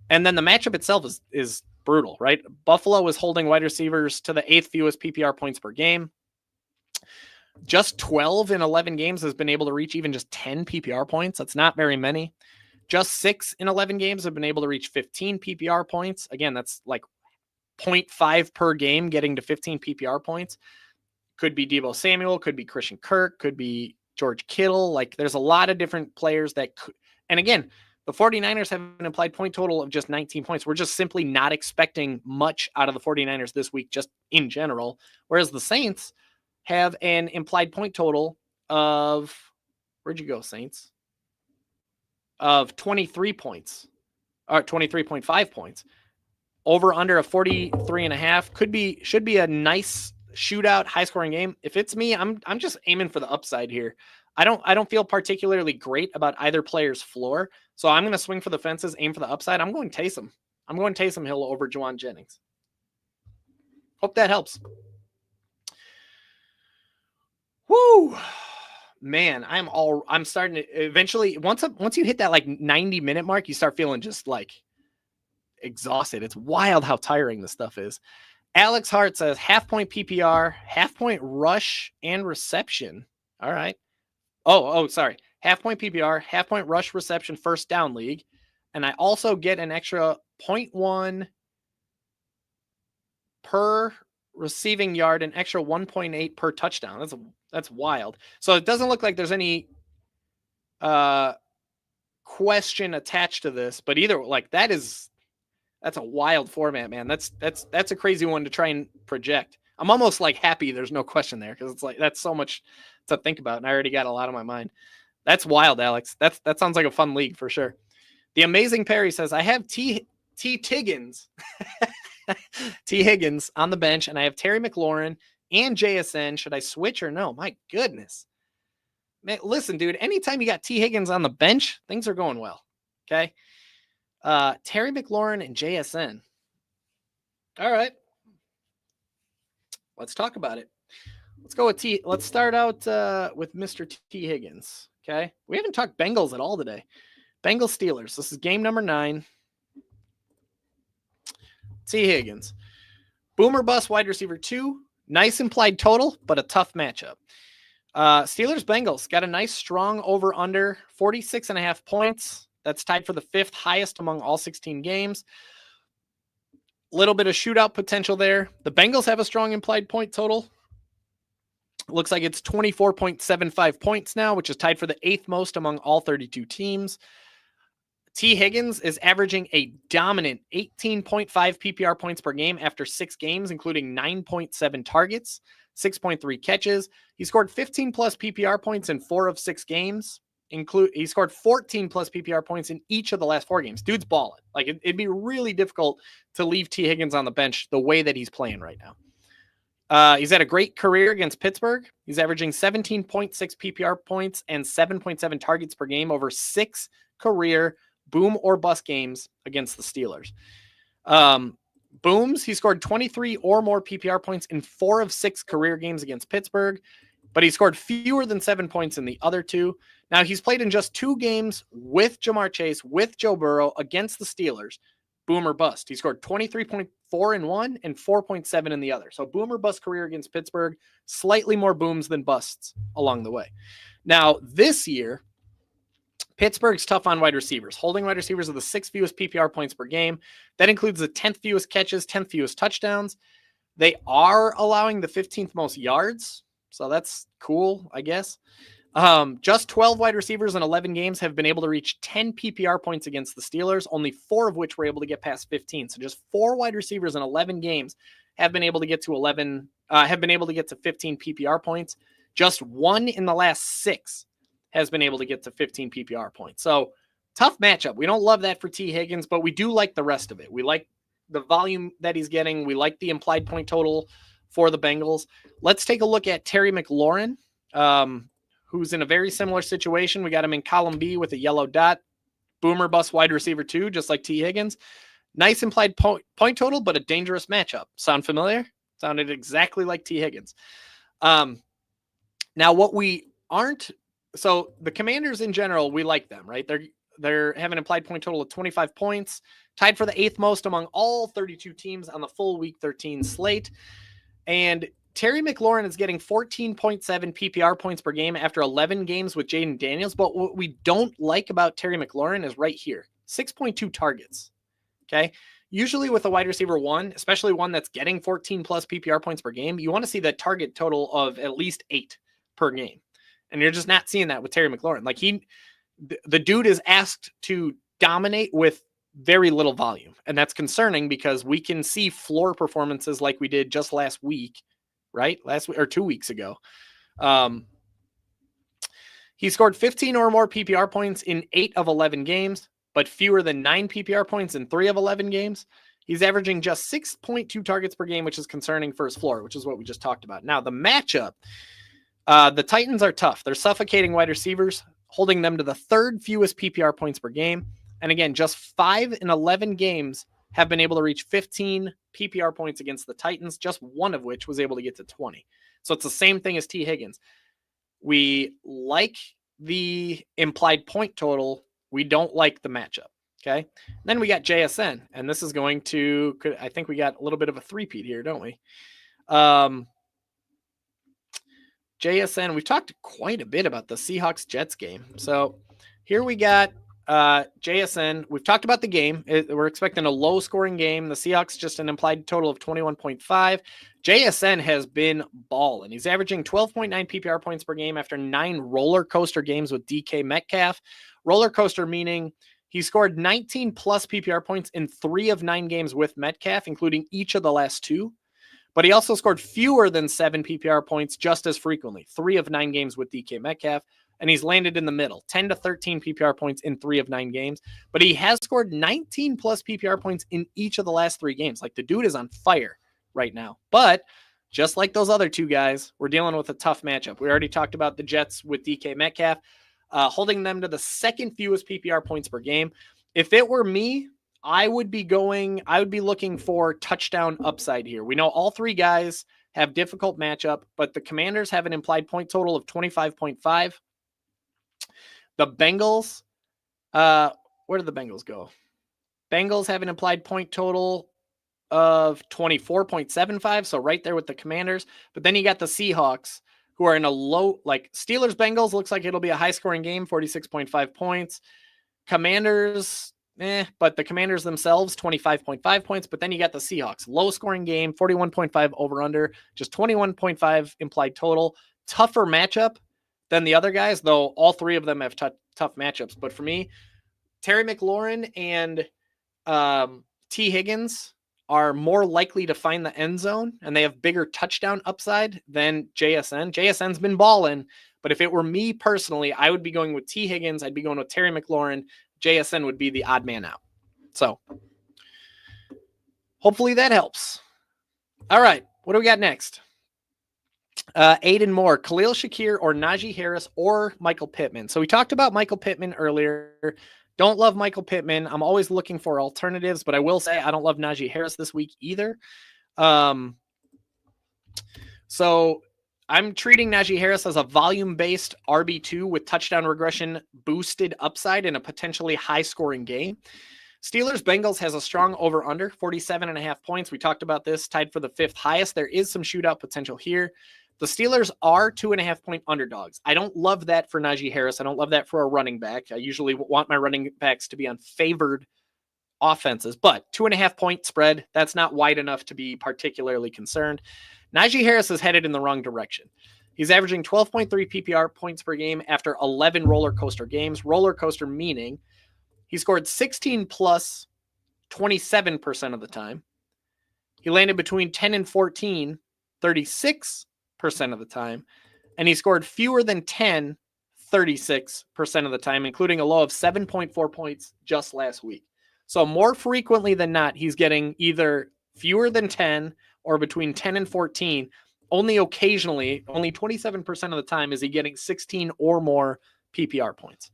Speaker 1: And then the matchup itself is brutal, right? Buffalo is holding wide receivers to the 8th fewest PPR points per game. Just 12 in 11 games has been able to reach even just 10 PPR points. That's not very many. Just 6 in 11 games have been able to reach 15 PPR points. Again, that's like 0.5 per game getting to 15 PPR points. Could be Deebo Samuel, could be Christian Kirk, could be George Kittle. Like there's a lot of different players that could. And again, the 49ers have an implied point total of just 19 points. We're just simply not expecting much out of the 49ers this week, just in general. Whereas the Saints have an implied point total of, where'd you go, Saints? Of 23 points, or 23.5 points. Over under a 43.5 should be a nice shootout, high scoring game. If it's me, I'm just aiming for the upside here. I don't feel particularly great about either player's floor, so I'm going to swing for the fences, aim for the upside. I'm going Taysom. I'm going Taysom Hill over Juwan Jennings. Hope that helps. Woo, man, I'm starting to eventually once you hit that like 90-minute mark, you start feeling just like exhausted. It's wild how tiring this stuff is. Alex Hart says half point PPR, half point rush and reception. All right. Oh, sorry. Half point PPR, half point rush reception, first down league. And I also get an extra 0.1 per receiving yard, an extra 1.8 per touchdown. That's wild. So it doesn't look like there's any question attached to this, but either like that's a wild format, man. That's a crazy one to try and project. I'm almost like happy there's no question there because it's like that's so much to think about, and I already got a lot on my mind. That's wild, Alex. That sounds like a fun league for sure. The Amazing Perry says, I have T. Higgins. T. Higgins on the bench, and I have Terry McLaurin and JSN. Should I switch or no? My goodness. Man, listen, dude, anytime you got T. Higgins on the bench, things are going well. Okay. Terry McLaurin and JSN. All right. Let's talk about it. Let's go with T. Let's start out with Mr. T. Higgins. Okay. We haven't talked Bengals at all today. Bengals Steelers. This is game number 9. T. Higgins. Boomer bust wide receiver 2. Nice implied total, but a tough matchup. Steelers Bengals got a nice strong over under 46.5 points. That's tied for the 5th highest among all 16 games. Little bit of shootout potential there. The Bengals have a strong implied point total. Looks like it's 24.75 points now, which is tied for the 8th most among all 32 teams. T. Higgins is averaging a dominant 18.5 PPR points per game after 6 games, including 9.7 targets, 6.3 catches. He scored 15 plus PPR points in 4 of 6 games. He scored 14 plus PPR points in each of the last 4 games. Dude's balling. Like it'd be really difficult to leave T. Higgins on the bench the way that he's playing right now. He's had a great career against Pittsburgh. He's averaging 17.6 PPR points and 7.7 targets per game over 6 career boom or bust games against the Steelers. Booms, he scored 23 or more PPR points in 4 of 6 career games against Pittsburgh, but he scored fewer than 7 points in the other 2. Now, he's played in just 2 games with Jamar Chase, with Joe Burrow against the Steelers. Boom or bust. He scored 23.4 in 1 and 4.7 in the other. So boom or bust career against Pittsburgh, slightly more booms than busts along the way. Now, this year, Pittsburgh's tough on wide receivers. Holding wide receivers are the 6th fewest PPR points per game. That includes the 10th fewest catches, 10th fewest touchdowns. They are allowing the 15th most yards. So that's cool, I guess. Just 12 wide receivers in 11 games have been able to reach 10 PPR points against the Steelers, only 4 of which were able to get past 15. So just 4 wide receivers in 11 games have been able to get to 15 PPR points. Just 1 in the last 6 has been able to get to 15 PPR points. So tough matchup. We don't love that for T. Higgins, but we do like the rest of it. We like the volume that he's getting. We like the implied point total for the Bengals. Let's take a look at Terry McLaurin, who's in a very similar situation. We got him in column B with a yellow dot. Boomer bust wide receiver 2, just like T. Higgins. Nice implied point total, but a dangerous matchup. Sound familiar? Sounded exactly like T. Higgins. Now, what we aren't... So the Commanders in general, we like them, right? They're having an implied point total of 25 points, tied for the 8th most among all 32 teams on the full Week 13 slate. And Terry McLaurin is getting 14.7 PPR points per game after 11 games with Jaden Daniels. But what we don't like about Terry McLaurin is right here, 6.2 targets. Okay. Usually with a wide receiver 1, especially one that's getting 14 plus PPR points per game, you want to see that target total of at least 8 per game. And you're just not seeing that with Terry McLaurin. Like the dude is asked to dominate with very little volume. And that's concerning because we can see floor performances like we did just last week, right? Last week or 2 weeks ago. He scored 15 or more PPR points in 8 of 11 games, but fewer than 9 PPR points in 3 of 11 games. He's averaging just 6.2 targets per game, which is concerning for his floor, which is what we just talked about. Now, the matchup, the Titans are tough. They're suffocating wide receivers, holding them to the 3rd fewest PPR points per game. And again, just 5 in 11 games have been able to reach 15 PPR points against the Titans, just 1 of which was able to get to 20. So it's the same thing as T. Higgins. We like the implied point total. We don't like the matchup. Okay. Then we got JSN, and this is going to, I think we got a little bit of a three-peat here, don't we? JSN, we've talked quite a bit about the Seahawks-Jets game. So here we got JSN. We've talked about the game. We're expecting a low-scoring game. The Seahawks just an implied total of 21.5. JSN has been balling. He's averaging 12.9 PPR points per game after 9 roller coaster games with DK Metcalf. Roller coaster meaning he scored 19-plus PPR points in 3 of 9 games with Metcalf, including each of the last 2. But he also scored fewer than 7 PPR points just as frequently, 3 of 9 games with DK Metcalf, and he's landed in the middle, 10 to 13 PPR points in 3 of 9 games. But he has scored 19-plus PPR points in each of the last 3 games. Like, the dude is on fire right now. But just like those other 2 guys, we're dealing with a tough matchup. We already talked about the Jets with DK Metcalf, holding them to the 2nd fewest PPR points per game. If it were me, I would be looking for touchdown upside here. We know all 3 guys have difficult matchup, but the Commanders have an implied point total of 25.5. The Bengals, where did the Bengals go? Bengals have an implied point total of 24.75, so right there with the Commanders. But then you got the Seahawks, who are in a low, like Steelers Bengals looks like it'll be a high scoring game, 46.5 points. Commanders, but the Commanders themselves, 25.5 points. But then you got the Seahawks, low scoring game, 41.5 over under, just 21.5 implied total. Tougher matchup than the other guys, though all 3 of them have tough matchups. But for me, Terry McLaurin and T. Higgins are more likely to find the end zone, and they have bigger touchdown upside than JSN. JSN's been balling, but if it were me personally, I would be going with T. Higgins. I'd be going with Terry McLaurin. JSN would be the odd man out. So hopefully that helps. All right, what do we got next? Aiden Moore, Khalil Shakir or Najee Harris or Michael Pittman. So we talked about Michael Pittman earlier. Don't love Michael Pittman. I'm always looking for alternatives, but I will say I don't love Najee Harris this week either. So I'm treating Najee Harris as a volume-based RB2 with touchdown regression boosted upside in a potentially high-scoring game. Steelers-Bengals has a strong over-under, 47.5 points. We talked about this, tied for the 5th highest. There is some shootout potential here. The Steelers are 2.5-point underdogs. I don't love that for Najee Harris. I don't love that for a running back. I usually want my running backs to be on favored offenses, but 2.5-point spread, that's not wide enough to be particularly concerned. Najee Harris is headed in the wrong direction. He's averaging 12.3 PPR points per game after 11 roller coaster games. Roller coaster meaning he scored 16 plus 27% of the time. He landed between 10 and 14, 36% of the time. And he scored fewer than 10, 36% of the time, including a low of 7.4 points just last week. So more frequently than not, he's getting either fewer than 10 or between 10 and 14. Only occasionally, only 27% of the time is he getting 16 or more PPR points.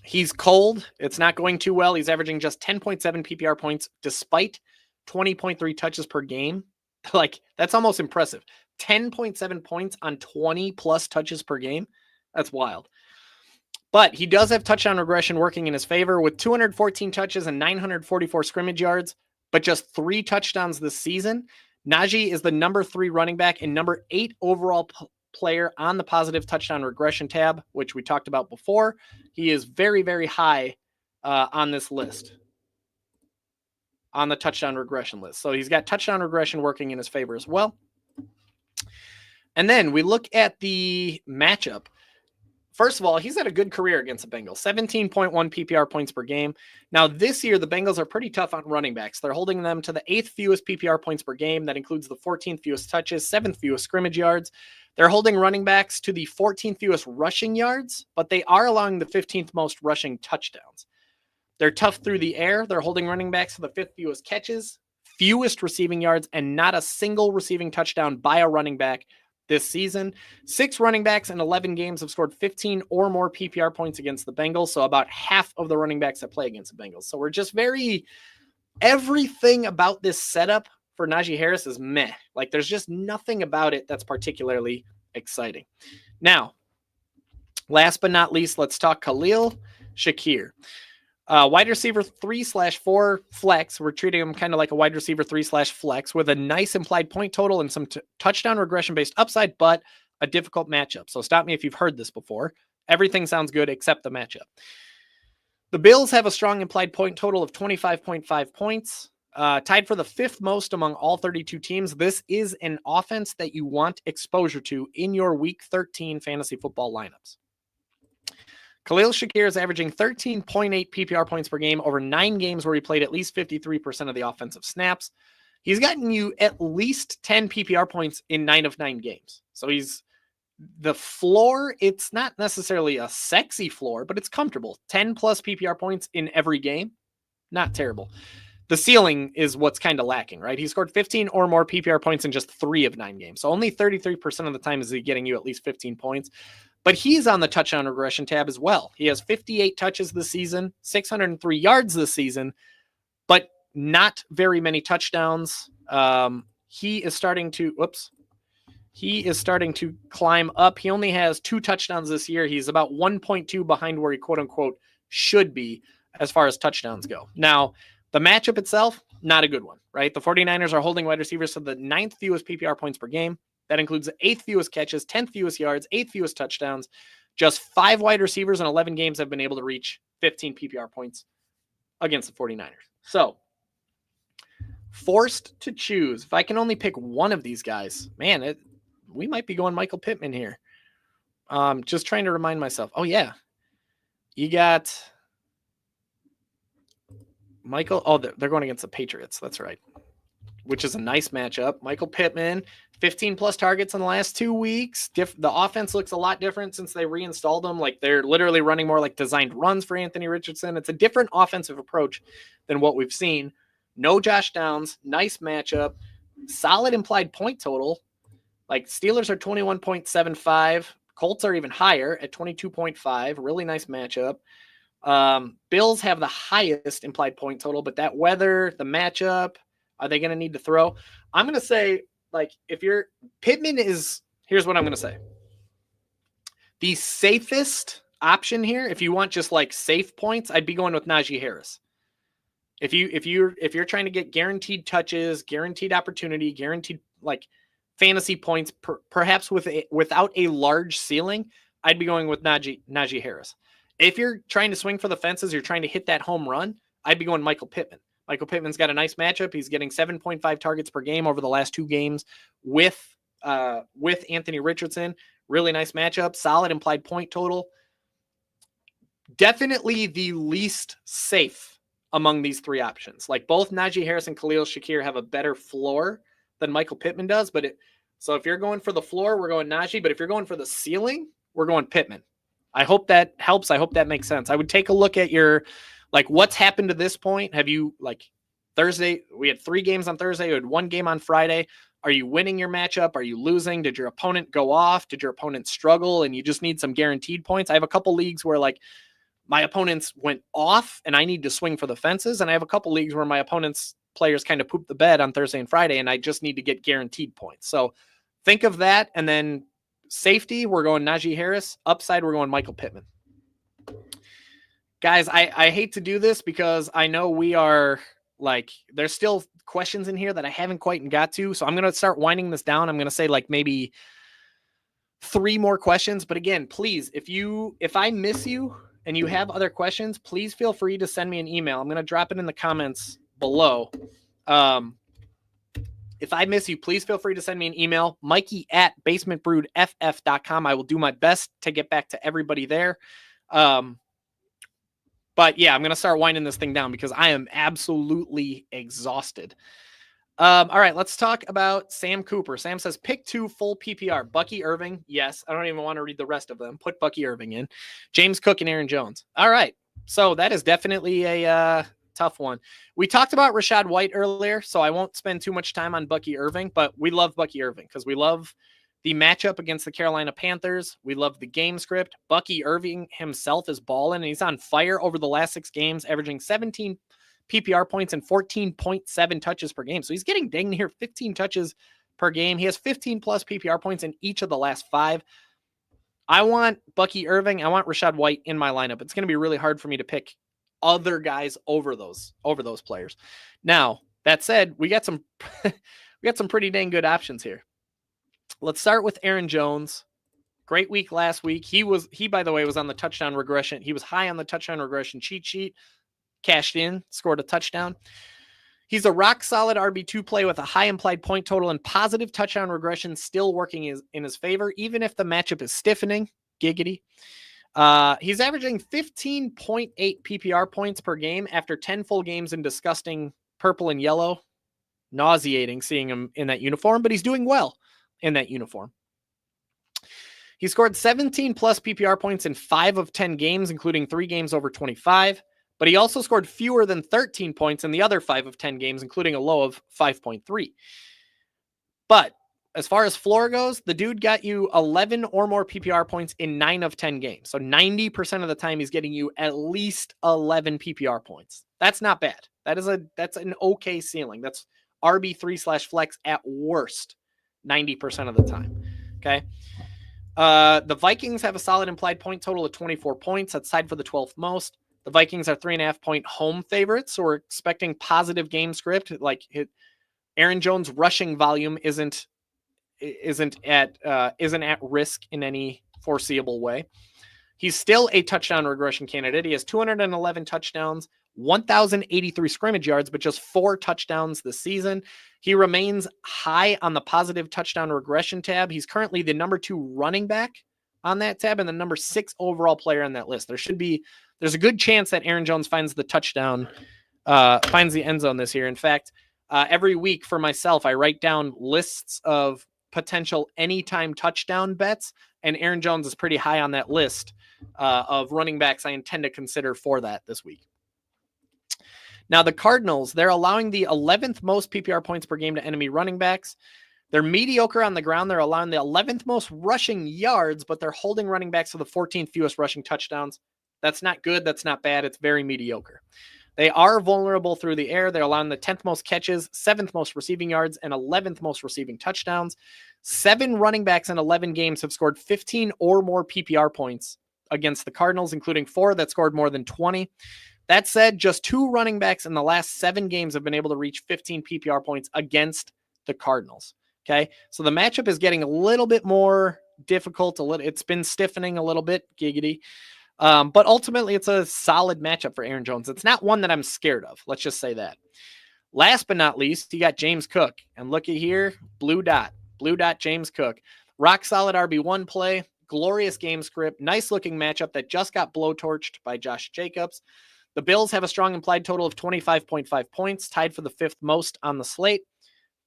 Speaker 1: He's cold. It's not going too well. He's averaging just 10.7 PPR points despite 20.3 touches per game. Like, that's almost impressive. 10.7 points on 20 plus touches per game. That's wild. But he does have touchdown regression working in his favor with 214 touches and 944 scrimmage yards, but just 3 touchdowns this season. Najee is the number 3 running back and number 8 overall player on the positive touchdown regression tab, which we talked about before. He is very, very high on this list, on the touchdown regression list. So he's got touchdown regression working in his favor as well. And then we look at the matchup. First of all, he's had a good career against the Bengals, 17.1 PPR points per game. Now, this year, the Bengals are pretty tough on running backs. They're holding them to the 8th fewest PPR points per game. That includes the 14th fewest touches, 7th fewest scrimmage yards. They're holding running backs to the 14th fewest rushing yards, but they are allowing the 15th most rushing touchdowns. They're tough through the air. They're holding running backs to the 5th fewest catches, fewest receiving yards, and not a single receiving touchdown by a running back this season. 6 running backs in 11 games have scored 15 or more PPR points against the Bengals. So about half of the running backs that play against the Bengals. So we're just everything about this setup for Najee Harris is meh. Like, there's just nothing about it that's particularly exciting. Now, last but not least, let's talk Khalil Shakir. Wide receiver 3/4 flex. We're treating him kind of like a wide receiver 3/flex with a nice implied point total and some touchdown regression based upside, but a difficult matchup. So stop me if you've heard this before. Everything sounds good except the matchup. The Bills have a strong implied point total of 25.5 points, tied for the 5th most among all 32 teams. This is an offense that you want exposure to in your Week 13 fantasy football lineups. Khalil Shakir is averaging 13.8 PPR points per game over 9 games where he played at least 53% of the offensive snaps. He's gotten you at least 10 PPR points in 9 of 9 games. So he's the floor. It's not necessarily a sexy floor, but it's comfortable. 10 plus PPR points in every game. Not terrible. The ceiling is what's kind of lacking, right? He scored 15 or more PPR points in just 3 of 9 games. So only 33% of the time is he getting you at least 15 points. But he's on the touchdown regression tab as well. He has 58 touches this season, 603 yards this season, but not very many touchdowns. He is starting to climb up. He only has 2 touchdowns this year. He's about 1.2 behind where he quote unquote should be as far as touchdowns go. Now, the matchup itself, not a good one, right? The 49ers are holding wide receivers to the 9th fewest PPR points per game. That includes the 8th fewest catches, 10th fewest yards, 8th fewest touchdowns. Just 5 wide receivers in 11 games have been able to reach 15 PPR points against the 49ers. So, forced to choose. If I can only pick one of these guys, man, we might be going Michael Pittman here. Just trying to remind myself. Oh, yeah. You got Michael. Oh, they're going against the Patriots. That's right. Which is a nice matchup. Michael Pittman, 15 plus targets in the last 2 weeks. The offense looks a lot different since they reinstalled him. Like they're literally running more like designed runs for Anthony Richardson. It's a different offensive approach than what we've seen. No Josh Downs, nice matchup, solid implied point total. Like Steelers are 21.75. Colts are even higher at 22.5. Really nice matchup. Bills have the highest implied point total, but that weather, the matchup, are they going to need to throw? I'm going to say, like, if you're Pittman is, here's what I'm going to say. The safest option here, if you want just like safe points, I'd be going with Najee Harris. If you're trying to get guaranteed touches, guaranteed opportunity, guaranteed like fantasy points, perhaps without a large ceiling, I'd be going with Najee Harris. If you're trying to swing for the fences, you're trying to hit that home run, I'd be going Michael Pittman. Michael Pittman's got a nice matchup. He's getting 7.5 targets per game over the last 2 games with Anthony Richardson. Really nice matchup. Solid implied point total. Definitely the least safe among these 3 options. Like both Najee Harris and Khalil Shakir have a better floor than Michael Pittman does. So if you're going for the floor, we're going Najee. But if you're going for the ceiling, we're going Pittman. I hope that helps. I hope that makes sense. I would take a look at your, like, what's happened to this point. Have you, like, Thursday, we had 3 games on Thursday. We had 1 game on Friday. Are you winning your matchup? Are you losing? Did your opponent go off? Did your opponent struggle? And you just need some guaranteed points. I have a couple leagues where, like, my opponents went off and I need to swing for the fences. And I have a couple leagues where my opponent's players kind of pooped the bed on Thursday and Friday, and I just need to get guaranteed points. So think of that. And then safety, we're going Najee Harris. Upside, we're going Michael Pittman. Guys, I hate to do this because I know we are like, there's still questions in here that I haven't quite got to. So I'm going to start winding this down. I'm going to say like maybe 3 more questions. But again, please, if I miss you and you have other questions, please feel free to send me an email. I'm going to drop it in the comments below. If I miss you, please feel free to send me an email, Mikey@basementbroodff.com. I will do my best to get back to everybody there. But yeah, I'm going to start winding this thing down because I am absolutely exhausted. All right, let's talk about Sam Cooper. Sam says, pick 2 full PPR. Bucky Irving. Yes, I don't even want to read the rest of them. Put Bucky Irving in. James Cook and Aaron Jones. All right. So that is definitely a tough one. We talked about Rachaad White earlier, so I won't spend too much time on Bucky Irving, but we love Bucky Irving because we love the matchup against the Carolina Panthers. We love the game script. Bucky Irving himself is balling, and he's on fire over the last 6 games, averaging 17 PPR points and 14.7 touches per game. So he's getting dang near 15 touches per game. He has 15 plus PPR points in each of the last 5. I want Bucky Irving. I want Rachaad White in my lineup. It's going to be really hard for me to pick other guys over those players. Now, that said, we got some pretty dang good options here. Let's start with Aaron Jones. Great week last week. He by the way was on the touchdown regression. He was high on the touchdown regression cheat sheet. Cashed in, scored a touchdown. He's a rock solid RB2 play with a high implied point total and positive touchdown regression still working in his favor, even if the matchup is stiffening. Giggity. He's averaging 15.8 PPR points per game after 10 full games in disgusting purple and yellow. Nauseating seeing him in that uniform, but he's doing well in that uniform. He scored 17 plus PPR points in 5 of 10 games, including 3 games over 25. But he also scored fewer than 13 points in the other 5 of 10 games, including a low of 5.3. But as far as floor goes, the dude got you 11 or more PPR points in 9 of 10 games. So 90% of the time he's getting you at least 11 PPR points. That's not bad. That's an okay ceiling. That's RB3/flex at worst 90% of the time. Okay. The Vikings have a solid implied point total of 24 points. That's tied for the 12th most. The Vikings are 3.5 point home favorites, so we're expecting positive game script. Like Aaron Jones' rushing volume isn't at risk in any foreseeable way. He's still a touchdown regression candidate. He has 211 touchdowns, 1,083 scrimmage yards, but just 4 touchdowns this season. He remains high on the positive touchdown regression tab. He's currently the number 2 running back on that tab and the number 6 overall player on that list. There's a good chance that Aaron Jones finds the touchdown, finds the end zone this year. In fact, every week for myself, I write down lists of potential anytime touchdown bets, and Aaron Jones is pretty high on that list of running backs I intend to consider for that this week. Now, the Cardinals, they're allowing the 11th most PPR points per game to enemy running backs. They're mediocre on the ground. They're allowing the 11th most rushing yards, but they're holding running backs to the 14th fewest rushing touchdowns. That's not good. That's not bad. It's very mediocre. They are vulnerable through the air. They're allowing the 10th most catches, 7th most receiving yards, and 11th most receiving touchdowns. 7 running backs in 11 games have scored 15 or more PPR points against the Cardinals, including 4 that scored more than 20. That said, just 2 running backs in the last 7 games have been able to reach 15 PPR points against the Cardinals. Okay, so the matchup is getting a little bit more difficult. It's been stiffening a little bit, giggity. But ultimately, it's a solid matchup for Aaron Jones. It's not one that I'm scared of. Let's just say that. Last but not least, you got James Cook. And looky here, blue dot, James Cook. Rock solid RB1 play, glorious game script, nice looking matchup that just got blowtorched by Josh Jacobs. The Bills have a strong implied total of 25.5 points, tied for the 5th most on the slate.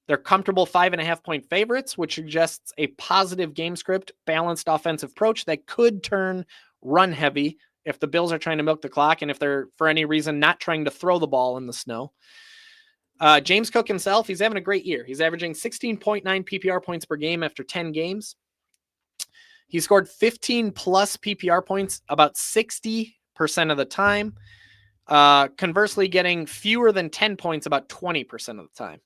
Speaker 1: They're comfortable 5.5-point favorites, which suggests a positive game script, balanced offensive approach that could turn run heavy if the Bills are trying to milk the clock and if they're, for any reason, not trying to throw the ball in the snow. James Cook himself, he's having a great year. He's averaging 16.9 PPR points per game after 10 games. He scored 15 plus PPR points about 60% of the time. Conversely, getting fewer than 10 points about 20% of the time.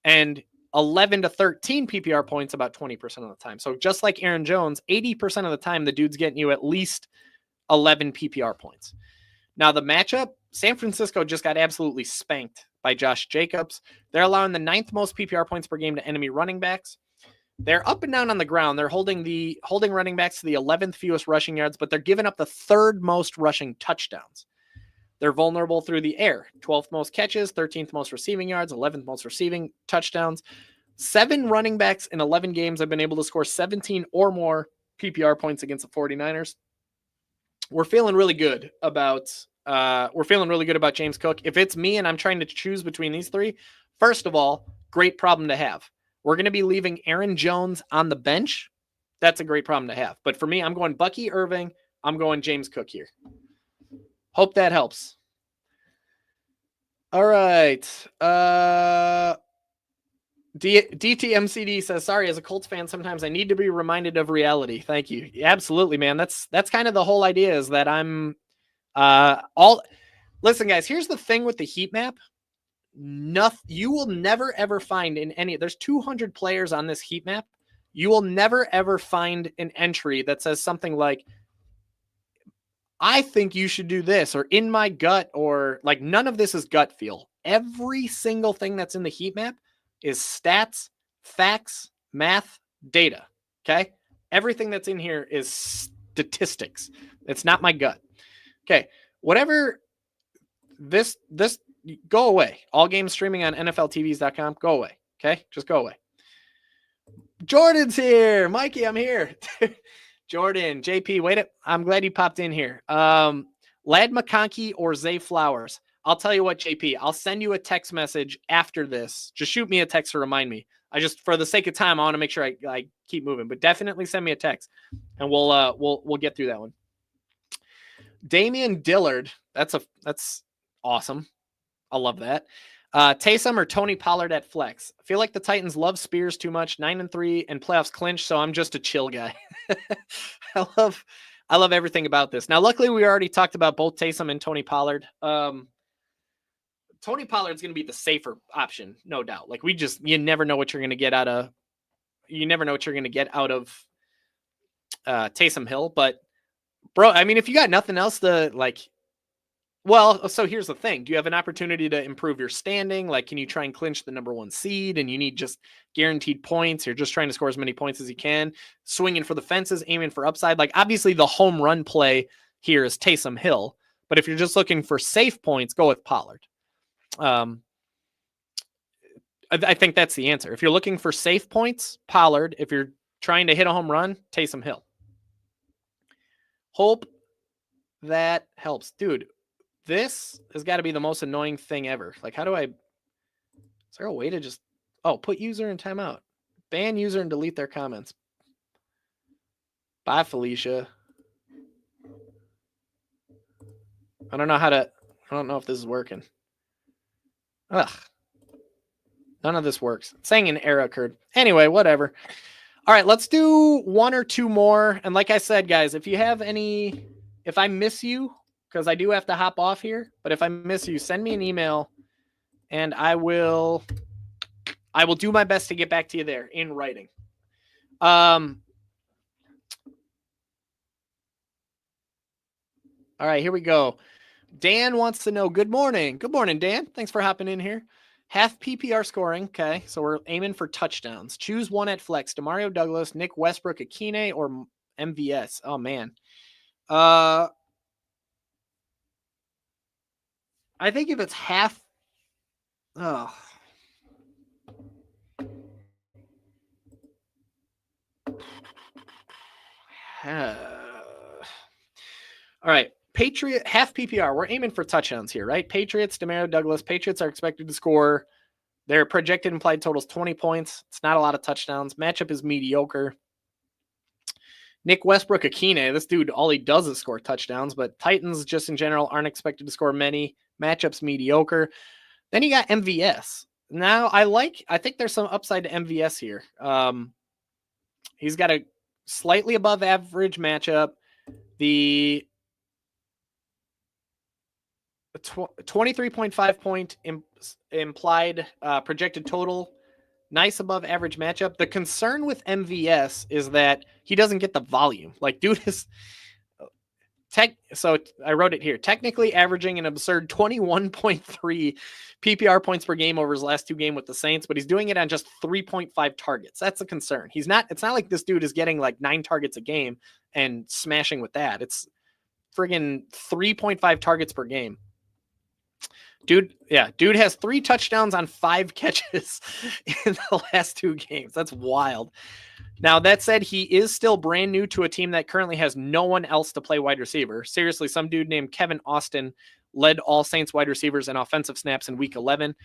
Speaker 1: And 11 to 13 PPR points about 20% of the time. So just like Aaron Jones, 80% of the time, the dude's getting you at least 11 PPR points. Now, the matchup, San Francisco just got absolutely spanked by Josh Jacobs. They're allowing the 9th most PPR points per game to enemy running backs. They're up and down on the ground. They're holding running backs to the 11th fewest rushing yards, but they're giving up the 3rd most rushing touchdowns. They're vulnerable through the air. 12th most catches, 13th most receiving yards, 11th most receiving touchdowns. 7 running backs in 11 games have been able to score 17 or more PPR points against the 49ers. We're feeling really good about James Cook. If it's me and I'm trying to choose between these 3, first of all, great problem to have. We're going to be leaving Aaron Jones on the bench. That's a great problem to have. But for me, I'm going Bucky Irving. I'm going James Cook here. Hope that helps. All right. DTMCD says, sorry, as a Colts fan, sometimes I need to be reminded of reality. Thank you. Absolutely, man. That's kind of the whole idea, is that I'm listen, guys, here's the thing with the heat map. You will never ever find in any, there's 200 players on this heat map. You will never ever find an entry that says something like, I think you should do this, or in my gut, or like, none of this is gut feel. Every single thing that's in the heat map is stats, facts, math, data. Okay. Everything that's in here is statistics. It's not my gut. Okay. Whatever this, go away. All games streaming on NFLTVs.com. Go away. Okay. Just go away. Jordan's here. Mikey, I'm here. Jordan, JP, wait, I'm glad you popped in here. Lad McConkey or Zay Flowers? I'll tell you what, JP, I'll send you a text message after this. Just shoot me a text to remind me. For the sake of time, I want to make sure I keep moving, but definitely send me a text and we'll get through that one. Damian Dillard, that's awesome. I love that. Taysom or Tony Pollard at flex? I feel like the Titans love Spears too much. 9-3 and playoffs clinch, so I'm just a chill guy. I love everything about this. Now, luckily, we already talked about both Taysom and Tony Pollard. Tony Pollard's going to be the safer option, no doubt. Like, you never know what you're going to get out of. You never know what you're going to get out of Taysom Hill. But, bro, I mean, if you got nothing else to like. Well, so here's the thing. Do you have an opportunity to improve your standing? Like, can you try and clinch the number 1 seed and you need just guaranteed points? You're just trying to score as many points as you can, swinging for the fences, aiming for upside. Like, obviously the home run play here is Taysom Hill, but if you're just looking for safe points, go with Pollard. I think that's the answer. If you're looking for safe points, Pollard. If you're trying to hit a home run, Taysom Hill. Hope that helps. Dude, this has got to be the most annoying thing ever. Like, how do I... Is there a way to just... Oh, put user in timeout. Ban user and delete their comments. Bye, Felicia. I don't know how to... I don't know if this is working. Ugh. None of this works. It's saying an error occurred. Anyway, whatever. All right, let's do one or two more. And like I said, guys, if you have any... If I miss you, because I do have to hop off here, but if I miss you, send me an email, and I will do my best to get back to you there in writing. All right, here we go. Dan wants to know, good morning. Good morning, Dan. Thanks for hopping in here. Half PPR scoring. Okay, so we're aiming for touchdowns. Choose one at flex. Demario Douglas, Nick Westbrook, Akine, or MVS. Oh, man. I think if it's half... Oh. All right. Patriot, half PPR. We're aiming for touchdowns here, right? Patriots, Demario Douglas. Patriots are expected to score. Their projected implied total is 20 points. It's not a lot of touchdowns. Matchup is mediocre. Nick Westbrook, Akine. This dude, all he does is score touchdowns, but Titans just in general aren't expected to score many. Matchup's mediocre. Then you got MVS. Now, I think there's some upside to MVS here. He's got a slightly above average matchup. The 23.5 point implied projected total, nice above average matchup. The concern with MVS is that he doesn't get the volume. Like, dude is so I wrote it here. Technically averaging an absurd 21.3 PPR points per game over his last two games with the Saints, but he's doing it on just 3.5 targets. That's a concern. It's not like this dude is getting like 9 targets a game and smashing with that. It's friggin' 3.5 targets per game. Dude has 3 touchdowns on 5 catches in the last 2 games. That's wild. Now, that said, he is still brand new to a team that currently has no one else to play wide receiver. Seriously, some dude named Kevin Austin led all Saints wide receivers in offensive snaps in week 11.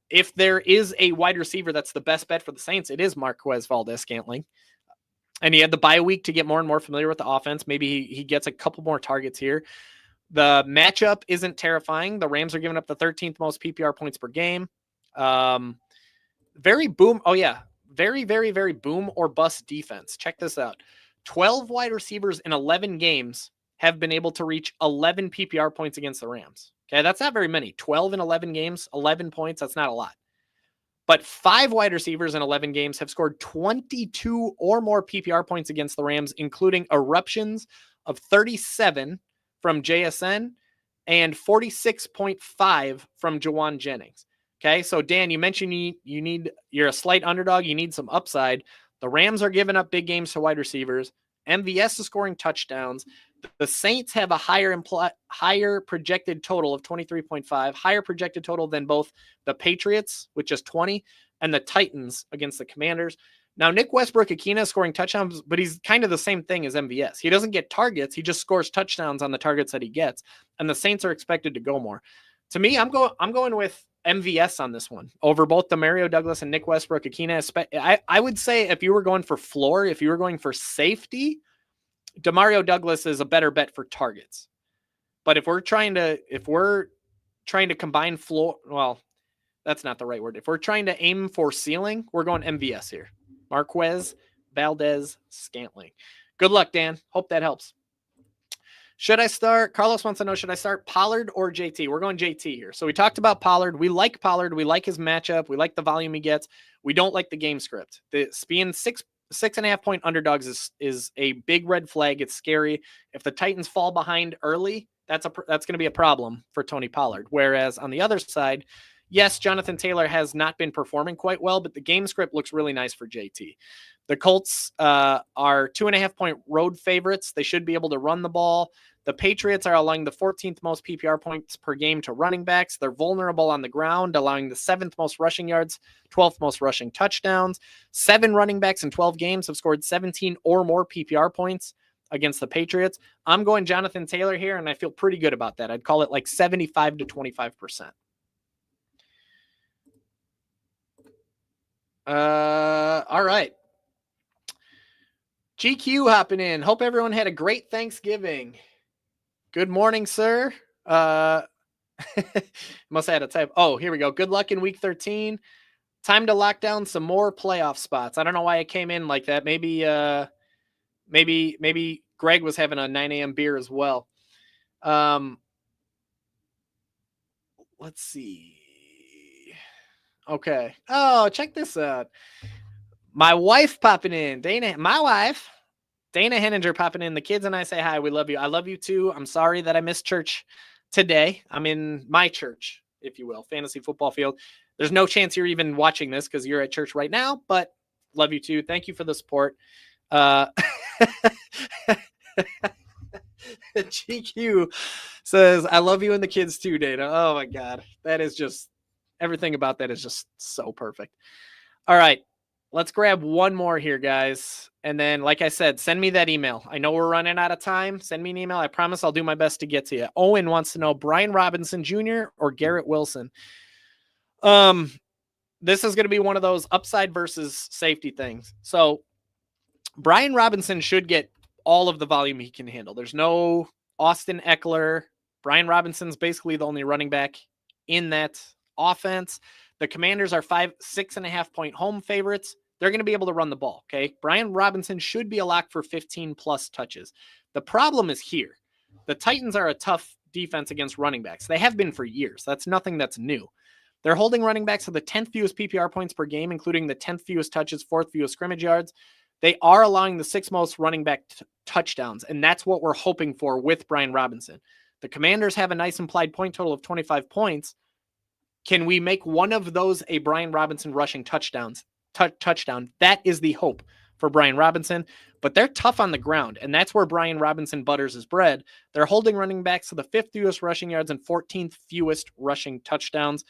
Speaker 1: If there is a wide receiver that's the best bet for the Saints, it is Marquez Valdes-Scantling. And he had the bye week to get more and more familiar with the offense. Maybe he gets a couple more targets here. The matchup isn't terrifying. The Rams are giving up the 13th most PPR points per game. Very boom. Oh, yeah. Very, very, very boom or bust defense. Check this out. 12 wide receivers in 11 games have been able to reach 11 PPR points against the Rams. Okay, that's not very many. 12 in 11 games, 11 points. That's not a lot. But 5 wide receivers in 11 games have scored 22 or more PPR points against the Rams, including eruptions of 37 from JSN and 46.5 from Jawan Jennings. Okay, so Dan, you mentioned you're a slight underdog. You need some upside. The Rams are giving up big games to wide receivers. MVS is scoring touchdowns. The Saints have a higher projected total of 23.5, higher projected total than both the Patriots, which is 20, and the Titans against the Commanders. Now, Nick Westbrook, Akina is scoring touchdowns, but he's kind of the same thing as MVS. He doesn't get targets. He just scores touchdowns on the targets that he gets, and the Saints are expected to go more. To me, I'm going with MVS on this one over both Demario Douglas and Nick Westbrook, Akina. I would say if you were going for floor, if you were going for safety, Demario Douglas is a better bet for targets. But if we're trying to combine floor, well, that's not the right word. If we're trying to aim for ceiling, we're going MVS here. Marquez Valdes-Scantling. Good luck, Dan. Hope that helps. Should I start? Carlos wants to know, should I start Pollard or JT? We're going JT here. So we talked about Pollard. We like Pollard. We like his matchup. We like the volume he gets. We don't like the game script. The being 6.5 point underdogs is a big red flag. It's scary. If the Titans fall behind early, that's going to be a problem for Tony Pollard. Whereas on the other side, yes, Jonathan Taylor has not been performing quite well, but the game script looks really nice for JT. The Colts are 2.5 point road favorites. They should be able to run the ball. The Patriots are allowing the 14th most PPR points per game to running backs. They're vulnerable on the ground, allowing the 7th most rushing yards, 12th most rushing touchdowns. 7 running backs in 12 games have scored 17 or more PPR points. against the Patriots. I'm going Jonathan Taylor here, and I feel pretty good about that. I'd call it like 75 to 25%. All right. GQ hopping in. Hope everyone had a great Thanksgiving. Good morning, sir. Must have had a type. Oh, here we go. Good luck in week 13. Time to lock down some more playoff spots. I don't know why it came in like that. Maybe Greg was having a 9 a.m. beer as well. Let's see. Okay. Oh, check this out. My wife popping in. My wife, Dana Henninger popping in. The kids and I say hi. We love you. I love you too. I'm sorry that I missed church today. I'm in my church, if you will, fantasy football field. There's no chance you're even watching this because you're at church right now, but love you too. Thank you for the support. GQ says, I love you and the kids too, Dana. Oh my God. That is just, everything about that is just so perfect. All right. Let's grab one more here, guys. And then, like I said, send me that email. I know we're running out of time. Send me an email. I promise I'll do my best to get to you. Owen wants to know Brian Robinson Jr. or Garrett Wilson. This is going to be one of those upside versus safety things. So Brian Robinson should get all of the volume he can handle. There's no Austin Eckler. Brian Robinson's basically the only running back in that offense. The Commanders are 6.5 point home favorites. They're going to be able to run the ball. Okay. Brian Robinson should be a lock for 15 plus touches. The problem is here. The Titans are a tough defense against running backs. They have been for years. That's nothing that's new. They're holding running backs to the 10th fewest PPR points per game, including the 10th fewest touches, 4th fewest scrimmage yards. They are allowing the 6th most running back touchdowns, and that's what we're hoping for with Brian Robinson. The Commanders have a nice implied point total of 25 points. Can we make one of those a Brian Robinson rushing touchdown? That is the hope for Brian Robinson, but they're tough on the ground, and that's where Brian Robinson butters his bread. They're holding running backs to the 5th fewest rushing yards and 14th fewest rushing touchdowns.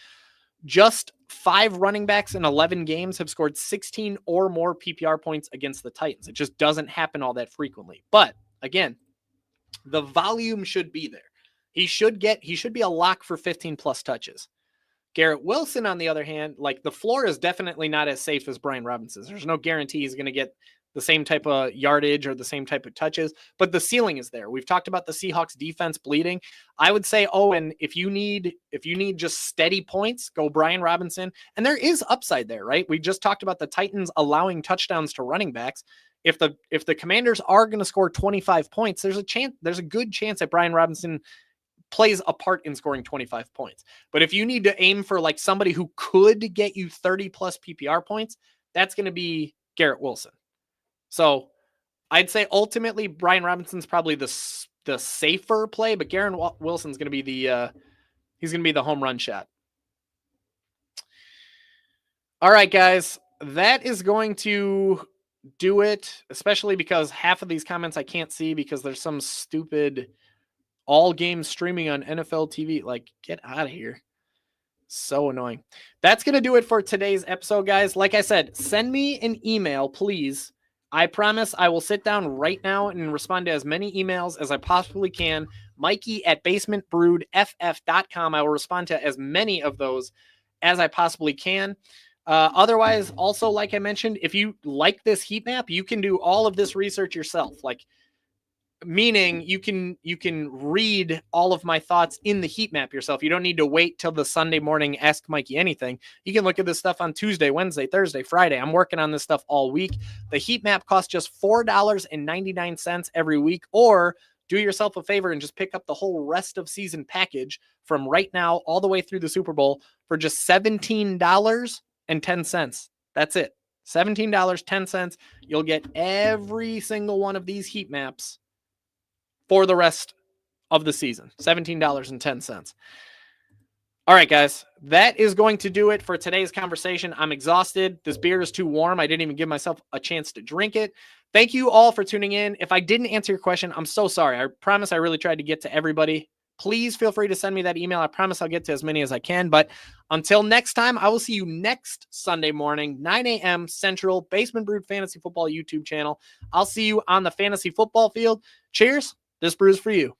Speaker 1: Just 5 running backs in 11 games have scored 16 or more PPR points against the Titans. It just doesn't happen all that frequently. But again, the volume should be there. He should be a lock for 15 plus touches. Garrett Wilson, on the other hand, like the floor is definitely not as safe as Brian Robinson's. There's no guarantee he's going to get the same type of yardage or the same type of touches, but the ceiling is there. We've talked about the Seahawks defense bleeding. I would say, Owen, if you need just steady points, go Brian Robinson. And there is upside there, right? We just talked about the Titans allowing touchdowns to running backs. If the Commanders are going to score 25 points, there's a good chance that Brian Robinson plays a part in scoring 25 points. But if you need to aim for like somebody who could get you 30 plus PPR points, that's going to be Garrett Wilson. So I'd say ultimately Brian Robinson's probably the safer play, but Garrett Wilson's going to be the home run shot. All right, guys, that is going to do it, especially because half of these comments I can't see because there's some stupid all games streaming on NFL TV. Like, get out of here. So annoying. That's going to do it for today's episode, guys. Like I said, send me an email, please. I promise I will sit down right now and respond to as many emails as I possibly can. Mikey at basementbroodff.com. I will respond to as many of those as I possibly can. Otherwise, also, like I mentioned, if you like this heat map, you can do all of this research yourself. Like, meaning you can read all of my thoughts in the heat map yourself. You don't need to wait till the Sunday morning, Ask Mikey Anything. You can look at this stuff on Tuesday, Wednesday, Thursday, Friday. I'm working on this stuff all week. The heat map costs just $4.99 every week, or do yourself a favor and just pick up the whole rest of season package from right now all the way through the Super Bowl for just $17.10. That's it. $17.10. You'll get every single one of these heat maps for the rest of the season. $17.10. All right, guys, that is going to do it for today's conversation. I'm exhausted. This beer is too warm. I didn't even give myself a chance to drink it. Thank you all for tuning in. If I didn't answer your question, I'm so sorry. I promise I really tried to get to everybody. please feel free to send me that email. I promise I'll get to as many as I can. But until next time, I will see you next Sunday morning, 9 a.m. Central, Basement Brewed Fantasy Football YouTube channel. I'll see you on the fantasy football field. Cheers. This brew's for you.